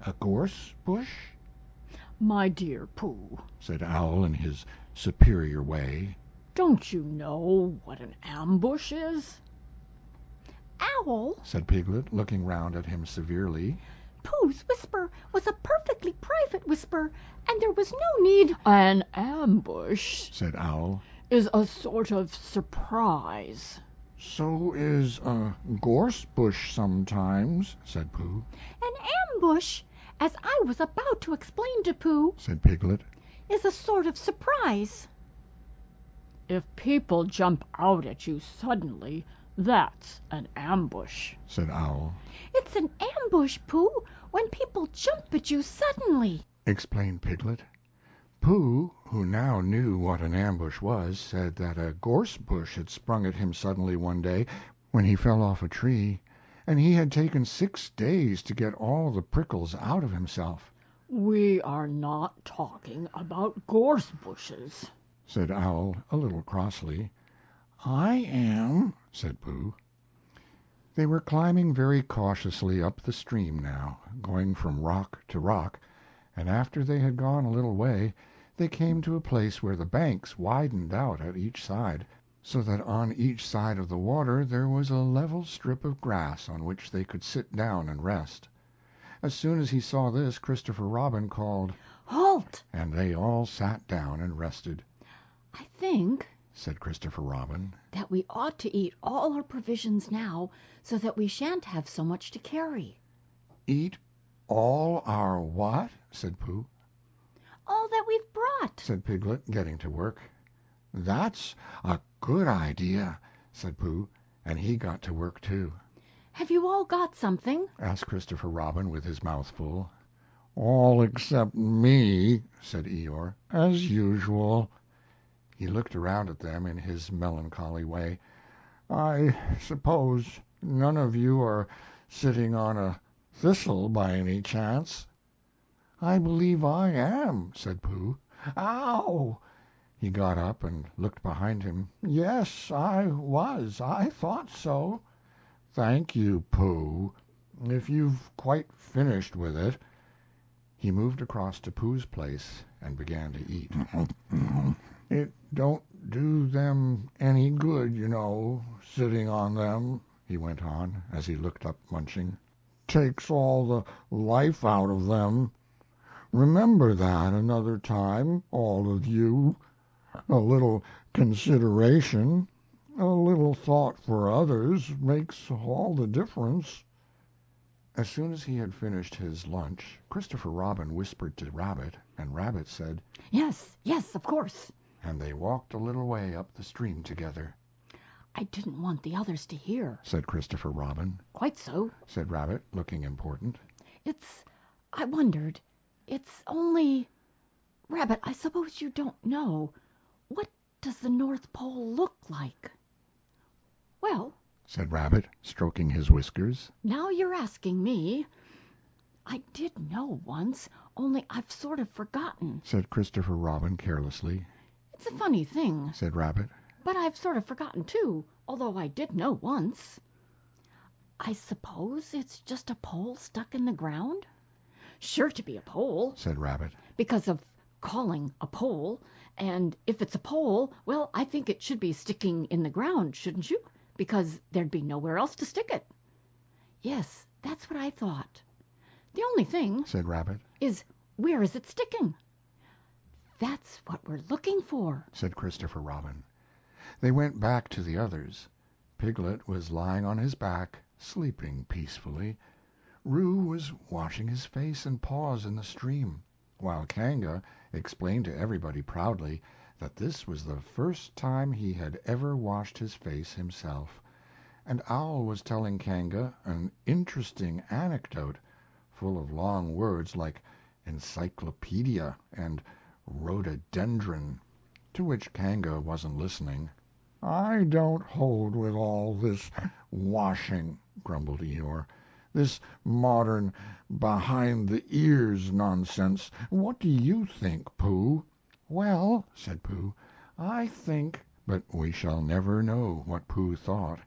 "A gorse bush?" "My dear Pooh," said Owl in his superior way. "don't you know what an ambush is?" "Owl," said Piglet, looking round at him severely. "Pooh's whisper was a perfectly private whisper, and there was no need—" "An ambush," said Owl, "is a sort of surprise." "So is a gorse bush sometimes," said Pooh. "An ambush, as I was about to explain to Pooh," said Piglet. "is a sort of surprise." "If people jump out at you suddenly, that's an ambush," said Owl. "It's an ambush, Pooh, when people jump at you suddenly," explained Piglet. Pooh, who now knew what an ambush was, said that a gorse bush had sprung at him suddenly one day when he fell off a tree, and he had taken 6 days to get all the prickles out of himself. "We are not talking about gorse bushes," said Owl a little crossly. "I am," said Pooh. They were climbing very cautiously up the stream now, going from rock to rock, and after they had gone a little way they came to a place where the banks widened out at each side, so that on each side of the water there was a level strip of grass on which they could sit down and rest. As soon as he saw this, Christopher Robin called, Halt! and they all sat down and rested. I think, said Christopher Robin, that we ought to eat all our provisions now, so that we shan't have so much to carry. Eat all our what? said Pooh. All that we've brought, said Piglet, getting to work. That's a good idea, said Pooh, and he got to work too. Have you all got something? asked Christopher Robin with his mouth full. All except me, said Eeyore, as usual. He looked around at them in his melancholy way. I suppose none of you are sitting on a thistle by any chance? I believe I am, said Pooh. Ow! He got up and looked behind him. Yes, I was. I thought so. Thank you, Pooh. If you've quite finished with it. He moved across to Pooh's place and began to eat. It don't do them any good, you know, sitting on them, he went on, as he looked up munching. Takes all the life out of them. Remember that another time, all of you. A little consideration, a little thought for others makes all the difference. As soon as he had finished his lunch, Christopher Robin whispered to Rabbit, and Rabbit said, Yes, yes, of course. And they walked a little way up the stream together. I didn't want the others to hear, said Christopher Robin. Quite so, said Rabbit, looking important. I wondered, it's only... Rabbit, I suppose you don't know. What does the North Pole look like? Well, said Rabbit, stroking his whiskers. Now you're asking me. I did know once, only I've sort of forgotten, said Christopher Robin carelessly. It's a funny thing, said Rabbit. But I've sort of forgotten too, although I did know once. I suppose it's just a pole stuck in the ground? Sure to be a pole, said Rabbit. Because of calling a pole. And if it's a pole, well, I think it should be sticking in the ground, shouldn't you? Because there'd be nowhere else to stick it. Yes, that's what I thought. The only thing, said Rabbit, is where is it sticking? That's what we're looking for, said Christopher Robin. They went back to the others. Piglet was lying on his back, sleeping peacefully. Roo was washing his face and paws in the stream, while Kanga explained to everybody proudly that this was the first time he had ever washed his face himself, and Owl was telling Kanga an interesting anecdote, full of long words like encyclopedia and rhododendron, to which Kanga wasn't listening. I don't hold with all this washing, grumbled Eeyore. This modern, behind-the-ears nonsense. What do you think, Pooh? Well, said Pooh, I think... But we shall never know what Pooh thought,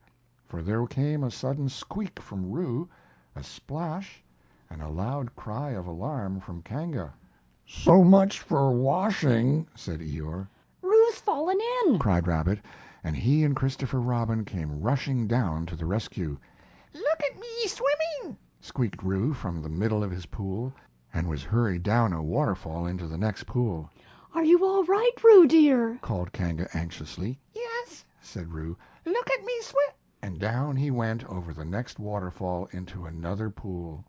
for there came a sudden squeak from Roo, a splash, and a loud cry of alarm from Kanga. So much for washing, said Eeyore. Roo's fallen in, cried Rabbit, and he and Christopher Robin came rushing down to the rescue. Look at me swimming, squeaked Roo from the middle of his pool, and was hurried down a waterfall into the next pool. Are you all right, Roo, dear? called Kanga anxiously. Yes, said Roo, look at me swim. And down he went over the next waterfall into another pool.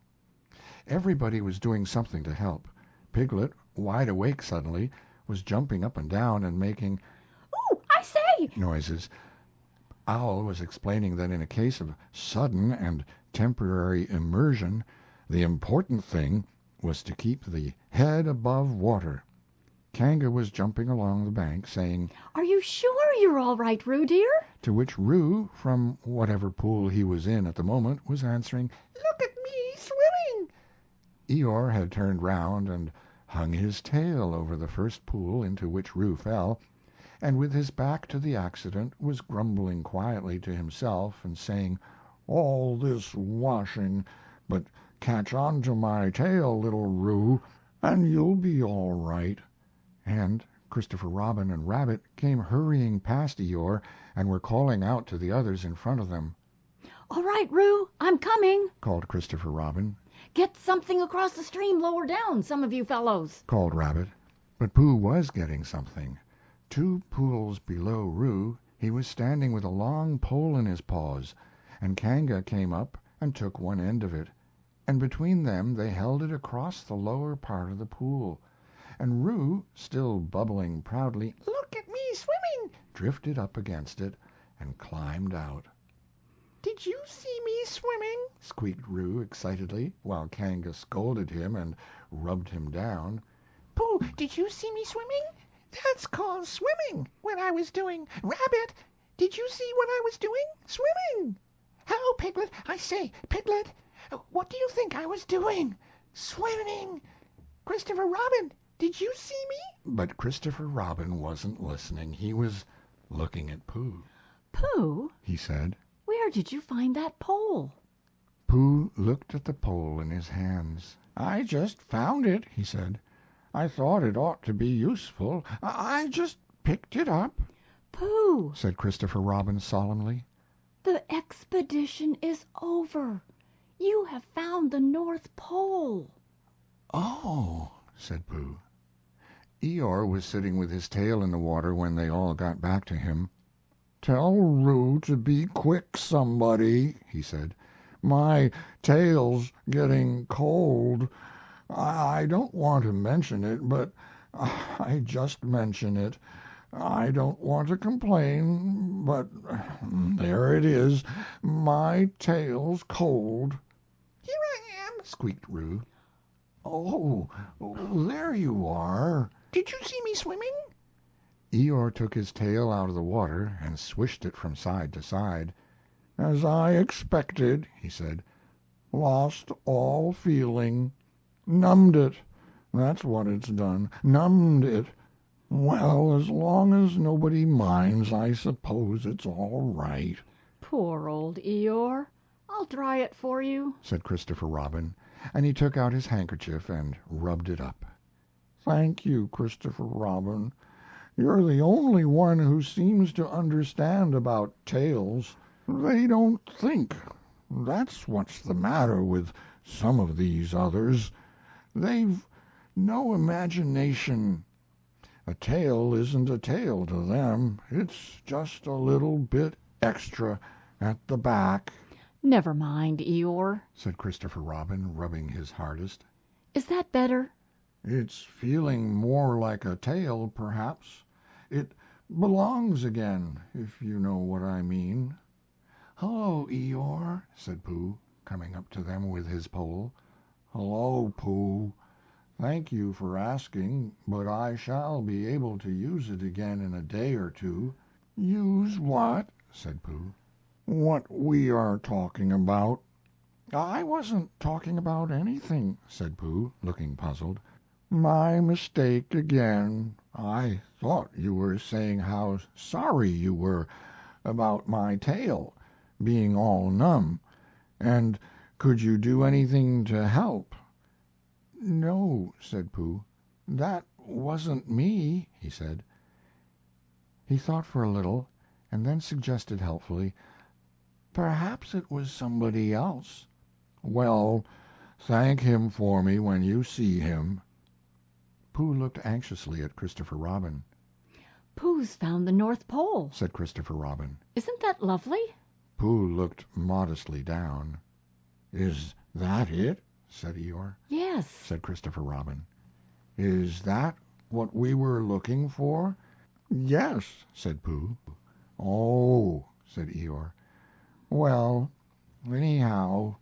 Everybody was doing something to help. Piglet, wide awake suddenly, was jumping up and down and making "Ooh, I say!" noises. Owl was explaining that in a case of sudden and temporary immersion, the important thing was to keep the head above water. Kanga was jumping along the bank, saying, Are you sure you're all right, Roo, dear? To which Roo, from whatever pool he was in at the moment, was answering, Look at me swimming. Eeyore had turned round and hung his tail over the first pool into which Roo fell, and with his back to the accident was grumbling quietly to himself and saying, All this washing, but catch on to my tail, little Roo. and you'll be all right." And Christopher Robin and Rabbit came hurrying past Eeyore and were calling out to the others in front of them. "All right, Roo, I'm coming," Called Christopher Robin. "Get something across the stream lower down, some of you fellows." Called Rabbit. But Pooh was getting something. 2 pools below Roo he was standing with a long pole in his paws, and Kanga came up and took one end of it, and between them they held it across the lower part of the pool, and Roo, still bubbling proudly, Look at me swimming. drifted up against it and climbed out. Did you see me swimming? Squeaked Roo excitedly, while Kanga scolded him and rubbed him down. Pooh, did you see me swimming? That's called swimming. What I was doing. Rabbit, did you see what I was doing? Swimming. Hello, Piglet. I say, Piglet, what do you think I was doing? Swimming. Christopher Robin, did you see me? But Christopher Robin wasn't listening. He was looking at Pooh. "Pooh, He said. where did you find that pole?" Pooh looked at the pole in his hands. "I just found it," he said. "I thought it ought to be useful. I just picked it up." "Pooh, Said Christopher Robin solemnly. the expedition is over. You have found the North Pole." "Oh," Said Pooh. Eeyore was sitting with his tail in the water when they all got back to him. "Tell Roo to be quick, somebody," he said. "My tail's getting cold. I don't want to mention it, but I just mention it. I don't want to complain, but there it is. My tail's cold." Here I am. Squeaked Roo. "Oh, there you are." Did you see me swimming? Eeyore took his tail out of the water and swished it from side to side. "As I expected," he said. "Lost all feeling. Numbed it. That's what it's done. Numbed it. Well, as long as nobody minds, I suppose it's all right." "Poor old Eeyore. I'll dry it for you," Said Christopher Robin, and he took out his handkerchief and rubbed it up. "Thank you, Christopher Robin. You're the only one who seems to understand about tails. They don't think. That's what's the matter with some of these others. They've no imagination. A tail isn't a tail to them. It's just a little bit extra at the back." "Never mind, Eeyore." Said Christopher Robin, rubbing his hardest. "Is that better?" "It's feeling more like a tail, perhaps. It belongs again, if you know what I mean." "Hello, Eeyore," said Pooh, coming up to them with his pole. "Hello, Pooh. Thank you for asking, but I shall be able to use it again in a day or two." "Use what?" said Pooh. "What we are talking about." "I wasn't talking about anything," said Pooh, looking puzzled. "My mistake again. I thought you were saying how sorry you were about my tail being all numb, and could you do anything to help?" "No," said Pooh. "That wasn't me," he said. He thought for a little, and then suggested helpfully, "Perhaps it was somebody else." "Well, thank him for me when you see him." Pooh looked anxiously at Christopher Robin. "Pooh's found the North Pole," Said Christopher Robin. "Isn't that lovely?" Pooh looked modestly down. "Is that it?" Said Eeyore. "Yes." Said Christopher Robin. "Is that what we were looking for?" "Yes," said Pooh. "Oh," Said Eeyore. "well, anyhow,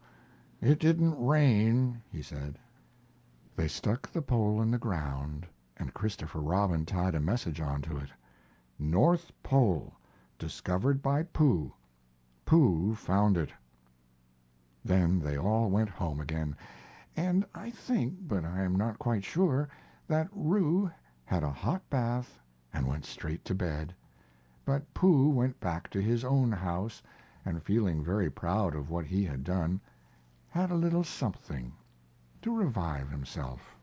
it didn't rain," he said. They stuck the pole in the ground, and Christopher Robin tied a message onto it. "North Pole, discovered by Pooh. Pooh found it." Then they all went home again, and I think, but I am not quite sure, that Roo had a hot bath and went straight to bed. But Pooh went back to his own house, and feeling very proud of what he had done, had a little something to revive himself.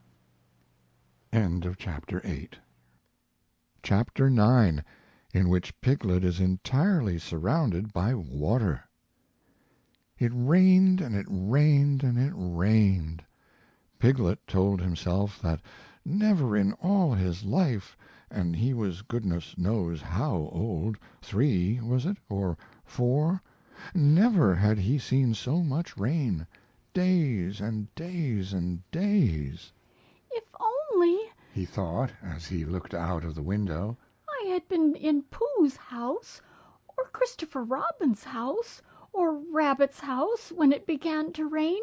End of Chapter 8. Chapter 9, in which Piglet is entirely surrounded by water. It rained and it rained and it rained. Piglet told himself that never in all his life, and he was goodness knows how old, 3, was it, or 4, never had he seen so much rain, days and days and days. If only, He thought as he looked out of the window, I had been in Pooh's house, or Christopher Robin's house, or Rabbit's house when it began to rain,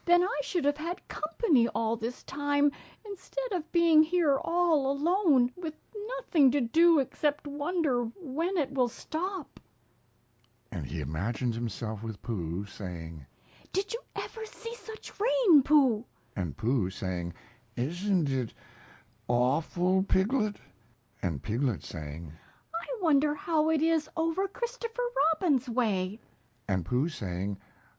then I should have had company all this time, instead of being here all alone, with nothing to do except wonder when it will stop. and he imagined himself with Pooh saying, Did you ever see such rain, Pooh? and Pooh saying, "Isn't it awful, Piglet?" and Piglet saying, I wonder how it is over Christopher Robin's way. and Pooh saying,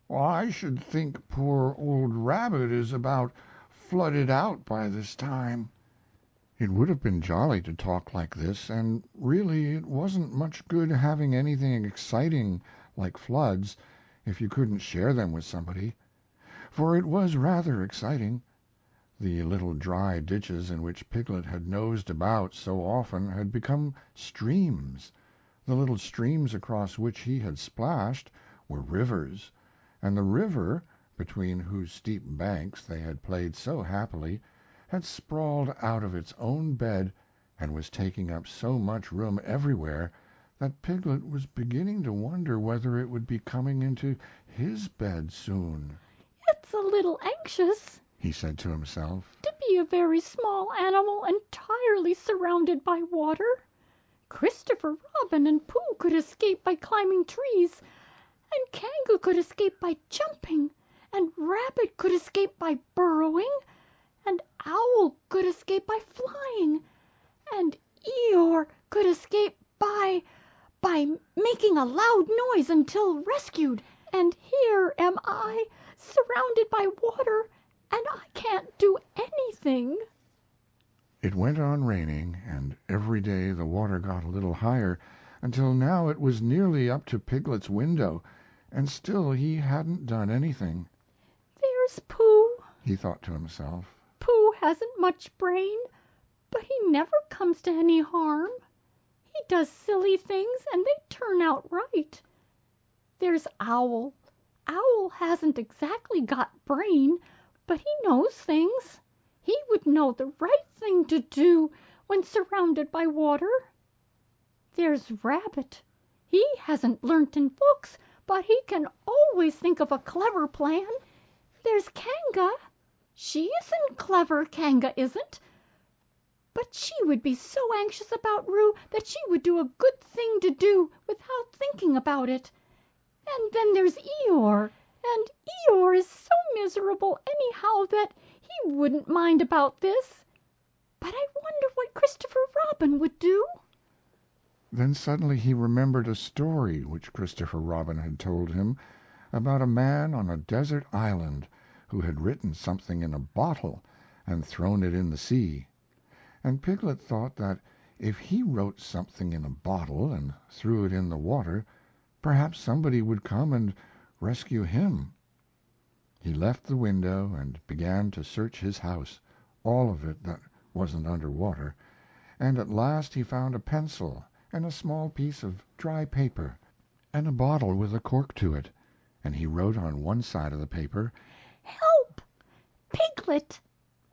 "Well, I should think poor old Rabbit is about flooded out by this time." It would have been jolly to talk like this, and really it wasn't much good having anything exciting like floods if you couldn't share them with somebody. For it was rather exciting. The little dry ditches in which Piglet had nosed about so often had become streams. The little streams across which he had splashed were rivers, and the river, between whose steep banks they had played so happily, had sprawled out of its own bed and was taking up so much room everywhere that Piglet was beginning to wonder whether it would be coming into his bed soon. It's a little anxious He said to himself, to be a very small animal entirely surrounded by water. Christopher Robin and Pooh could escape by climbing trees, and Kanga could escape by jumping, and Rabbit could escape by burrowing, and Owl could escape by flying, and Eeyore could escape by making a loud noise until rescued. And here am I, surrounded by water, and I can't do anything. It went on raining, and every day the water got a little higher, until now it was nearly up to Piglet's window, and still he hadn't done anything. There's Pooh. He thought to himself, Pooh hasn't much brain, but he never comes to any harm. He does silly things, and they turn out right. There's Owl. Owl hasn't exactly got brain, but he knows things. He would know the right thing to do when surrounded by water. There's Rabbit. He hasn't learnt in books, but he can always think of a clever plan. There's Kanga. She isn't clever, Kanga isn't. But she would be so anxious about Roo that she would do a good thing to do without thinking about it. And then there's Eeyore. And Eeyore is so miserable anyhow that he wouldn't mind about this. But I wonder what Christopher Robin would do. Then suddenly he remembered a story which Christopher Robin had told him about a man on a desert island who had written something in a bottle and thrown it in the sea. And Piglet thought that if he wrote something in a bottle and threw it in the water, perhaps somebody would come and rescue him. He left the window and began to search his house, all of it that wasn't under water, and at last he found a pencil and a small piece of dry paper and a bottle with a cork to it, and he wrote on one side of the paper, Help! Piglet!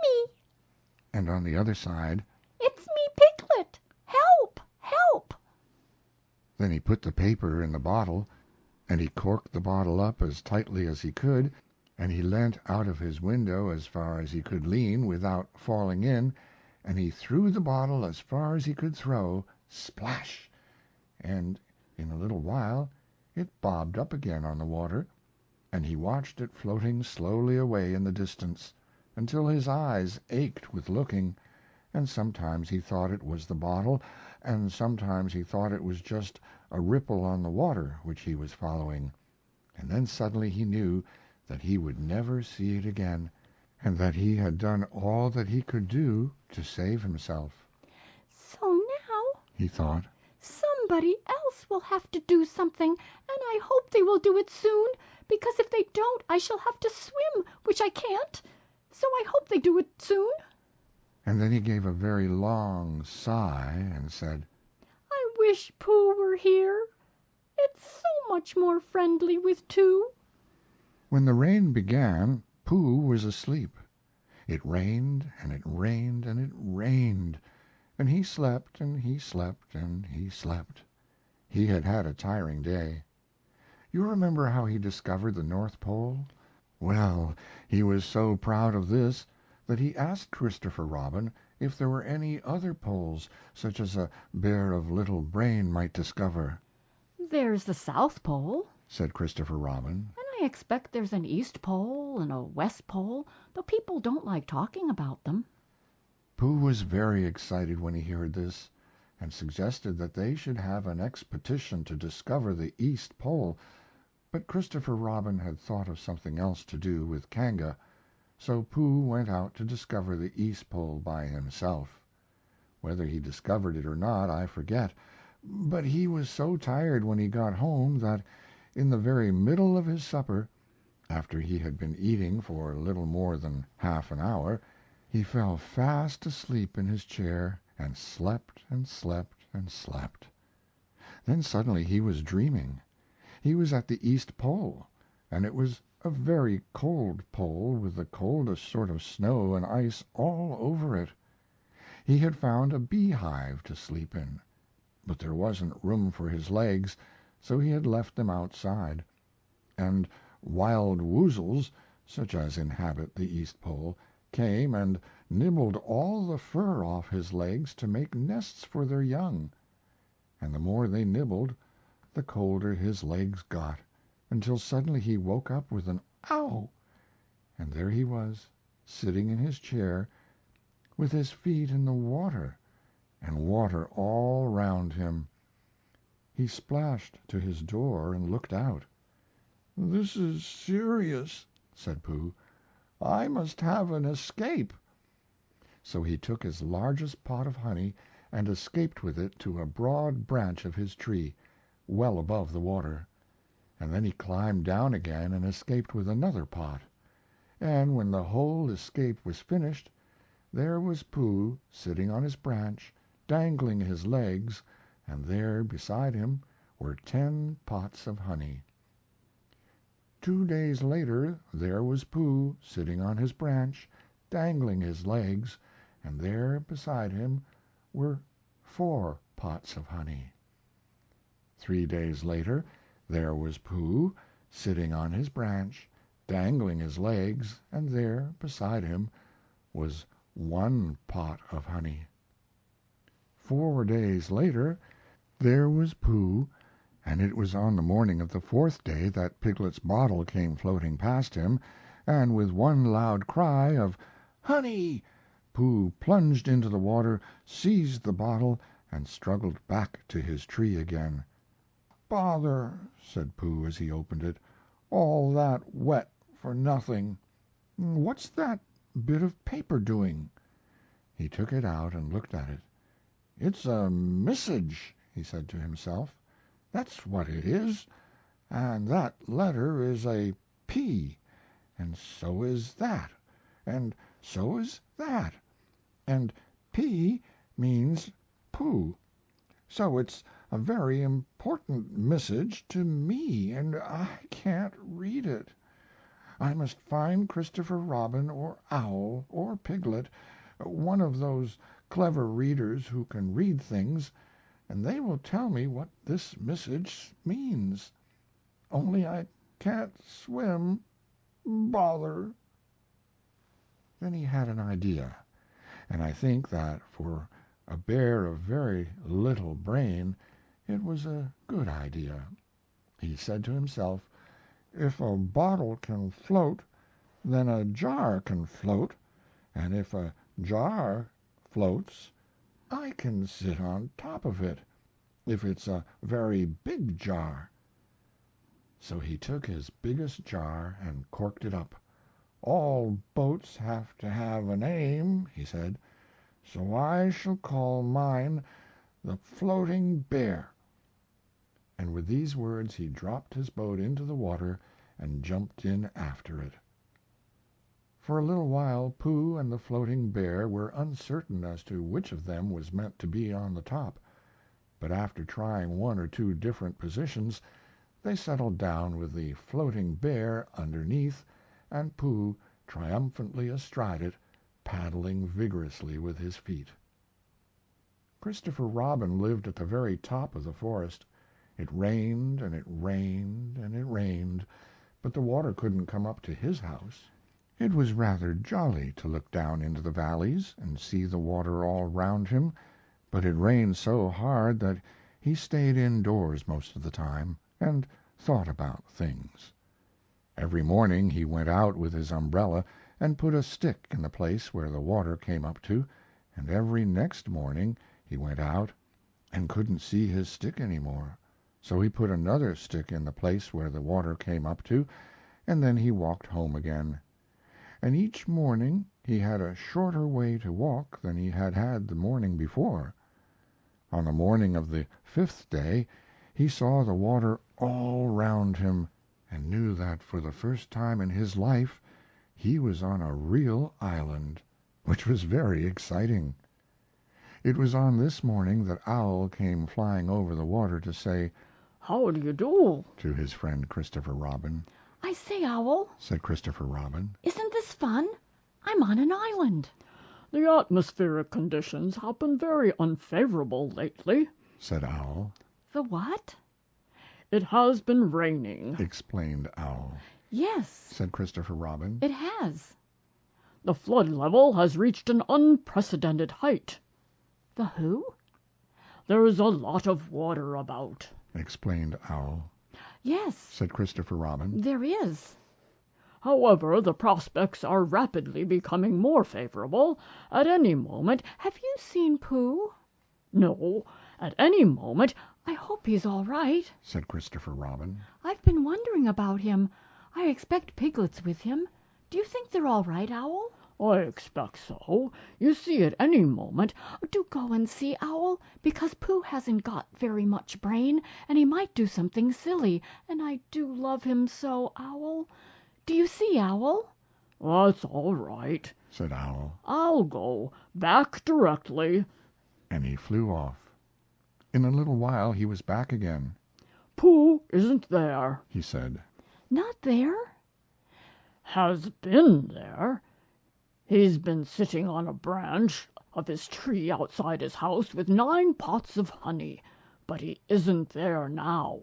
Me! and on the other side, It's me, Piglet! Help! Help! Then he put the paper in the bottle, and he corked the bottle up as tightly as he could, and he leant out of his window as far as he could lean without falling in, and he threw the bottle as far as he could throw, splash! And in a little while it bobbed up again on the water, and he watched it floating slowly away in the distance, until his eyes ached with looking, and sometimes he thought it was the bottle, and sometimes he thought it was just a ripple on the water which he was following, and then suddenly he knew that he would never see it again, and that he had done all that he could do to save himself. So now, He thought, somebody else will have to do something, and I hope they will do it soon, because if they don't, I shall have to swim, which I can't. So I hope they do it soon. and then he gave a very long sigh and said, I wish Pooh were here. It's so much more friendly with two. When the rain began, Pooh was asleep. It rained, and it rained, and it rained, and he slept, and he slept, and he slept. He had had a tiring day. You remember how he discovered the North Pole? Well, he was so proud of this that he asked Christopher Robin if there were any other poles such as a bear of little brain might discover. There's the South Pole, Said Christopher Robin. and I expect there's an East Pole and a West Pole, though people don't like talking about them. Pooh was very excited when he heard this, and suggested that they should have an expedition to discover the East Pole, but Christopher Robin had thought of something else to do with Kanga, so Pooh went out to discover the East Pole by himself. Whether he discovered it or not I forget, but he was so tired when he got home that, in the very middle of his supper, after he had been eating for little more than half an hour, he fell fast asleep in his chair and slept and slept and slept. Then suddenly he was dreaming. He was at the East Pole, and it was a very cold pole with the coldest sort of snow and ice all over it. He had found a beehive to sleep in, but there wasn't room for his legs, so he had left them outside, and wild woozles, such as inhabit the East Pole, came and nibbled all the fur off his legs to make nests for their young, and the more they nibbled the colder his legs got, until suddenly he woke up with an "Ow!" and there he was, sitting in his chair, with his feet in the water, and water all round him. He splashed to his door and looked out. "This is serious," said Pooh. "I must have an escape." So he took his largest pot of honey and escaped with it to a broad branch of his tree, well above the water, and then he climbed down again and escaped with another pot, and when the whole escape was finished, there was Pooh sitting on his branch, dangling his legs, and there beside him were 10 pots of honey. 2 days later there was Pooh sitting on his branch, dangling his legs, and there beside him were 4 pots of honey. 3 days later there was Pooh sitting on his branch, dangling his legs, and there beside him was 1 pot of honey. 4 days later there was Pooh, and it was on the morning of the 4th day that Piglet's bottle came floating past him, and with one loud cry of "Honey!" Pooh plunged into the water, seized the bottle, and struggled back to his tree again. "Bother!" said Pooh as he opened it. "All that wet for nothing. What's that bit of paper doing?" He took it out and looked at it. "It's a message," he said to himself. "That's what it is, and that letter is a P, and so is that, and so is that, and P means Pooh, so it's a very important message to me, and I can't read it. I must find Christopher Robin or Owl or Piglet, one of those clever readers who can read things, and they will tell me what this message means. Only I can't swim. Bother!" Then he had an idea, and I think that for a bear of very little brain it was a good idea. He said to himself, "If a bottle can float, then a jar can float, and if a jar floats, I can sit on top of it, if it's a very big jar." So he took his biggest jar and corked it up, "All boats have to have a name," he said, "so I shall call mine the Floating Bear." And with these words he dropped his boat into the water and jumped in after it. For a little while Pooh and the Floating Bear were uncertain as to which of them was meant to be on the top, but after trying one or two different positions they settled down with the Floating Bear underneath and Pooh triumphantly astride it, paddling vigorously with his feet. Christopher Robin lived at the very top of the forest. It rained and it rained and it rained, but the water couldn't come up to his house. It was rather jolly to look down into the valleys and see the water all round him, but it rained so hard that he stayed indoors most of the time and thought about things. Every morning he went out with his umbrella and put a stick in the place where the water came up to, and every next morning he went out and couldn't see his stick any more, so he put another stick in the place where the water came up to, and then he walked home again. And each morning he had a shorter way to walk than he had had the morning before. On the morning of the 5th day he saw the water all round him, and knew that for the first time in his life he was on a real island, which was very exciting. It was on this morning that Owl came flying over the water to say, "How do you do?" to his friend Christopher Robin. I say, Owl, Said Christopher Robin. isn't this fun? I'm on an island. "The atmospheric conditions have been very unfavorable lately." Said Owl. The what? "It has been raining." Explained Owl. Yes, Said Christopher Robin. it has. "The flood level has reached an unprecedented height." The who? "There's a lot of water about." Explained Owl. Yes, Said Christopher Robin. there is. "However, the prospects are rapidly becoming more favorable. At any moment—" Have you seen Pooh? No, at any moment. I hope he's all right. Said Christopher Robin. I've been wondering about him. I expect Piglet's with him. Do you think they're all right, Owl? I expect so. You see, at any moment. Do go and see, Owl, because Pooh hasn't got very much brain, and he might do something silly, and I do love him so, Owl. Do you see, Owl? "That's all right. Said Owl. I'll go. Back directly." And he flew off. In a little while he was back again. "Pooh isn't there." He said. Not there? "Has been there. He's been sitting on a branch of his tree outside his house with 9 pots of honey, but he isn't there now."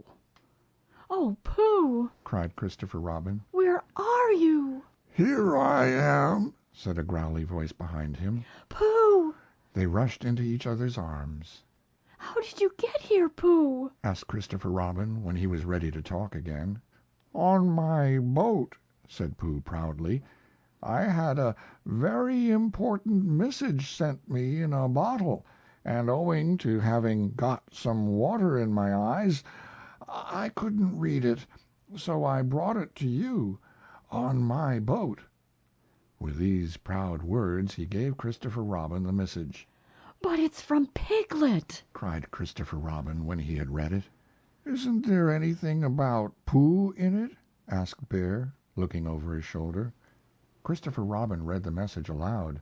Oh, Pooh, Cried Christopher Robin. where are you? Here I am, said a growly voice behind him. Pooh, They rushed into each other's arms. how did you get here, Pooh? Asked Christopher Robin when he was ready to talk again. On my boat, said Pooh proudly. I had a very important message sent me in a bottle, and owing to having got some water in my eyes, I couldn't read it, so I brought it to you on my boat. With these proud words he gave Christopher Robin the message. But it's from Piglet, Cried Christopher Robin when he had read it. Isn't there anything about Pooh in it? Asked Bear, looking over his shoulder. Christopher Robin read the message aloud.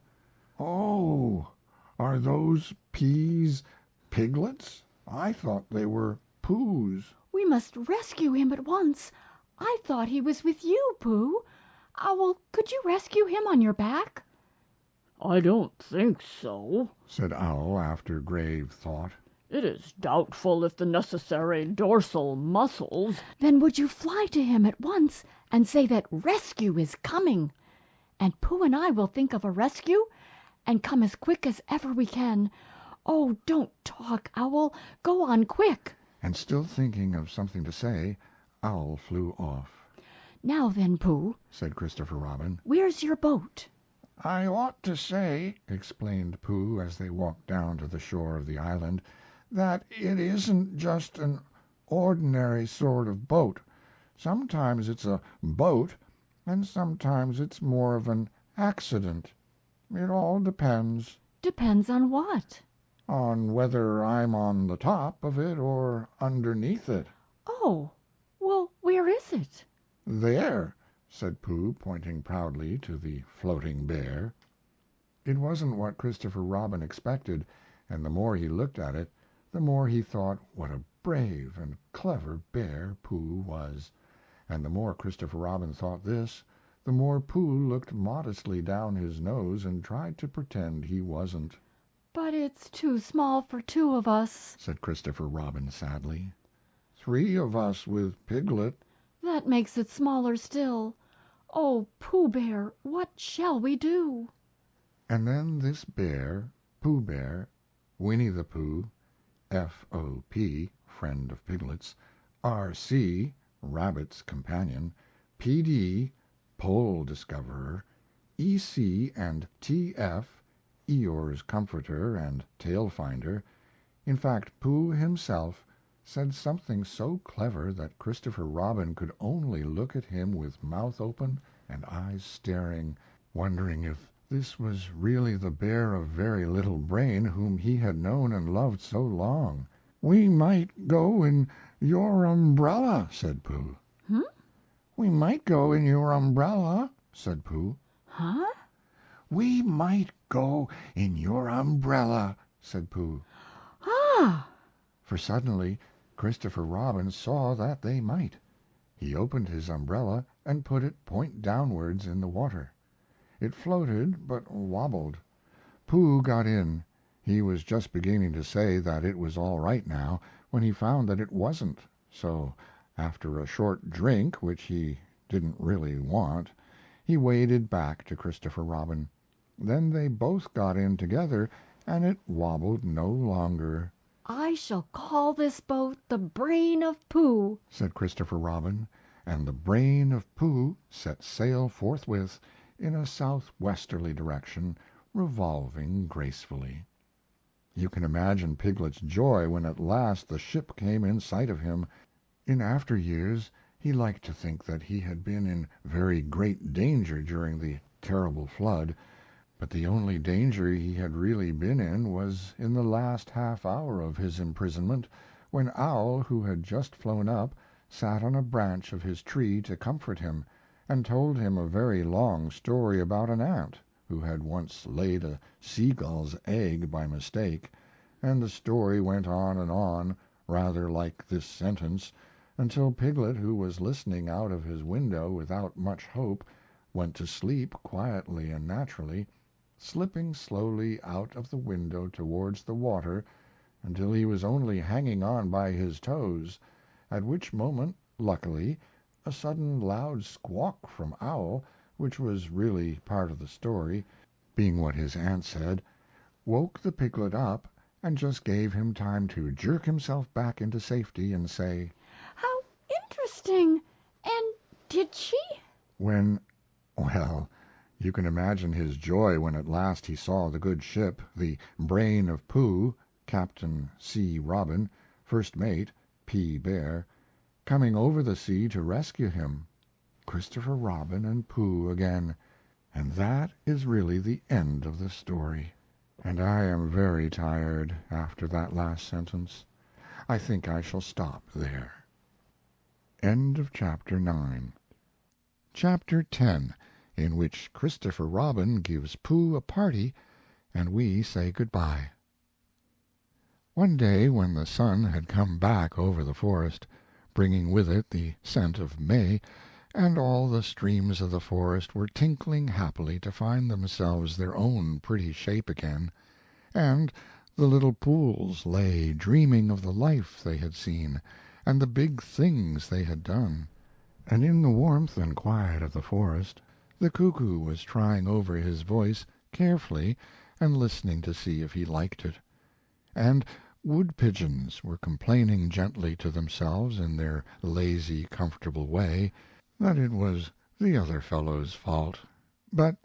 Oh, are those peas piglets? I thought they were Poohs. We must rescue him at once. I thought he was with you, Pooh. Owl, could you rescue him on your back? "I don't think so," said Owl after grave thought. "It is doubtful if the necessary dorsal muscles—" Then would you fly to him at once and say that rescue is coming? And Pooh and I will think of a rescue and come as quick as ever we can. Oh, don't talk, Owl. Go on quick. And still thinking of something to say, Owl flew off. Now then, Pooh, Said Christopher Robin. where's your boat? I ought to say, explained Pooh as they walked down to the shore of the island, that it isn't just an ordinary sort of boat. Sometimes it's a boat, and sometimes it's more of an accident. It all depends. Depends on what? On whether I'm on the top of it or underneath it. Oh, well, where is it? There, said Pooh, pointing proudly to the floating bear. It wasn't what Christopher Robin expected, and the more he looked at it, the more he thought what a brave and clever bear Pooh was. And the more Christopher Robin thought this, the more Pooh looked modestly down his nose and tried to pretend he wasn't. But it's too small for two of us, said Christopher Robin sadly. 3 of us with Piglet. That makes it smaller still. Oh, Pooh Bear, what shall we do? And then this bear, Pooh Bear, Winnie the Pooh, F.O.P., friend of Piglet's, R.C., Rabbit's companion, P.D., Pole discoverer, E.C. and T.F., Eeyore's comforter and tail finder, in fact, Pooh himself, said something so clever that Christopher Robin could only look at him with mouth open and eyes staring, wondering if this was really the bear of very little brain whom he had known and loved so long. "We might go in your umbrella," said Pooh. "We might go in your umbrella," said Pooh. Huh? "We might go in your umbrella," said Pooh. Ah! For suddenly Christopher Robin saw that they might. He opened his umbrella and put it point downwards in the water. It floated, but wobbled. Pooh got in. He was just beginning to say that it was all right now, when he found that it wasn't, so after a short drink, which he didn't really want, he waded back to Christopher Robin. Then they both got in together, and it wobbled no longer. I shall call this boat the Brain of Pooh, said Christopher Robin, and the Brain of Pooh set sail forthwith in a southwesterly direction, revolving gracefully. You can imagine Piglet's joy when at last the ship came in sight of him. In after years he liked to think that he had been in very great danger during the terrible flood, but the only danger he had really been in was in the last half hour of his imprisonment, when Owl, who had just flown up, sat on a branch of his tree to comfort him, and told him a very long story about an ant who had once laid a seagull's egg by mistake, and the story went on, rather like this sentence, until Piglet, who was listening out of his window without much hope, went to sleep quietly and naturally, slipping slowly out of the window towards the water until he was only hanging on by his toes, at which moment, luckily, a sudden loud squawk from Owl, which was really part of the story, being what his aunt said, woke the piglet up and just gave him time to jerk himself back into safety and say, How interesting! And did she? Well, you can imagine his joy when at last he saw the good ship, the Brain of Pooh, Captain C. Robin, first mate P. Bear, coming over the sea to rescue him. Christopher Robin and Pooh again. And that is really the end of the story. And I am very tired after that last sentence. I think I shall stop there. End of Chapter 9. Chapter 10, in which Christopher Robin gives Pooh a party and we say good-bye. One day when the sun had come back over the forest, bringing with it the scent of May, and all the streams of the forest were tinkling happily to find themselves their own pretty shape again, and the little pools lay dreaming of the life they had seen and the big things they had done, and in the warmth and quiet of the forest the cuckoo was trying over his voice carefully and listening to see if he liked it, and wood-pigeons were complaining gently to themselves in their lazy, comfortable way that it was the other fellow's fault, but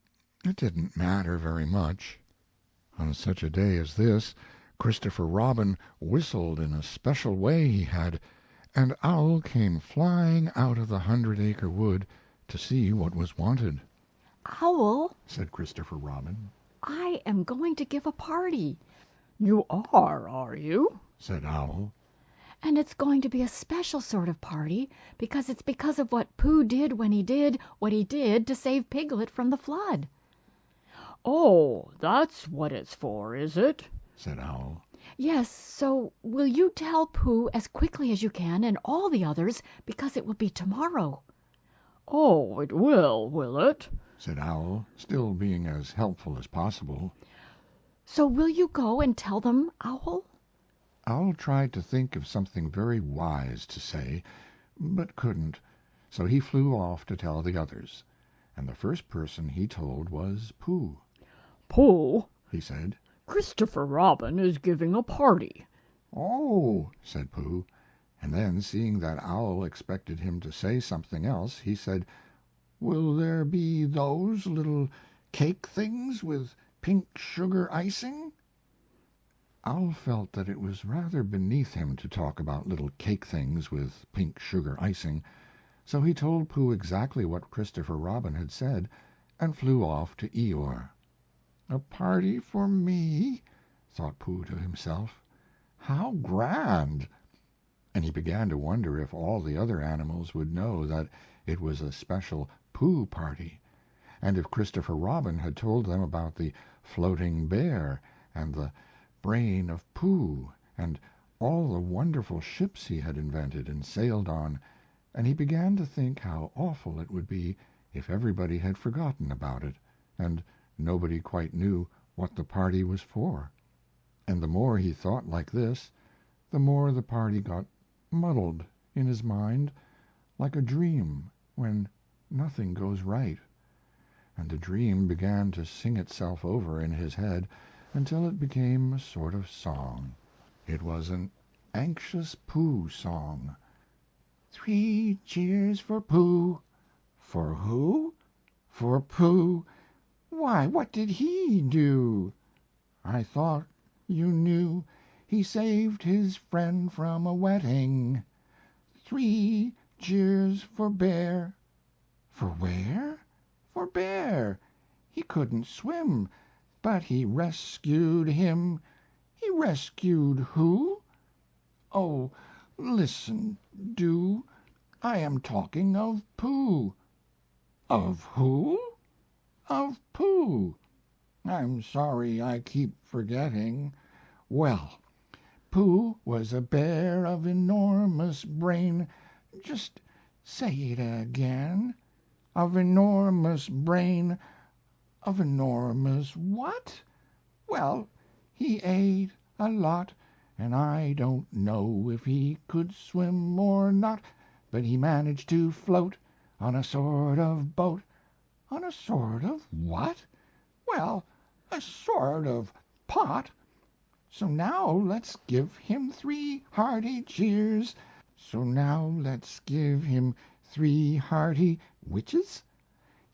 it didn't matter very much. On such a day as this, Christopher Robin whistled in a special way he had, and Owl came flying out of the 100-acre wood to see what was wanted. Owl, Said Christopher Robin. I am going to give a party. You are you? Said Owl. And it's going to be a special sort of party because it's because of what Pooh did when he did what he did to save Piglet from the flood. Oh, that's what it's for, is it? Said Owl. Yes, so will you tell Pooh as quickly as you can and all the others because it will be tomorrow? Oh, it will it? Said Owl, still being as helpful as possible. So will you go and tell them, Owl? Owl tried to think of something very wise to say, but couldn't, so he flew off to tell the others, and the first person he told was Pooh. Pooh, He said. Christopher Robin is giving a party. Oh, said Pooh, and then, seeing that Owl expected him to say something else, he said, Will there be those little cake things with pink sugar icing? Owl felt that it was rather beneath him to talk about little cake things with pink sugar icing, so he told Pooh exactly what Christopher Robin had said, and flew off to Eeyore. A party for me? Thought Pooh to himself. How grand! And he began to wonder if all the other animals would know that it was a special Pooh party, and if Christopher Robin had told them about the floating bear and the brain of Pooh and all the wonderful ships he had invented and sailed on, and he began to think how awful it would be if everybody had forgotten about it, and nobody quite knew what the party was for. And the more he thought like this, the more the party got muddled in his mind, like a dream when nothing goes right. And the dream began to sing itself over in his head until it became a sort of song. It was an anxious Pooh song. 3 cheers for Pooh. For who? For Pooh. Why, what did he do? I thought you knew he saved his friend from a wetting. 3 cheers for Bear. For where? For Bear. He couldn't swim, but he rescued him. He rescued who? Oh, listen, do. I am talking of Pooh. Of who? Of Pooh. I'm sorry I keep forgetting. Well, Pooh was a bear of enormous brain. Just say it again. Of enormous brain. Of enormous what? Well, he ate a lot, and I don't know if he could swim or not, but he managed to float on a sort of boat. On a sort of what? Well, a sort of pot. So now let's give him 3 hearty cheers. So now let's give him 3 hearty witches,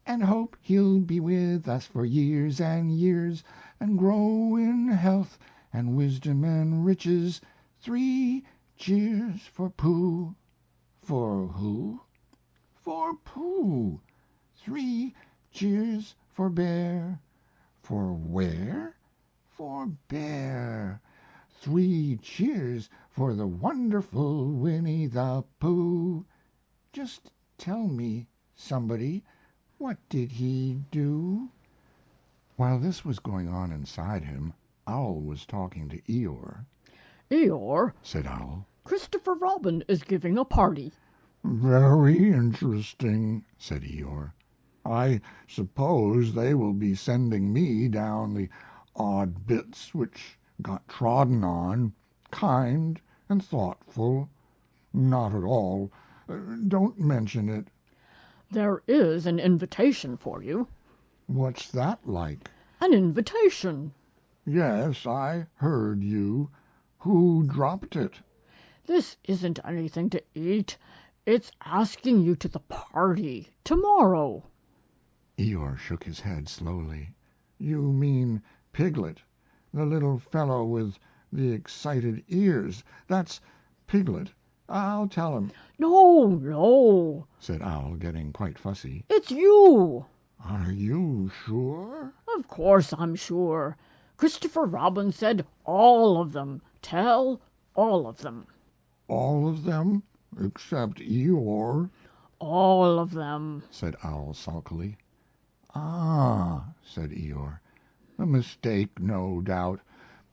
and hope he'll be with us for years and years, and grow in health and wisdom and riches. 3 cheers for Pooh. For who? For Pooh. 3 cheers for Bear. For where? For Bear. 3 cheers for the wonderful Winnie the Pooh. Just tell me, somebody, what did he do? While this was going on inside him, Owl was talking to Eeyore. Eeyore, Said Owl. Christopher Robin is giving a party. Very interesting, said Eeyore. I suppose they will be sending me down the odd bits which got trodden on, kind and thoughtful. Not at all. Don't mention it. There is an invitation for you. What's that like? An invitation. Yes, I heard you. Who dropped it? This isn't anything to eat. It's asking you to the party tomorrow. Eeyore shook his head slowly. You mean Piglet, the little fellow with the excited ears. That's Piglet, I'll tell him, No, no, said Owl, getting quite fussy. it's you. Are you sure? Of course I'm sure. Christopher Robin said all of them. Tell all of them. All of them except Eeyore? All of them. Said Owl sulkily. Ah, said Eeyore. A mistake, no doubt.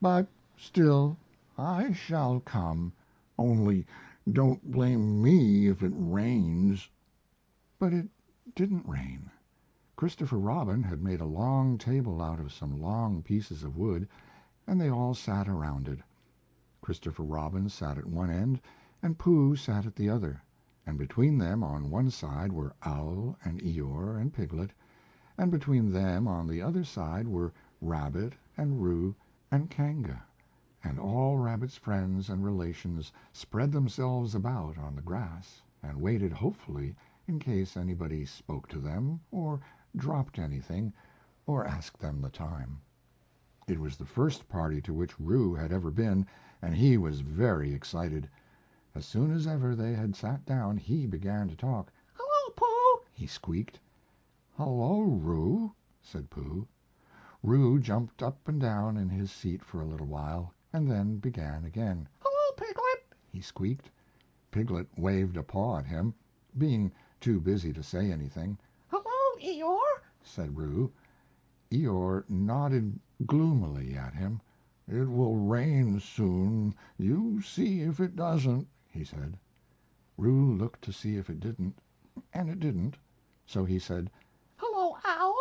But still, I shall come. Only don't blame me if it rains. But it didn't rain. Christopher Robin had made a long table out of some long pieces of wood, and they all sat around it. Christopher Robin sat at one end, and Pooh sat at the other, and between them on one side were Owl and Eeyore and Piglet, and between them on the other side were Rabbit and Roo and Kanga, and all Rabbit's friends and relations spread themselves about on the grass and waited hopefully in case anybody spoke to them or dropped anything or asked them the time. It was the first party to which Roo had ever been, and he was very excited. As soon as ever they had sat down he began to talk. Hello, Pooh, He squeaked. "Hello, Roo," said Pooh. Roo jumped up and down in his seat for a little while, and then began again. Hello, Piglet. He squeaked. Piglet waved a paw at him, being too busy to say anything. Hello, Eeyore. Said Roo. Eeyore nodded gloomily at him. It will rain soon. You see if it doesn't, he said. Roo looked to see if it didn't, and it didn't. So he said, Hello, Owl.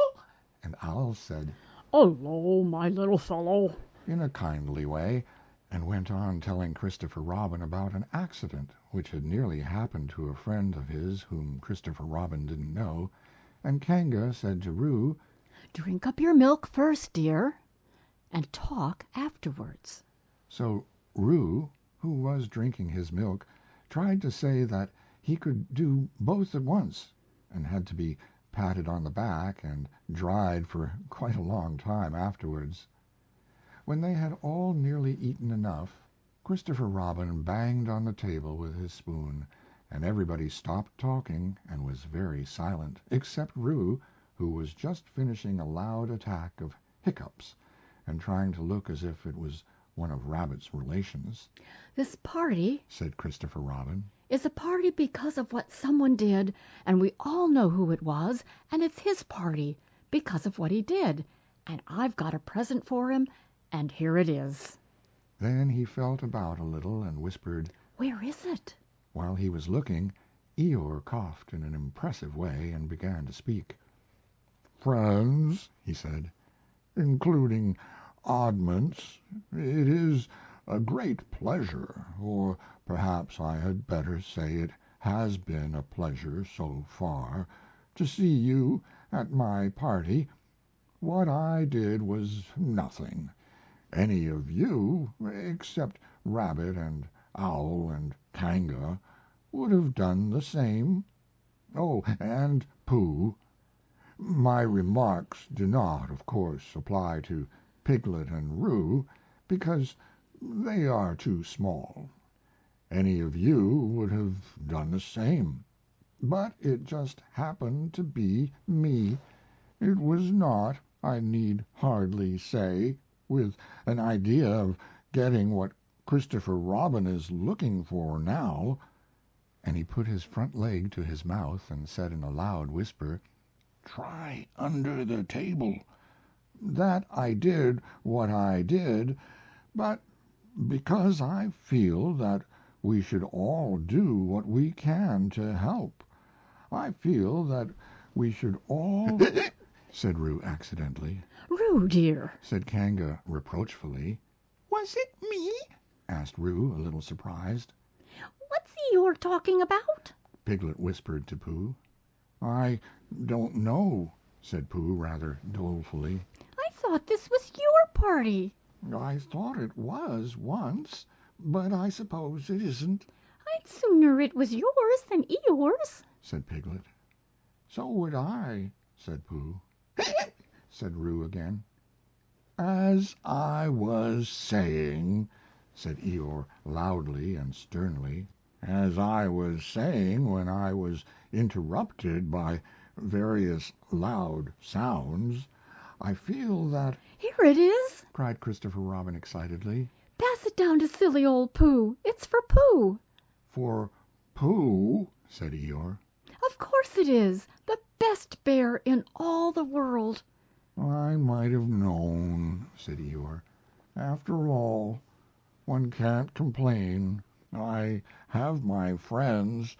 and Owl said, Hello, my little fellow. in a kindly way, and went on telling Christopher Robin about an accident which had nearly happened to a friend of his whom Christopher Robin didn't know, and Kanga said to Roo, Drink up your milk first, dear, and talk afterwards. So Roo, who was drinking his milk, tried to say that he could do both at once, and had to be patted on the back and dried for quite a long time afterwards. When they had all nearly eaten enough, Christopher Robin banged on the table with his spoon, and everybody stopped talking and was very silent, except Roo, who was just finishing a loud attack of hiccups and trying to look as if it was one of Rabbit's relations. This party Said Christopher Robin. is a party because of what someone did, and we all know who it was, and it's his party because of what he did. And I've got a present for him, and here it is. Then he felt about a little and whispered. Where is it? While he was looking, Eeyore coughed in an impressive way and began to speak. friends, He said, including oddments, it is a great pleasure, or perhaps I had better say it has been a pleasure so far, to see you at my party. What I did was nothing. Any of you, except Rabbit and Owl and Kanga, would have done the same. Oh, and Pooh. My remarks do not, of course, apply to Piglet and Roo, because they are too small. Any of you would have done the same. But it just happened to be me. It was not, I need hardly say, with an idea of getting what Christopher Robin is looking for now. and he put his front leg to his mouth and said in a loud whisper, Try under the table. That I did what I did, but because I feel that we should all do what we can to help. I feel that we should all said Roo accidentally. Roo, dear. Said Kanga reproachfully. Was it me? Asked Roo, a little surprised. What's Eeyore talking about? Piglet whispered to Pooh. I don't know, Said Pooh rather dolefully. I thought this was your party. I thought it was once, but I suppose it isn't, I'd sooner it was yours than Eeyore's. Said Piglet. so would I, Said Pooh. Said Roo again. as I was saying, Said Eeyore loudly and sternly. As I was saying when I was interrupted by various loud sounds, I feel that Here it is. cried Christopher Robin excitedly. Pass it down to silly old Pooh. It's for Pooh. for Pooh, said Eeyore. Of course it is. The best bear in all the world. I might have known, said Eeyore. After all, one can't complain. I have my friends.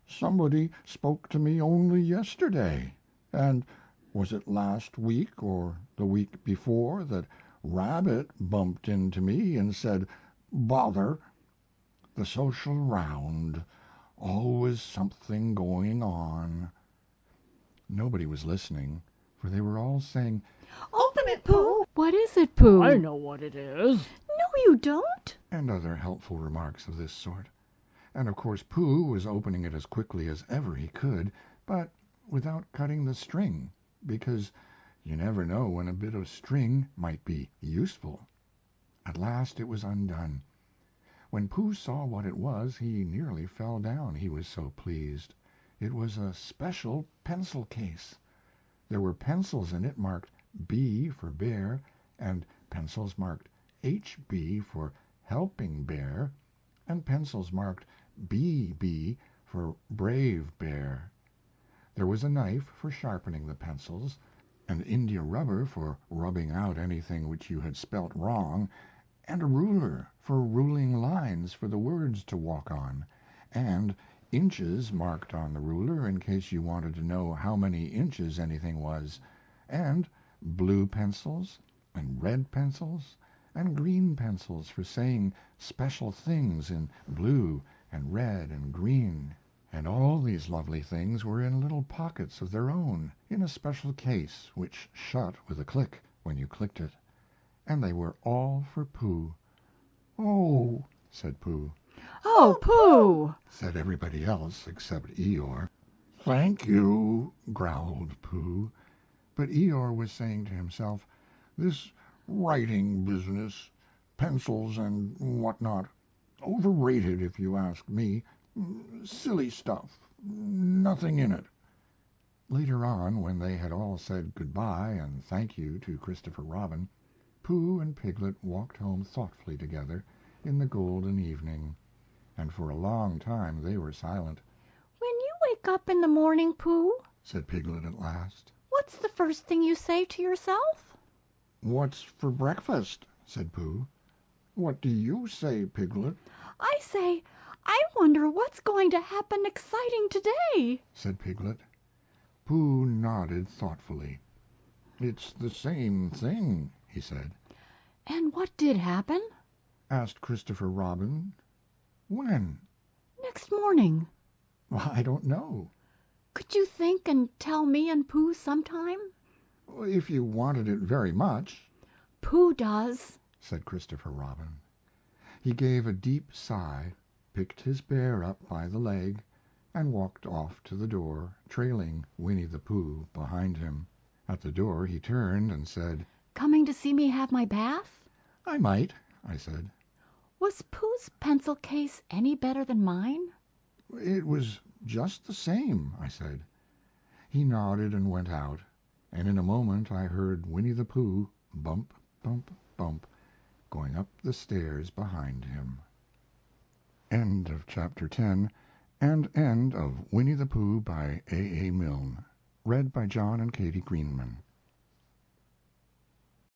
Somebody spoke to me only yesterday. And was it last week or the week before that Rabbit bumped into me and said, "Bother, the social round. Always something going on." Nobody was listening, for they were all saying, Open it, Pooh. What is it, Pooh? I know what it is. No, you don't. and other helpful remarks of this sort. And of course Pooh was opening it as quickly as ever he could, but without cutting the string, because you never know when a bit of string might be useful. At last it was undone. When Pooh saw what it was, he nearly fell down, he was so pleased. It was a special pencil case. There were pencils in it marked B for bear, and pencils marked HB for helping bear, and pencils marked BB for brave bear. There was a knife for sharpening the pencils, and India rubber for rubbing out anything which you had spelt wrong, and a ruler for ruling lines for the words to walk on, and inches marked on the ruler in case you wanted to know how many inches anything was, and blue pencils, and red pencils, and green pencils for saying special things in blue and red and green. And all these lovely things were in little pockets of their own, in a special case which shut with a click when you clicked it. And they were all for Pooh. "Oh," said Pooh. Oh, Pooh! Said everybody else except Eeyore. "Thank you," Growled Pooh. But Eeyore was saying to himself, "This writing business, pencils and what not, overrated if you ask me. Silly stuff, nothing in it." Later on, when they had all said good-bye and thank you to Christopher Robin, Pooh and Piglet walked home thoughtfully together in the golden evening, and for a long time they were silent. When you wake up in the morning, Pooh, Said Piglet at last. what's the first thing you say to yourself? "What's for breakfast?" Said Pooh. "What do you say, Piglet?" I say, I wonder what's going to happen exciting today. Said Piglet. Pooh nodded thoughtfully. "It's the same thing," He said. And what did happen? Asked Christopher Robin. When? Next morning. Well, I don't know. Could you think and tell me and Pooh sometime? If you wanted it very much, Pooh does. said Christopher Robin. He gave a deep sigh, picked his bear up by the leg, and walked off to the door, trailing Winnie the Pooh behind him. At the door he turned and said, Coming to see me have my bath? "I might," I said. Was Pooh's pencil case any better than mine? "It was just the same," I said. He nodded and went out, and in a moment I heard Winnie the Pooh bump, bump, bump, going up the stairs behind him. End of Chapter 10 and end of Winnie the Pooh by A. Milne. Read by John and Katie Greenman.